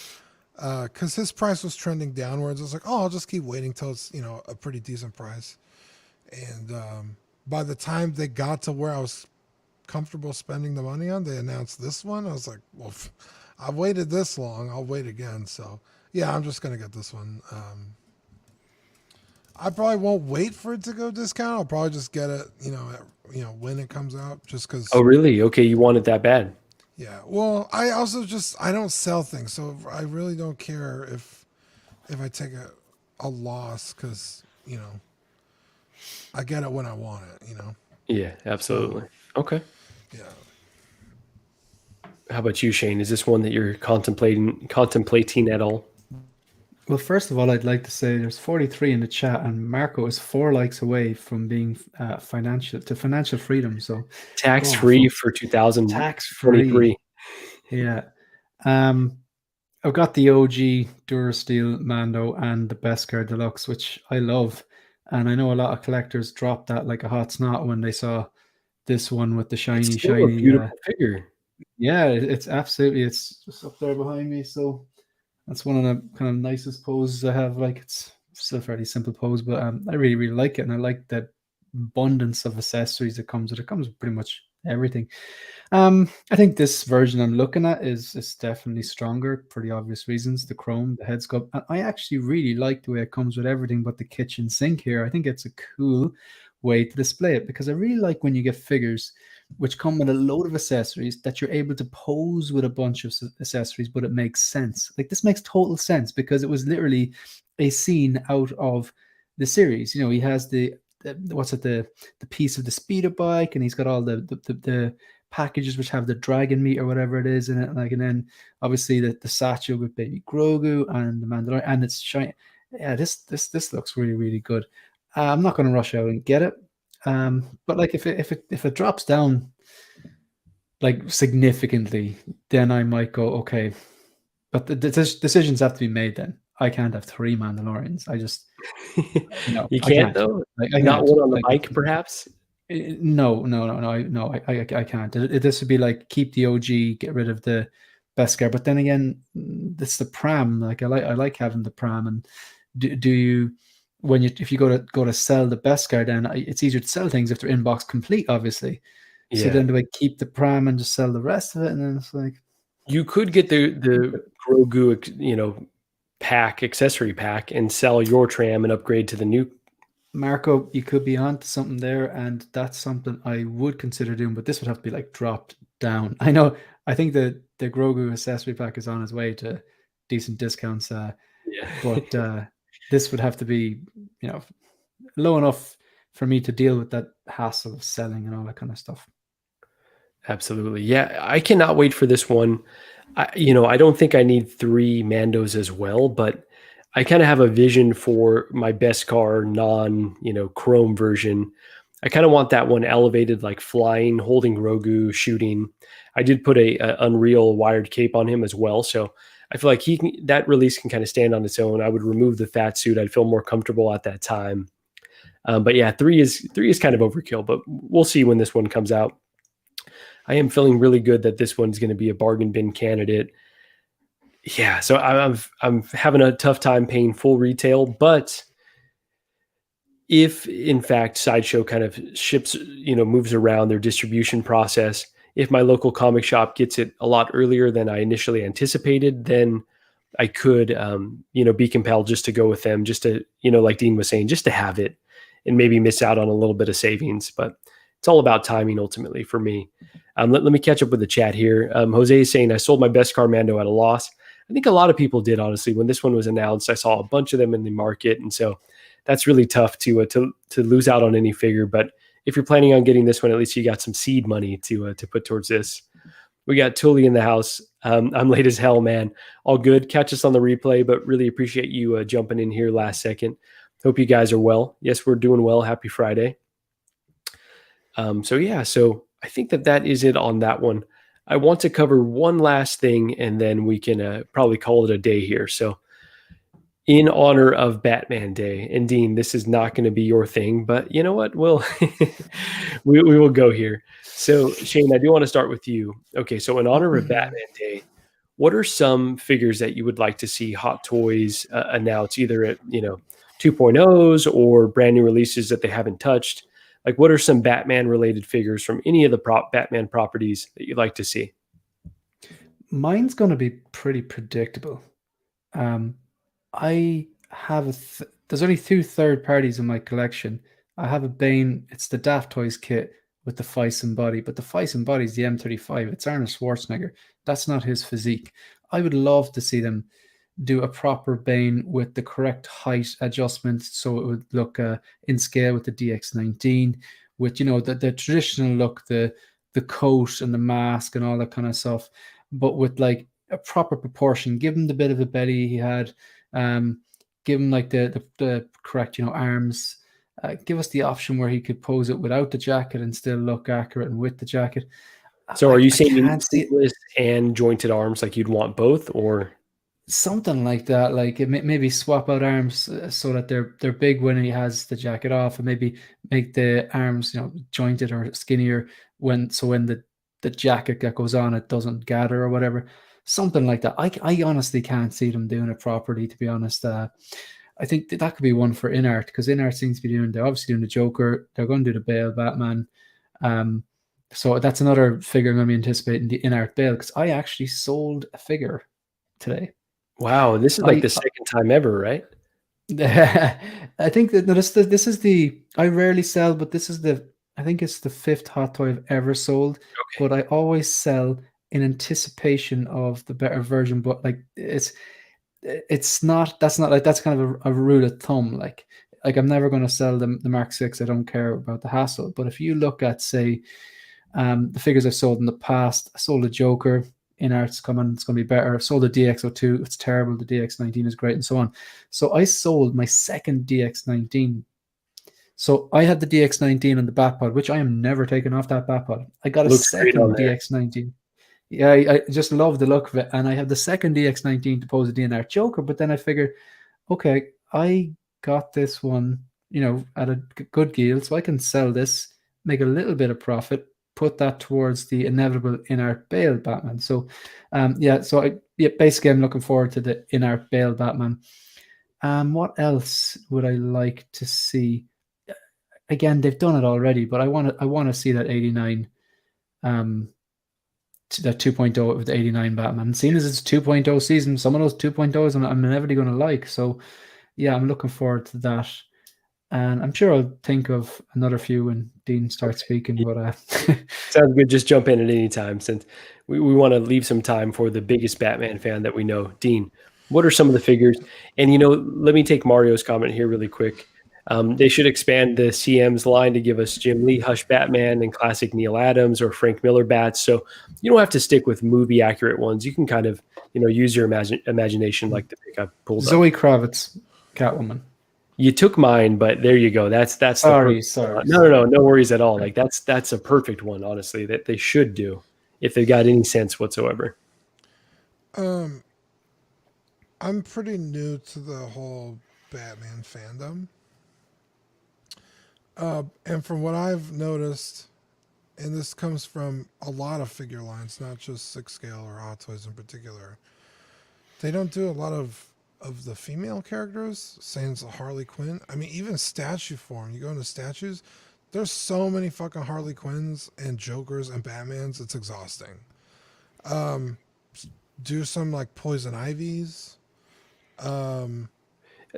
because his price was trending downwards. I was like, oh, I'll just keep waiting till it's a pretty decent price. And by the time they got to where I was comfortable spending the money on, they announced this one. I was like, well, I've waited this long. I'll wait again. So yeah, I'm just gonna get this one. I probably won't wait for it to go discount. I'll probably just get it, when it comes out, just because. Oh, really? Okay, you want it that bad? Yeah. Well, I also I don't sell things, so I really don't care if I take a loss because I get it when I want it. Yeah, absolutely. Okay. Yeah. How about you, Shane? Is this one that you're contemplating at all? Well, first of all, I'd like to say there's 43 in the chat, and Marco is 4 likes away from being financial freedom. So Tax free for 2023. tax-free. Yeah. I've got the OG Durasteel Mando and the Beskar Deluxe, which I love. And I know a lot of collectors dropped that like a hot snot when they saw this one with the shiny. It's still a beautiful figure. Yeah, it's absolutely. It's just up there behind me. So that's one of the kind of nicest poses I have. Like, it's still a fairly simple pose, but I really, really like it. And I like the abundance of accessories that comes with it. It comes with pretty much everything. I think this version I'm looking at is definitely stronger for the obvious reasons. The chrome, the head sculpt. And I actually really like the way it comes with everything but the kitchen sink here. I think it's a cool way to display it because I really like when you get figures which come with a load of accessories that you're able to pose with a bunch of accessories, but it makes sense. Like, this makes total sense because it was literally a scene out of the series. He has the piece of the speeder bike, and he's got all the packages which have the dragon meat or whatever it is in it, like, and then obviously the satchel with baby Grogu and the Mandalorian, and it's shiny. Yeah, this looks really, really good. I'm not going to rush out and get it, but like if it drops down like significantly, then I might go okay. But the decisions have to be made. Then I can't have 3 Mandalorians. I just you can't though. Like, not one on the bike, perhaps. No, I can't. This would be like keep the OG, get rid of the Beskar. But then again, it's the pram. Like I like having the pram. And do you if you go to sell the Beskar, then it's easier to sell things if they're inbox complete, obviously. Yeah. So then do I keep the pram and just sell the rest of it? And then it's like you could get the Grogu, accessory pack and sell your tram and upgrade to the new. Marco, you could be onto something there, and that's something I would consider doing, but this would have to be like dropped down. I think the Grogu accessory pack is on its way to decent discounts, but this would have to be, low enough for me to deal with that hassle of selling and all that kind of stuff. Absolutely. Yeah, I cannot wait for this one. I don't think I need 3 Mandos as well, but I kind of have a vision for my Beskar chrome version. I kind of want that one elevated, like flying, holding Grogu, shooting. I did put a Unreal wired cape on him as well, so I feel like that release can kind of stand on its own. I would remove the fat suit. I'd feel more comfortable at that time. But yeah, three is kind of overkill, but we'll see when this one comes out. I am feeling really good that this one's going to be a bargain bin candidate. Yeah, so I'm having a tough time paying full retail, but if in fact Sideshow kind of ships, moves around their distribution process, if my local comic shop gets it a lot earlier than I initially anticipated, then I could, be compelled just to go with them, just to, like Dean was saying, just to have it and maybe miss out on a little bit of savings. But it's all about timing ultimately for me. Let me catch up with the chat here. Jose is saying, I sold my best Mando at a loss. I think a lot of people did, honestly. When this one was announced, I saw a bunch of them in the market. And so that's really tough to lose out on any figure. But if you're planning on getting this one, at least you got some seed money to put towards this. We got Tully in the house. I'm late as hell, man. All good. Catch us on the replay, but really appreciate you jumping in here last second. Hope you guys are well. Yes, we're doing well. Happy Friday. So I think that is it on that one. I want to cover one last thing, and then we can probably call it a day here. So in honor of Batman Day, and Dean, this is not going to be your thing, but you know what? We'll we will go here. So Shane, I do want to start with you. Okay, so in honor of Batman Day, what are some figures that you would like to see Hot Toys announce, either at 2.0s or brand new releases that they haven't touched? Like, what are some Batman related figures from any of the Batman properties that you'd like to see? Mine's going to be pretty predictable. I have there's only 2 third parties in my collection. I have a Bane. It's the Daft Toys kit with the Fison body, but the Fison body is the M35. It's Arnold Schwarzenegger. That's not his physique. I would love to see them do a proper Bane with the correct height adjustment, so it would look in scale with the DX19, with the traditional look, the coat and the mask and all that kind of stuff, but with like a proper proportion. Give him the bit of a belly he had. Give him like the correct arms. Give us the option where he could pose it without the jacket and still look accurate, and with the jacket. So are you saying sleeveless and jointed arms, like you'd want both, or something like that? Like maybe swap out arms so that they're big when he has the jacket off, and maybe make the arms jointed or skinnier when the jacket that goes on, it doesn't gather or whatever. Something like that. I honestly can't see them doing it properly, to be honest. I think that could be one for InArt, because InArt seems to be they're obviously doing the Joker. They're going to do the Bale Batman. So that's another figure I'm going to be anticipating, the InArt Bale, because I actually sold a figure today. Wow, this is like the second time ever, right? I think that this is I rarely sell, but this is I think it's the 5th Hot Toy I've ever sold. Okay. But I always sell in anticipation of the better version. But like that's kind of a rule of thumb. Like I'm never going to sell the Mark 6. I don't care about the hassle. But if you look at, say, the figures I've sold in the past, I sold a Joker. InArt's coming, it's going to be better. I sold the DX02, it's terrible. The DX19 is great, and so on. So I sold my second DX19. So I had the DX19 on the Batpod, which I am never taking off that Batpod. I got a second DX19. Yeah, I just love the look of it. And I have the second DX19 to pose a DNR Joker, but then I figured, okay, I got this one, at a good deal, so I can sell this, make a little bit of profit, put that towards the inevitable InArt Bale Batman. So, basically I'm looking forward to the InArt Bale Batman. What else would I like to see? Again, they've done it already, but I want to see that 89, that 2.0 with the 89 Batman. Seeing as it's 2.0 season, some of those 2.0s I'm inevitably going to like. So, yeah, I'm looking forward to that. And I'm sure I'll think of another few when Dean starts speaking. But sounds good. Just jump in at any time, since we want to leave some time for the biggest Batman fan that we know. Dean, what are some of the figures? And, let me take Mario's comment here really quick. They should expand the CM's line to give us Jim Lee Hush Batman and classic Neil Adams or Frank Miller bats. So you don't have to stick with movie accurate ones. You can kind of, use your imagination, like the pick I pulled Zoe Kravitz, Catwoman. You took mine, but there you go. That's sorry. No worries at all. Like that's a perfect one, honestly, that they should do if they've got any sense whatsoever. I'm pretty new to the whole Batman fandom. And from what I've noticed, and this comes from a lot of figure lines, not just Six Scale or Hot Toys in particular, they don't do a lot of the female characters, sans Harley Quinn. I mean, even statue form, you go into statues, there's so many fucking Harley Quinns and Jokers and Batmans, it's exhausting. Um, do some like Poison Ivies.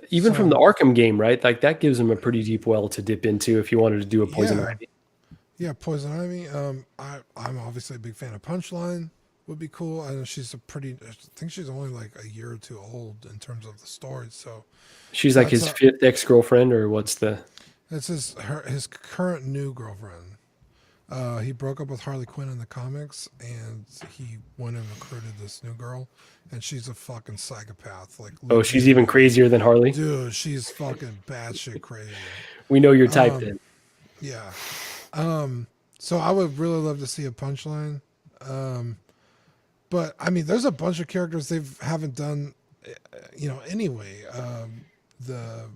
Even from the Some, Arkham game, right? Like that gives them a pretty deep well to dip into if you wanted to do a poison yeah, ivy. yeah, Poison Ivy. I'm obviously a big fan of Punchline. Would be cool. I know she's a pretty. I think she's only like a year or two old in terms of the story. So She's like that's his a fifth ex-girlfriend, or what's the? that's his current new girlfriend. He broke up with Harley Quinn in the comics, and he went and recruited this new girl, and she's a fucking psychopath. Like Oh, she's even legitimately, crazier than Harley. dude, she's fucking batshit crazy. We know your type Um, then. yeah. So I would really love to see a Punchline. Um, but I mean, there's a bunch of characters they haven't done, anyway. The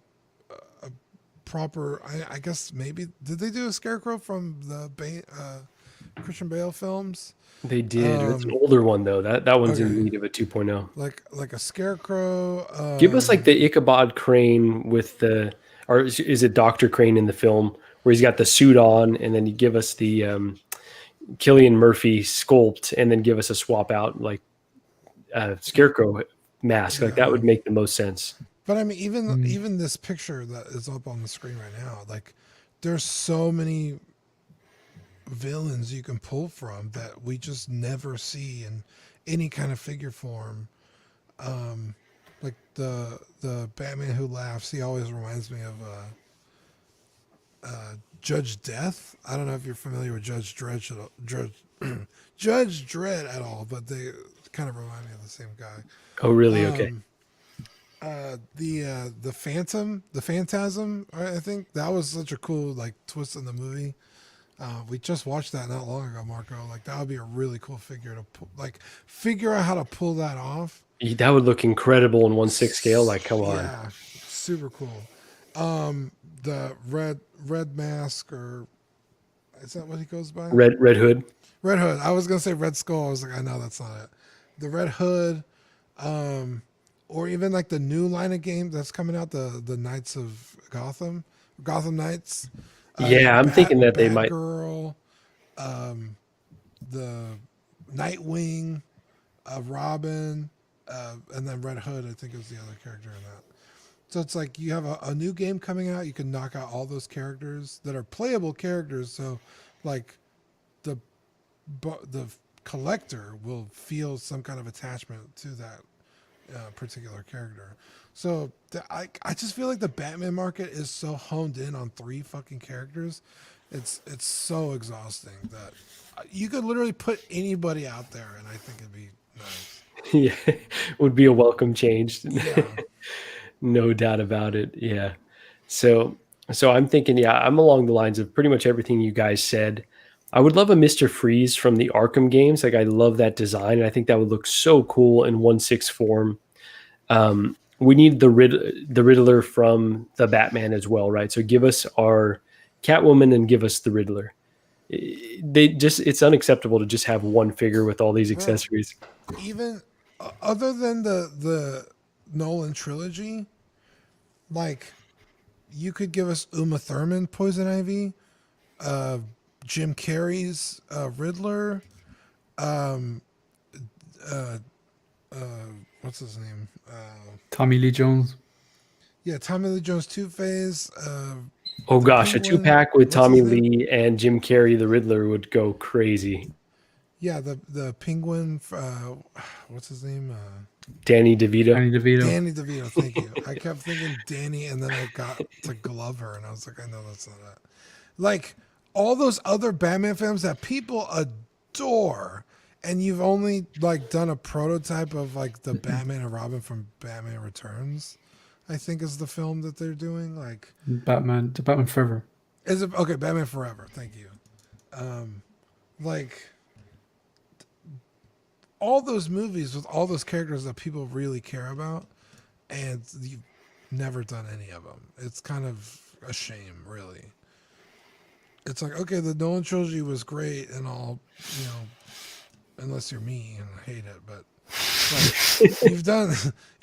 proper, I guess maybe did they do a Scarecrow from the Christian Bale films? They did. It's an Um, older one though. That one's in okay, need of a 2.0. like a Scarecrow. Give us like the Ichabod Crane with the, or is it Dr. Crane in the film where he's got the suit on, and then you give us the Killian Murphy sculpt, and then give us a swap out like Scarecrow mask. Like that Yeah, would make the most sense. but I mean, even Mm. even this picture that is up on the screen right now, like there's so many villains you can pull from that we just never see in any kind of figure form. Um, like the Batman Who Laughs, he always reminds me of Judge Death. I don't know if you're familiar with Judge Dredd, Judge Dredd at all, but they kind of remind me of the same guy. Oh, really? Okay. Um, the Phantom, the Phantasm, I think that was such a cool like twist in the movie. We just watched that not long ago, Marco. Like that would be a really cool figure to like figure out how to pull that off. That would look incredible in 1/6 scale. Like, come on. Yeah, super cool. The red mask, or is that what he goes by? Red Hood. Red Hood. I was gonna say Red Skull. I was like, I know that's not it. The Red Hood, um, or even like the new line of game that's coming out, the Knights of Gotham, Gotham Knights. You Yeah, have I'm thinking that they might. Batgirl, um, the Nightwing, Robin, and then Red Hood. I think is the other character in that. So it's like you have a new game coming out. You can knock out all those characters that are playable characters. So, like the the collector will feel some kind of attachment to that particular character. So I just feel like the Batman market is so honed in on three fucking characters. It's so exhausting that you could literally put anybody out there, and I think it'd be nice. Yeah, would be a welcome change. Yeah. No doubt about it. Yeah. So I'm thinking, yeah, I'm along the lines of pretty much everything you guys said. I would love a Mr. Freeze from the Arkham games. Like I love that design. And I think that would look so cool in 1/6 form. We need the Riddler from the Batman as well, right? So give us our Catwoman and give us the Riddler. It's unacceptable to just have one figure with all these Bro, accessories. even other than the Nolan trilogy, like you could give us Uma Thurman, Poison Ivy, uh, Jim Carrey's Riddler, um, uh, uh, what's his name? Tommy Lee Jones. Yeah, Tommy Lee Jones, Two Face, Oh the gosh, a Penguin. 2-pack with What's his Tommy name? Lee and Jim Carrey, the Riddler, would go crazy. Yeah, the Penguin. What's his name? Danny DeVito. Danny DeVito. Danny DeVito. Thank you. I kept thinking Danny, and then I got to Glover, and I was like, I know that's not it. Like all those other Batman films that people adore, and you've only like done a prototype of like the Batman and Robin from Batman Returns. I think is the film that they're doing. Like, The Batman Forever. is it okay? Batman Forever. Thank you. Like all those movies with all those characters that people really care about, and you've never done any of them. It's kind of a shame, really. it's like, okay, the Nolan trilogy was great and all, you know, unless you're me and I hate it, but like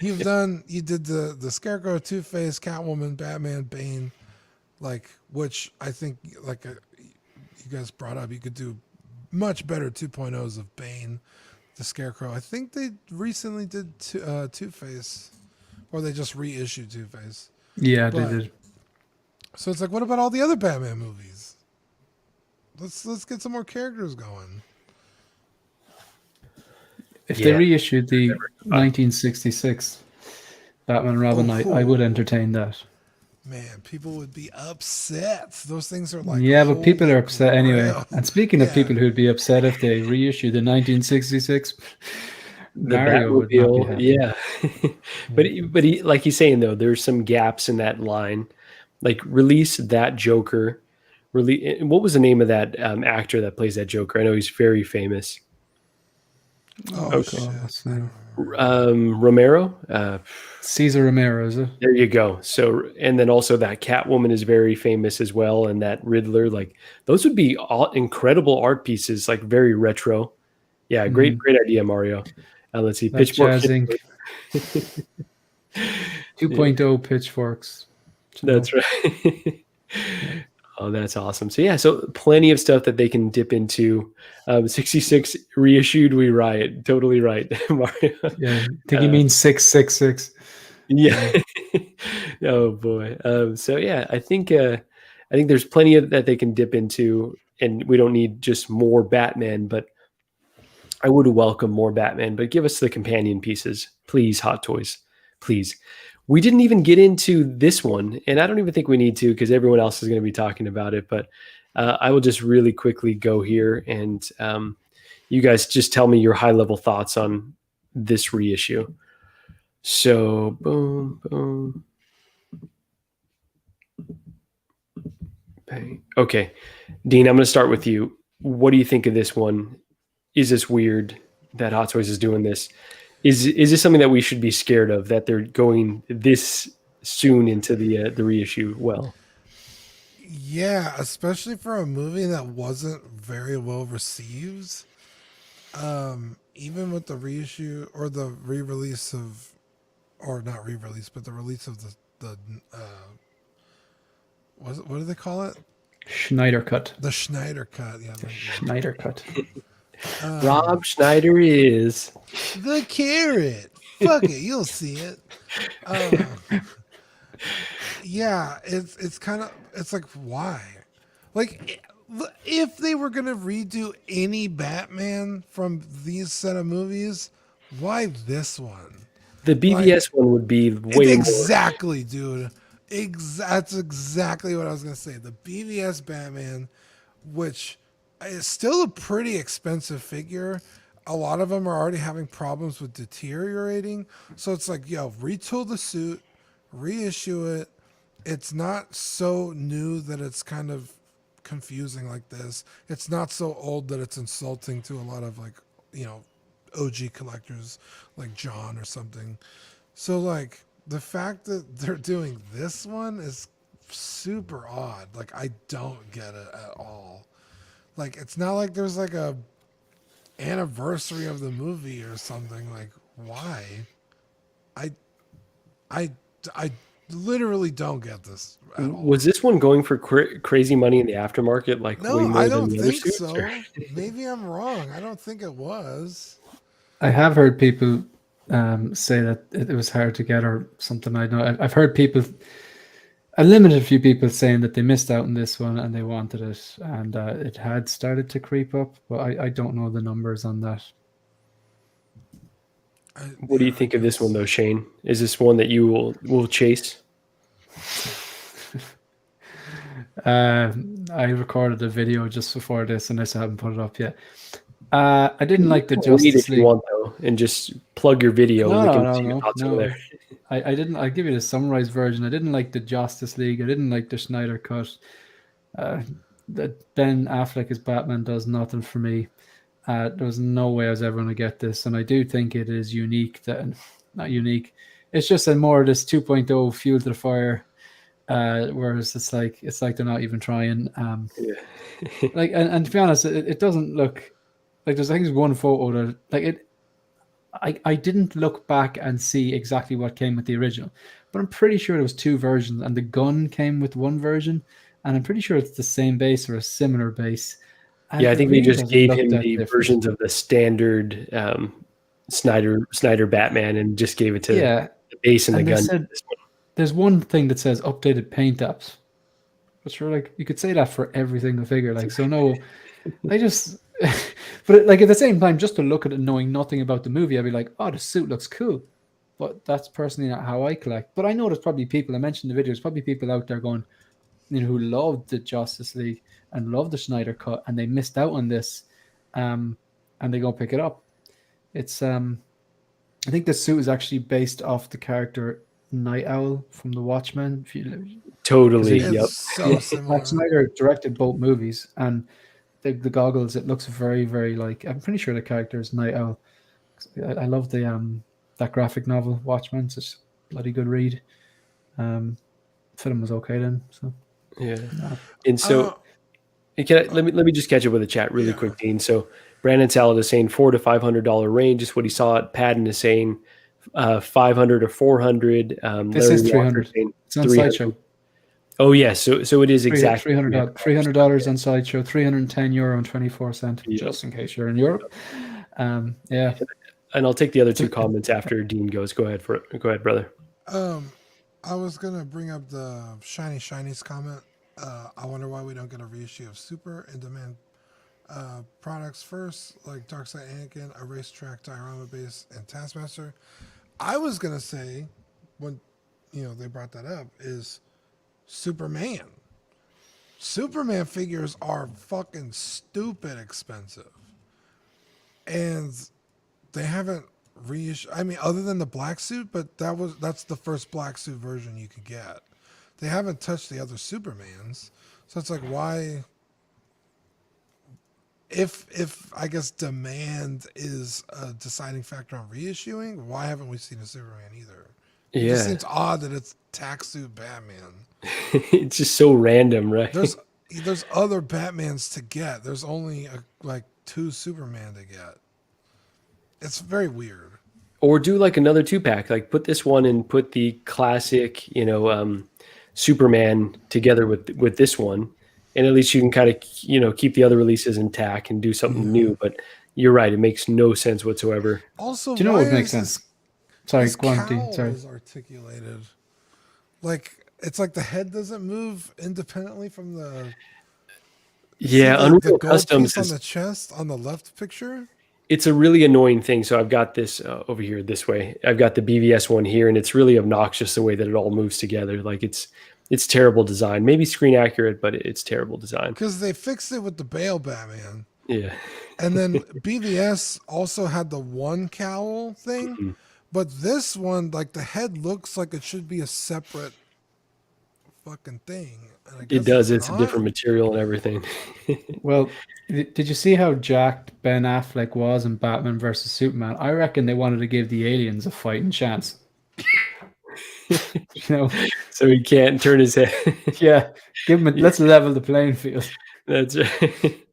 you did the Scarecrow, Two-Face, Catwoman, Batman, Bane, like, which I think, like, you guys brought up, you could do much better 2.0s of Bane, the Scarecrow. I think they recently did Two-Face, or they just reissued Two-Face. Yeah, But they did. so it's like, what about all the other Batman movies? Let's get some more characters going. If they reissued the 1966 Batman and Robin, I would entertain that. Man, people would be upset. Those things are like, yeah, but people are upset grail. anyway. And speaking of people who'd be upset if they reissued the 1966, the Mario would not be Batmobile, happy. yeah. but like he's saying though, there's some gaps in that line. Like release that Joker. What was the name of that actor that plays that Joker? I know he's very famous. Oh, shit. Romero. Cesar Romero, is it? There you go. So, and then also that Catwoman is very famous as well, and that Riddler, like those would be all incredible art pieces, like very retro. Yeah, great idea, Mario. Let's see, Pitchfork. Jazz Inc. 2.0 pitchforks. That's right. Oh, that's awesome. So yeah, so plenty of stuff that they can dip into. 66 reissued, we riot. Totally right, Mario. Yeah, I think he means 666. Yeah. Oh boy. So yeah, I think there's plenty of that they can dip into, and we don't need just more Batman, but I would welcome more Batman, but give us the companion pieces, please, Hot Toys, please. We didn't even get into this one, and I don't even think we need to because everyone else is going to be talking about it, but I will just really quickly go here, and you guys just tell me your high-level thoughts on this reissue. So, boom, boom. Bang. Okay. Dean, I'm going to start with you. What do you think of this one? Is this weird that Hot Toys is doing this? Is this something that we should be scared of, that they're going this soon into the reissue? Well, yeah, especially for a movie that wasn't very well received. Even with the reissue or the re-release of, or not re-release, but the release of the what do they call it? Schneider cut. The Schneider cut. Yeah, the Schneider cut. Rob Schneider is the carrot. Fuck it, you'll see it. Yeah, it's kind of, it's like, why? Like, if they were gonna redo any Batman from these set of movies, why this one? The BVS one would be way exactly, more. Dude. That's exactly what I was gonna say. The BVS Batman, which is still a pretty expensive figure. A lot of them are already having problems with deteriorating. So it's like, yo, retool the suit, reissue it. It's not so new that it's kind of confusing like this. It's not so old that it's insulting to a lot of, like, you know, OG collectors like John or something. So, like, the fact that they're doing this one is super odd. Like, I don't get it at all. Like, it's not like there's like a anniversary of the movie or something. Like, why? I literally don't get this at all. Was this one going for crazy money in the aftermarket? Like, no, way more I don't than think suits, so. or? Maybe I'm wrong. I don't think it was. I have heard people say that it was hard to get or something. I know I've heard people, a limited few people, saying that they missed out on this one and they wanted it, and it had started to creep up, but I don't know the numbers on that. What do you think of this one though, Shane? Is this one that you will chase? I recorded a video just before this and I still haven't put it up yet. I didn't like the Justice League. You want, though, and just plug your video. No. I didn't. I'll give you the summarized version. I didn't like the Justice League. I didn't like the Schneider cut. That Ben Affleck as Batman does nothing for me. There was no way I was ever going to get this, and I do think it is unique. Not unique. It's just a more of this 2.0 fuel to the fire. Whereas it's like they're not even trying. Yeah. Like, and to be honest, it doesn't look like there's, I think there's one photo that like it. I didn't look back and see exactly what came with the original, but I'm pretty sure there was two versions, and the gun came with one version, and I'm pretty sure it's the same base or a similar base. And Yeah, I it think they really just doesn't gave look him that the different. versions of the standard Snyder Batman and just gave it to Yeah, the base and the and they gun. said there's one thing that says updated paint apps, but sure, like you could say that for every single figure. Like, so no, I just, but like at the same time, just to look at it knowing nothing about the movie, I'd be like, oh, the suit looks cool. But that's personally not how I collect. But I know there's probably people, I mentioned in the video, there's probably people out there going, who loved the Justice League and loved the Snyder Cut, and they missed out on this, and they go pick it up. It's I think the suit is actually based off the character Night Owl from The Watchmen. Totally. It's Yep. so similar. Zack Snyder directed both movies, and the goggles, it looks very, very like, I'm pretty sure the character is Night Owl. I love the that graphic novel Watchmen. It's just a bloody good read. Film was okay then. So Yeah. no. And so let me just catch up with the chat really quick, Dean. So Brandon Salad is saying $400 to $500 range is what he saw it. Padden is saying 500 or 400. This is 300. It's on Sideshow. Oh yeah, so it is exactly $300 on Sideshow. €310.24, just in case you're in Europe. Yeah. And I'll take the other two comments after Dean goes. Go ahead, brother. I was gonna bring up the Shinies comment. I wonder why we don't get a reissue of super in demand products first, like Darkseid Anakin, a racetrack diorama base, and Taskmaster. I was gonna say, when they brought that up, is Superman. Superman figures are fucking stupid expensive, and they haven't reissued. I mean, other than the black suit, but that's the first black suit version you could get. They haven't touched the other Supermans, so it's like, why? If I guess demand is a deciding factor on reissuing, why haven't we seen a Superman either? It just seems odd that it's Tax Suit Batman. It's just so random, right? There's other Batmans to get. There's only like two Superman to get. It's very weird. Or do like another 2-pack, like put this one and put the classic, Superman together with this one, and at least you can kind of keep the other releases intact and do something new. But you're right, it makes no sense whatsoever. Also, do you know what makes sense? Sorry, Guanti. Sorry. Is articulated. Like, it's like the head doesn't move independently from the. Yeah, the Unreal gold Customs piece on the chest on the left picture. It's a really annoying thing. So I've got this over here this way. I've got the BVS one here, and it's really obnoxious the way that it all moves together. Like it's terrible design. Maybe screen accurate, but it's terrible design. Because they fixed it with the Bale Batman. Yeah. And then BVS also had the one cowl thing. Mm-hmm. But this one, like, the head looks like it should be a separate fucking thing. It does. It's a different material and everything. Well, did you see how jacked Ben Affleck was in Batman versus Superman? I reckon they wanted to give the aliens a fighting chance. So he can't turn his head. Yeah, give him. Let's level the playing field. That's right.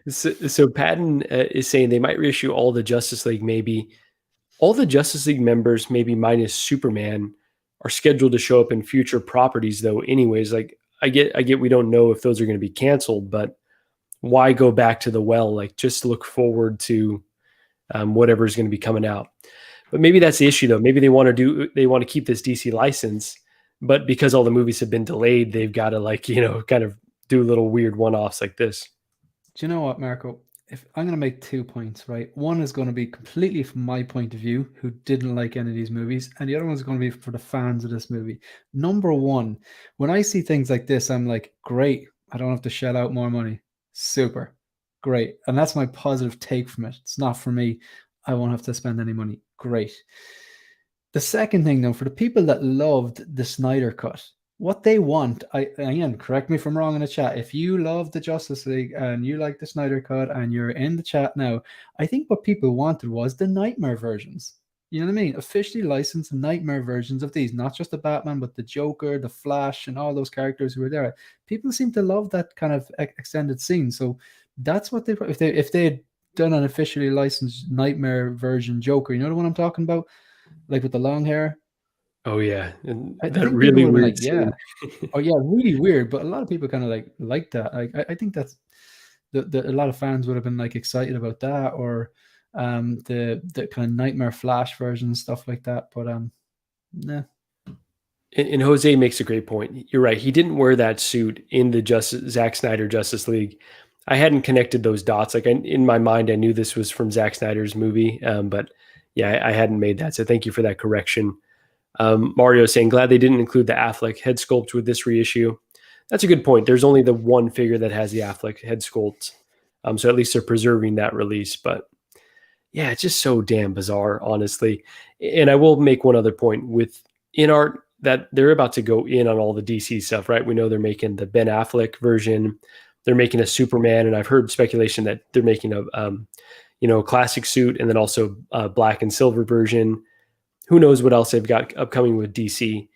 So Patton is saying they might reissue all the Justice League, maybe. All the Justice League members, maybe minus Superman, are scheduled to show up in future properties, though. Anyways, like I get, we don't know if those are going to be canceled, but why go back to the well? Like, just look forward to whatever is going to be coming out. But maybe that's the issue, though. Maybe they want to keep this DC license, but because all the movies have been delayed, they've got to kind of do little weird one-offs like this. Do you know what, Marco? If I'm going to make 2 points, right? One is going to be completely from my point of view, who didn't like any of these movies, and the other one is going to be for the fans of this movie. Number one, when I see things like this, I'm like, great. I don't have to shell out more money. Super. Great. And that's my positive take from it. It's not for me. I won't have to spend any money. Great. The second thing, though, for the people that loved the Snyder Cut, what they want, again, correct me if I'm wrong in the chat. If you love the Justice League and you like the Snyder Cut and you're in the chat now, I think what people wanted was the Nightmare versions. You know what I mean? Officially licensed nightmare versions of these, not just the Batman, but the Joker, the Flash, and all those characters who were there. People seem to love that kind of extended scene. So that's what if they had done an officially licensed nightmare version Joker, you know the one I'm talking about, like with the long hair. Oh yeah, and I that think people really would have been weird like, yeah, scene. oh yeah, really weird. But a lot of people kind of like that. I think that's a lot of fans would have been like excited about that, or the kind of Nightmare Flash version, stuff like that. But nah. And Jose makes a great point. You're right. He didn't wear that suit in the Zack Snyder Justice League. I hadn't connected those dots. Like in my mind, I knew this was from Zack Snyder's movie, but yeah, I hadn't made that. So thank you for that correction. Mario saying, glad they didn't include the Affleck head sculpt with this reissue. That's a good point. There's only the one figure that has the Affleck head sculpt. So at least they're preserving that release. But yeah, it's just so damn bizarre, honestly. And I will make one other point with in art that they're about to go in on all the DC stuff, right? We know they're making the Ben Affleck version. They're making a Superman, and I've heard speculation that they're making a classic suit and then also a black and silver version. Who knows what else they've got upcoming with DC.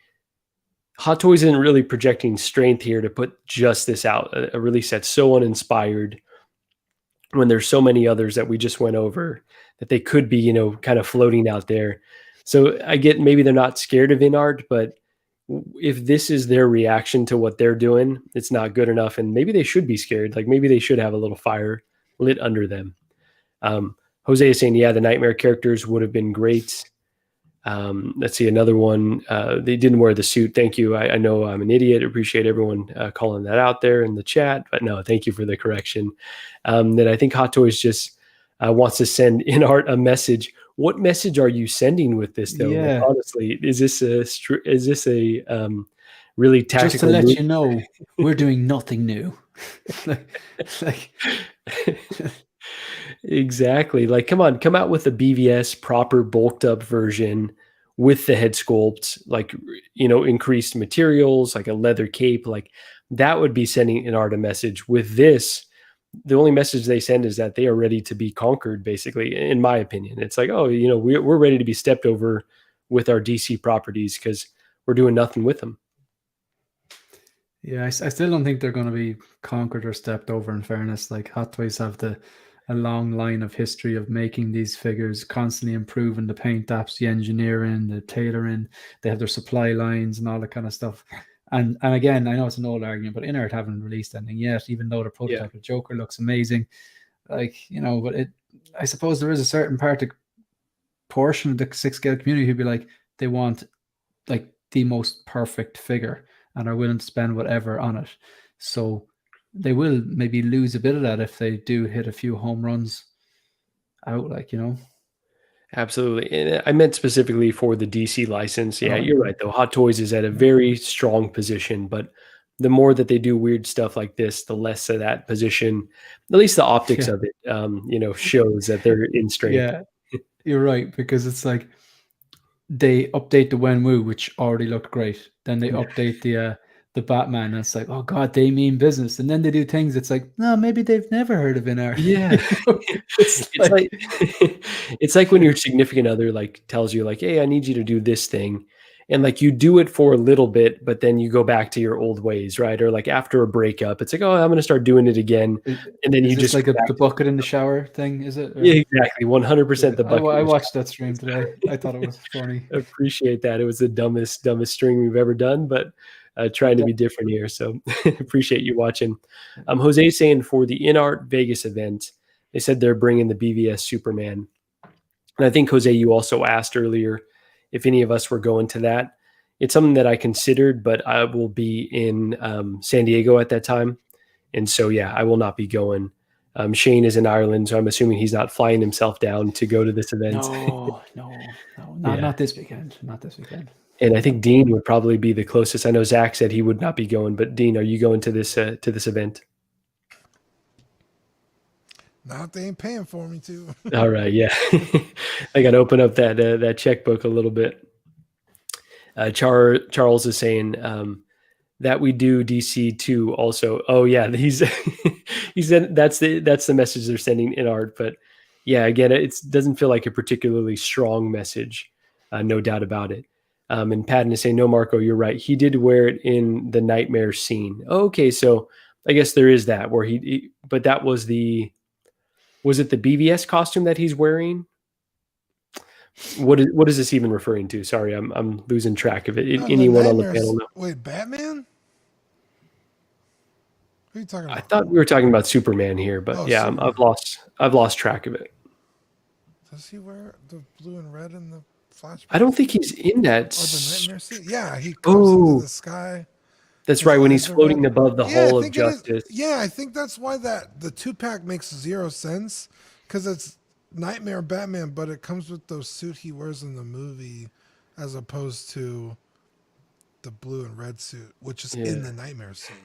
Hot Toys isn't really projecting strength here to put just this out, a release that's so uninspired when there's so many others that we just went over that they could be, kind of floating out there. So I get maybe they're not scared of in art, but if this is their reaction to what they're doing, it's not good enough. And maybe they should be scared. Like maybe they should have a little fire lit under them. Jose is saying, yeah, the Nightmare characters would have been great. Let's see another one. They didn't wear the suit. Thank you. I know I'm an idiot. Appreciate everyone calling that out there in the chat, but no, thank you for the correction. That I think Hot Toys just wants to send in art a message. What message are you sending with this, though? Yeah. Like, honestly, is this a really tactical? Just to let you know, we're doing nothing new. like Exactly. Like, come on, come out with a BVS proper bulked up version with the head sculpt, like, increased materials, like a leather cape. Like that would be sending an art a message. With this, the only message they send is that they are ready to be conquered, basically, in my opinion. It's like, oh, we're ready to be stepped over with our DC properties because we're doing nothing with them. Yeah, I still don't think they're going to be conquered or stepped over, in fairness. Like Hot Toys have a long line of history of making these figures, constantly improving the paint apps, the engineering, the tailoring. They have their supply lines and all that kind of stuff. And again, I know it's an old argument, but InArt haven't released anything yet, even though the prototype of Joker looks amazing. Like, but I suppose there is a certain portion of the 6-scale community who'd be like, they want like the most perfect figure and are willing to spend whatever on it. So they will maybe lose a bit of that if they do hit a few home runs out, Absolutely. And I meant specifically for the DC license. Yeah, you're right, though. Hot Toys is at a very strong position, but the more that they do weird stuff like this, the less of that position, at least the optics of it, shows that they're in strength. Yeah, you're right, because it's like they update the Wenwu, which already looked great. Then they update the Batman, and it's like, oh god, they mean business. And then they do things, it's like, no, maybe they've never heard of InArt. Yeah. It's like when your significant other like tells you like, hey, I need you to do this thing. And like you do it for a little bit, but then you go back to your old ways, right? Or like after a breakup, it's like, oh, I'm going to start doing it again. And then you just like the bucket in the shower thing, is it? Or? Yeah, exactly. 100% the bucket. I watched that stream today. I thought it was funny. Appreciate that. It was the dumbest stream we've ever done, but trying to be different here. So appreciate you watching. Jose saying for the InArt Vegas event, they said they're bringing the BVS Superman. And I think, Jose, you also asked earlier if any of us were going to that. It's something that I considered, but I will be in San Diego at that time. And so, yeah, I will not be going. Shane is in Ireland, so I'm assuming he's not flying himself down to go to this event. No, not this weekend. Not this weekend. And I think Dean would probably be the closest. I know Zach said he would not be going, but Dean, are you going to this event? Now they ain't paying for me to. All right, yeah. I got to open up that checkbook a little bit. Charles is saying that we do DC too. Also, oh yeah, he said that's the message they're sending in art. But yeah, again, it doesn't feel like a particularly strong message, no doubt about it. And Patton is saying, no, Marco, you're right. He did wear it in the nightmare scene. Okay, so I guess there is that where but that was was it the BVS costume that he's wearing? What is this even referring to? Sorry, I'm losing track of it. No, the Anyone on the nightmares. panel know? Wait, Batman? Who are you talking I about? thought we were talking about Superman here, but Oh, yeah, Superman. I've lost track of it. Does he wear the blue and red in the flashback? I don't think he's in that. Or the nightmare scene? Yeah, he comes into Oh, the sky. that's His right. When he's eyes are red. floating above the Yeah, I Hall of think it is. Justice. Yeah, I think that's why the 2-pack makes zero sense, because it's Nightmare Batman, but it comes with those suit he wears in the movie, as opposed to the blue and red suit, which is in Yeah. the nightmare scene.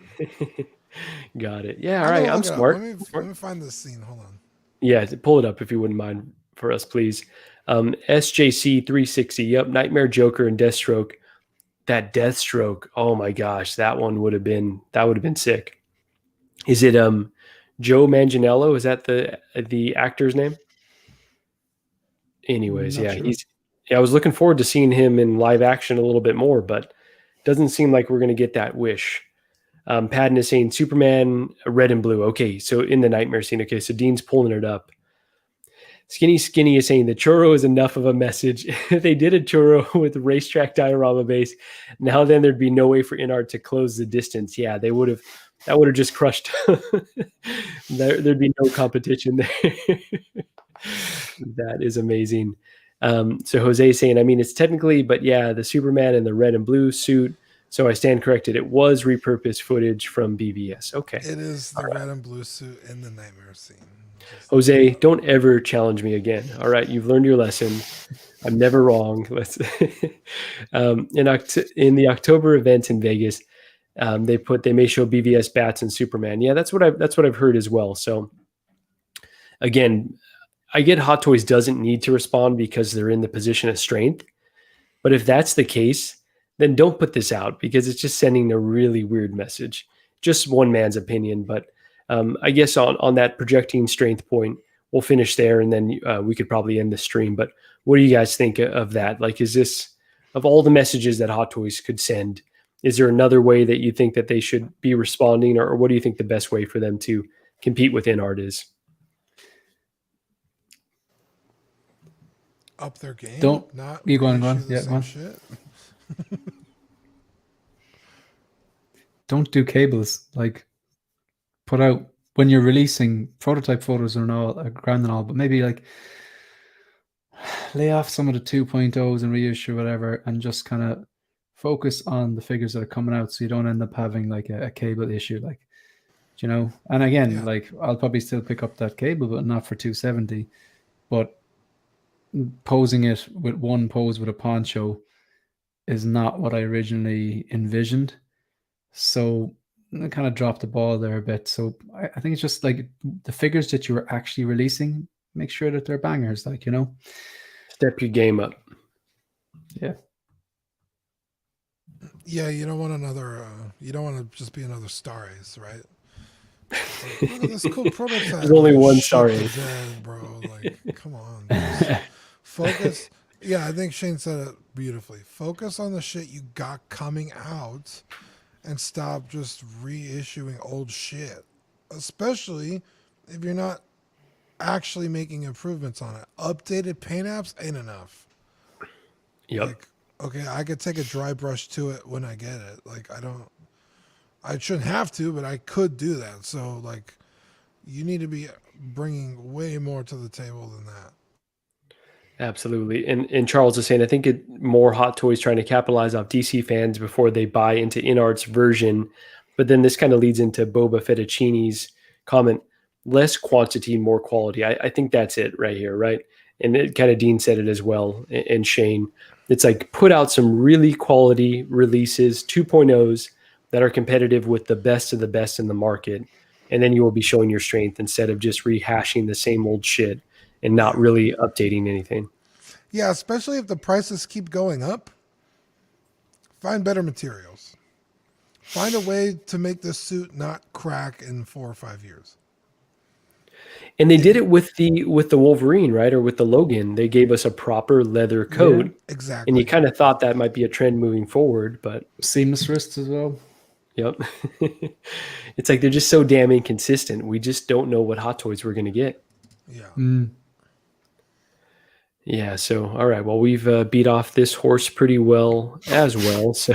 Got it. Yeah. All I'm right. gonna I'm look it up. smart. Let me find this scene. Hold on. Yeah. Pull it up if you wouldn't mind for us, please. SJC 360. Yep. Nightmare Joker and Deathstroke. That Deathstroke. Oh my gosh. That would have been sick. Is it Joe Manganiello? Is that the actor's name? Anyways, Not yeah, sure. I was looking forward to seeing him in live action a little bit more, but doesn't seem like we're going to get that wish. Patton is saying Superman red and blue. Okay, so in the nightmare scene. Okay, so Dean's pulling it up. Skinny is saying the churro is enough of a message. If they did a churro with racetrack diorama base, now then there'd be no way for Inart to close the distance. Yeah, they would have. That would have just crushed. There'd be no competition there. That is amazing. So Jose is saying, I mean, it's technically, but yeah, the Superman in the red and blue suit. So I stand corrected. It was repurposed footage from BVS. Okay. It is the red and blue suit in the nightmare scene. Jose, don't ever challenge me again. All right. You've learned your lesson. I'm never wrong. Let's in the October event in Vegas, they may show BVS bats and Superman. Yeah, that's what I've heard as well. So again, I get Hot Toys doesn't need to respond because they're in the position of strength. But if that's the case, then don't put this out because it's just sending a really weird message. Just one man's opinion. But I guess on that projecting strength point, we'll finish there and then we could probably end the stream. But what do you guys think of that? Like, is this, of all the messages that Hot Toys could send, is there another way that you think that they should be responding, or what do you think the best way for them to compete with InArt is? Up their game. Don't not you go on. the Yeah, same go on. shit. Don't do cables. Like, put out when you're releasing prototype photos and all, grand and all, but maybe like lay off some of the 2.0s and reissue whatever, and just kind of focus on the figures that are coming out, so you don't end up having like a cable issue, like, you know. And again, Yeah. like, I'll probably still pick up that cable, but not for 270. But posing it with one pose with a poncho is not what I originally envisioned. So I kind of dropped the ball there a bit. So I think it's just like the figures that you are actually releasing, make sure that they're bangers, like, you know. Step your game up. Yeah. Yeah, you don't want another. You don't want to just be another Star Ace, right? Like, look at this cool prototype. There's only Like, one shit Star the Ace. bed, bro. Like, come on. Just focus. Yeah, I think Shane said it beautifully. Focus on the shit you got coming out, and stop just reissuing old shit. Especially if you're not actually making improvements on it. Updated paint apps ain't enough. Yep. Like, okay, I could take a dry brush to it when I get it. Like, I shouldn't have to, but I could do that. So, like, you need to be bringing way more to the table than that. Absolutely. And Charles is saying, I think more Hot Toys trying to capitalize off DC fans before they buy into InArt's version. But then this kind of leads into Boba Fettuccini's comment, less quantity, more quality. I think that's it right here, right? And it kind of Dean said it as well, and Shane. It's like put out some really quality releases, 2.0s that are competitive with the best of the best in the market. And then you will be showing your strength instead of just rehashing the same old shit and not really updating anything. Yeah, especially if the prices keep going up. Find better materials. Find a way to make this suit not crack in 4 or 5 years. And they did it with the Wolverine, right? Or with the Logan. They gave us a proper leather coat. Yeah. Exactly. And you kind of thought that might be a trend moving forward, but Seamless wrists as well. yep. It's like they're just so damn inconsistent. We just don't know what Hot Toys we're going to get. Yeah. Yeah, so all right. Well, we've beat off this horse pretty well as well. So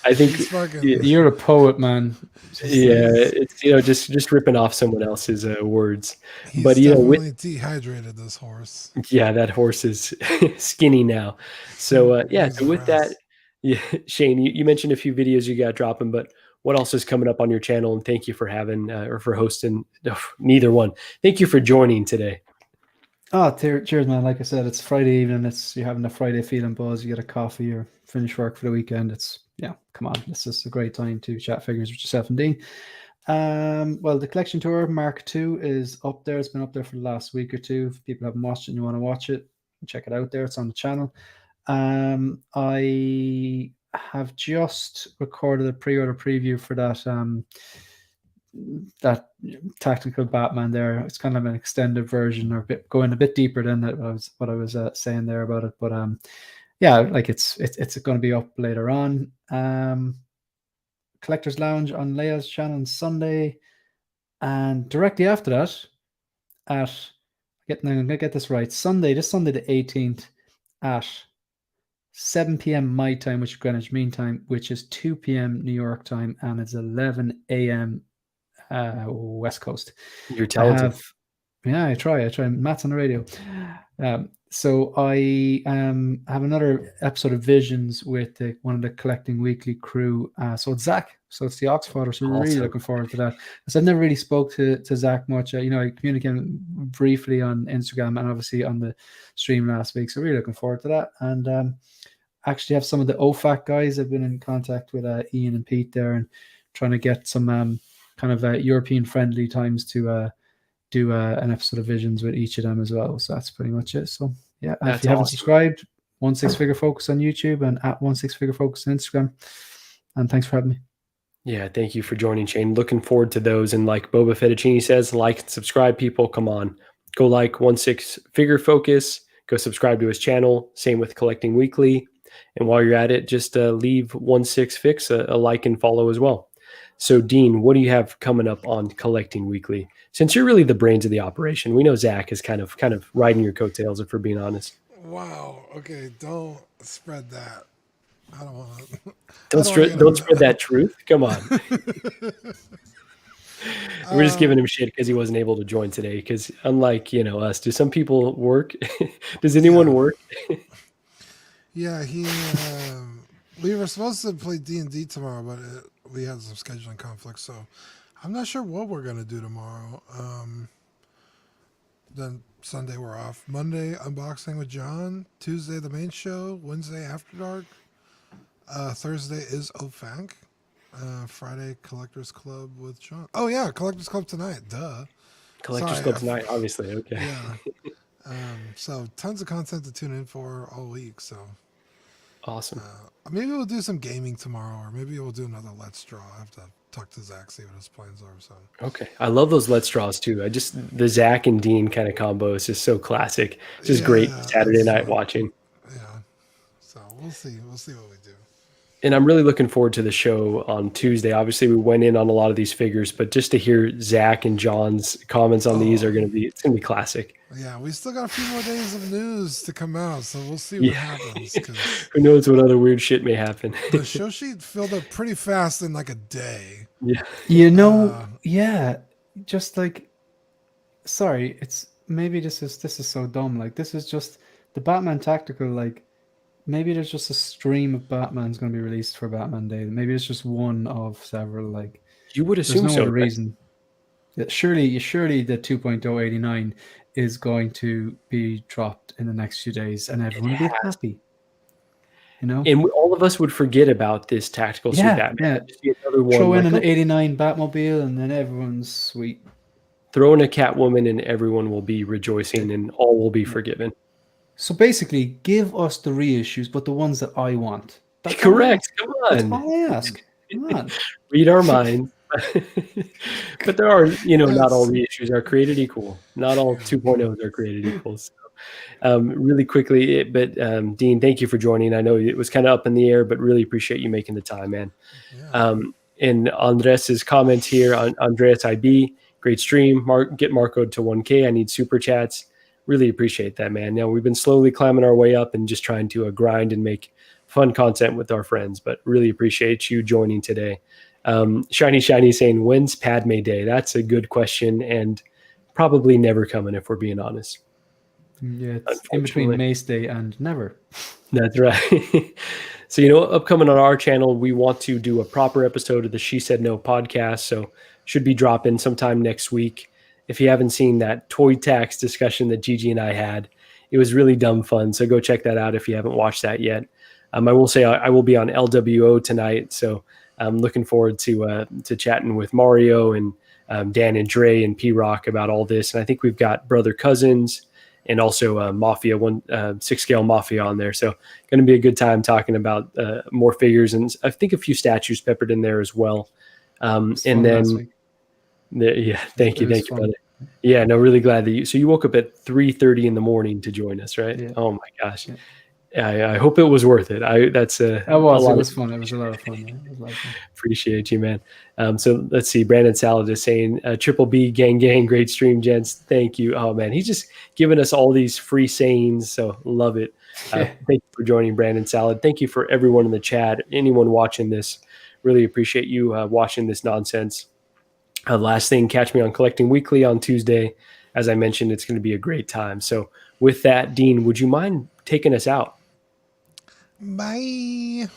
I think He's fucking. You're a poet, man. yeah, it's just ripping off someone else's words. He's But definitely dehydrated, this horse. yeah, that horse is skinny now. So yeah, so with that, yeah, Shane, you mentioned a few videos you got dropping, but what else is coming up on your channel? And thank you for having or for hosting. Neither one. Thank you for joining today. Oh, cheers, man. Like I said, it's Friday evening. You're having a Friday feeling buzz. You get a coffee or finish work for the weekend. Come on. This is a great time to chat figures with yourself and Dean. Well, the collection tour Mark II is up there. It's been up there for the last week or two. If people haven't watched it and you want to watch it, check it out there. It's on the channel. I have just recorded a pre-order preview for that tactical Batman there. It's kind of an extended version, or going a bit deeper than that. What I was saying there about it, but yeah, like it's going to be up later on. Collector's Lounge on Leia's channel on Sunday, and directly after that, I'm gonna get this right. This Sunday the 18th at 7 p.m. my time, which is Greenwich Mean Time, which is 2 p.m. New York time, and it's 11 a.m. West Coast. You're talented. I try. Matt's on the radio. So I have another episode of Visions with one of the Collecting Weekly crew. So it's Zach. So it's the Oxfather. So we're really looking forward to that. Because I've never really spoke to Zach much. I communicated briefly on Instagram and obviously on the stream last week. So really looking forward to that. And actually have some of the OFAC guys. I've been in contact with Ian and Pete there and trying to get some kind of European friendly times to do an episode of Visions with each of them as well. So that's pretty much it. So yeah, if you haven't subscribed, 16 Figure Focus on YouTube and at 16 Figure Focus on Instagram. And thanks for having me. Yeah, thank you for joining, Shane. Looking forward to those. And like Boba Fettuccine says, like and subscribe, people. Come on, go like 16 Figure Focus. Go subscribe to his channel. Same with Collecting Weekly. And while you're at it, just leave 16 Fix a like and follow as well. So, Dean, what do you have coming up on Collecting Weekly? Since you're really the brains of the operation, we know Zach is kind of riding your coattails, if we're being honest. Wow. Okay, don't spread that. I don't want to. Don't spread that truth. Come on. We're just giving him shit because he wasn't able to join today. Because unlike us, do some people work? Does anyone work? Yeah, we were supposed to play D&D tomorrow, but we had some scheduling conflicts, so I'm not sure what we're gonna do tomorrow. Then Sunday we're off. Monday unboxing with John. Tuesday the main show. Wednesday After Dark. Thursday is OFANC. Friday Collectors Club with John. Oh yeah, Collectors Club tonight. Duh. Collectors Club tonight, obviously. Okay. Yeah. So tons of content to tune in for all week. So awesome. Maybe we'll do some gaming tomorrow, or maybe we'll do another Let's Draw. I have to talk to Zach, see what his plans are. So okay, I love those Let's Draws too. The Zach and Dean kind of combo is just so classic. It's just great Saturday night watching. Yeah. So we'll see. We'll see what we do. And I'm really looking forward to the show on Tuesday. Obviously, we went in on a lot of these figures, but just to hear Zach and John's comments on these it's gonna be classic. Yeah, we still got a few more days of news to come out, so we'll see what happens. Who knows what other weird shit may happen. The show sheet filled up pretty fast in like a day. Yeah. Just like, sorry, it's maybe this is so dumb. Like, this is just the Batman Tactical. Like, maybe there's just a stream of Batman's going to be released for Batman Day. Maybe it's just one of several. Like, you would assume there's no so. Reason. Surely the 2.089 is going to be dropped in the next few days, and everyone will be happy. And all of us would forget about this tactical suit Batman. Yeah. Just be another one. Throw in an 89 Batmobile, and then everyone's sweet. Throw in a Catwoman, and everyone will be rejoicing, and all will be forgiven. So basically, give us the reissues, but the ones that I want. Correct. Come on. That's all I ask. Come on. Read our minds. But there are, not all That's reissues are created equal. Not all yeah. 2.0s are created equal. So, really quickly, Dean, thank you for joining. I know it was kind of up in the air, but really appreciate you making the time, man. Yeah. And Andres's comments here on Andreas IB, great stream. Get Marco to 1K. I need super chats. Really appreciate that, man. Now we've been slowly climbing our way up and just trying to grind and make fun content with our friends, but really appreciate you joining today. Shiny saying, when's Padme Day? That's a good question and probably never coming if we're being honest. Yeah, it's in between Mace Day and never. That's right. So, upcoming on our channel, we want to do a proper episode of the She Said No podcast. So should be dropping sometime next week. If you haven't seen that toy tax discussion that Gigi and I had, it was really dumb fun. So go check that out if you haven't watched that yet. I will say I will be on LWO tonight. So I'm looking forward to chatting with Mario and Dan and Dre and P-Rock about all this. And I think we've got Brother Cousins and also Mafia, 6-scale Mafia on there. So going to be a good time talking about more figures and I think a few statues peppered in there as well. And then, thank you, brother. Yeah, no, really glad that you woke up at 3:30 in the morning to join us, right? Yeah. Oh my gosh. Yeah. I hope it was worth it. It was fun. It was a lot of fun. Appreciate you, man. So let's see. Brandon Salad is saying, Triple B gang, great stream, gents. Thank you. Oh man, he's just giving us all these free sayings. So love it. Thank you for joining, Brandon Salad. Thank you for everyone in the chat. Anyone watching this, really appreciate you watching this nonsense. Last thing, catch me on Collecting Weekly on Tuesday. As I mentioned, it's going to be a great time. So with that, Dean, would you mind taking us out? Bye.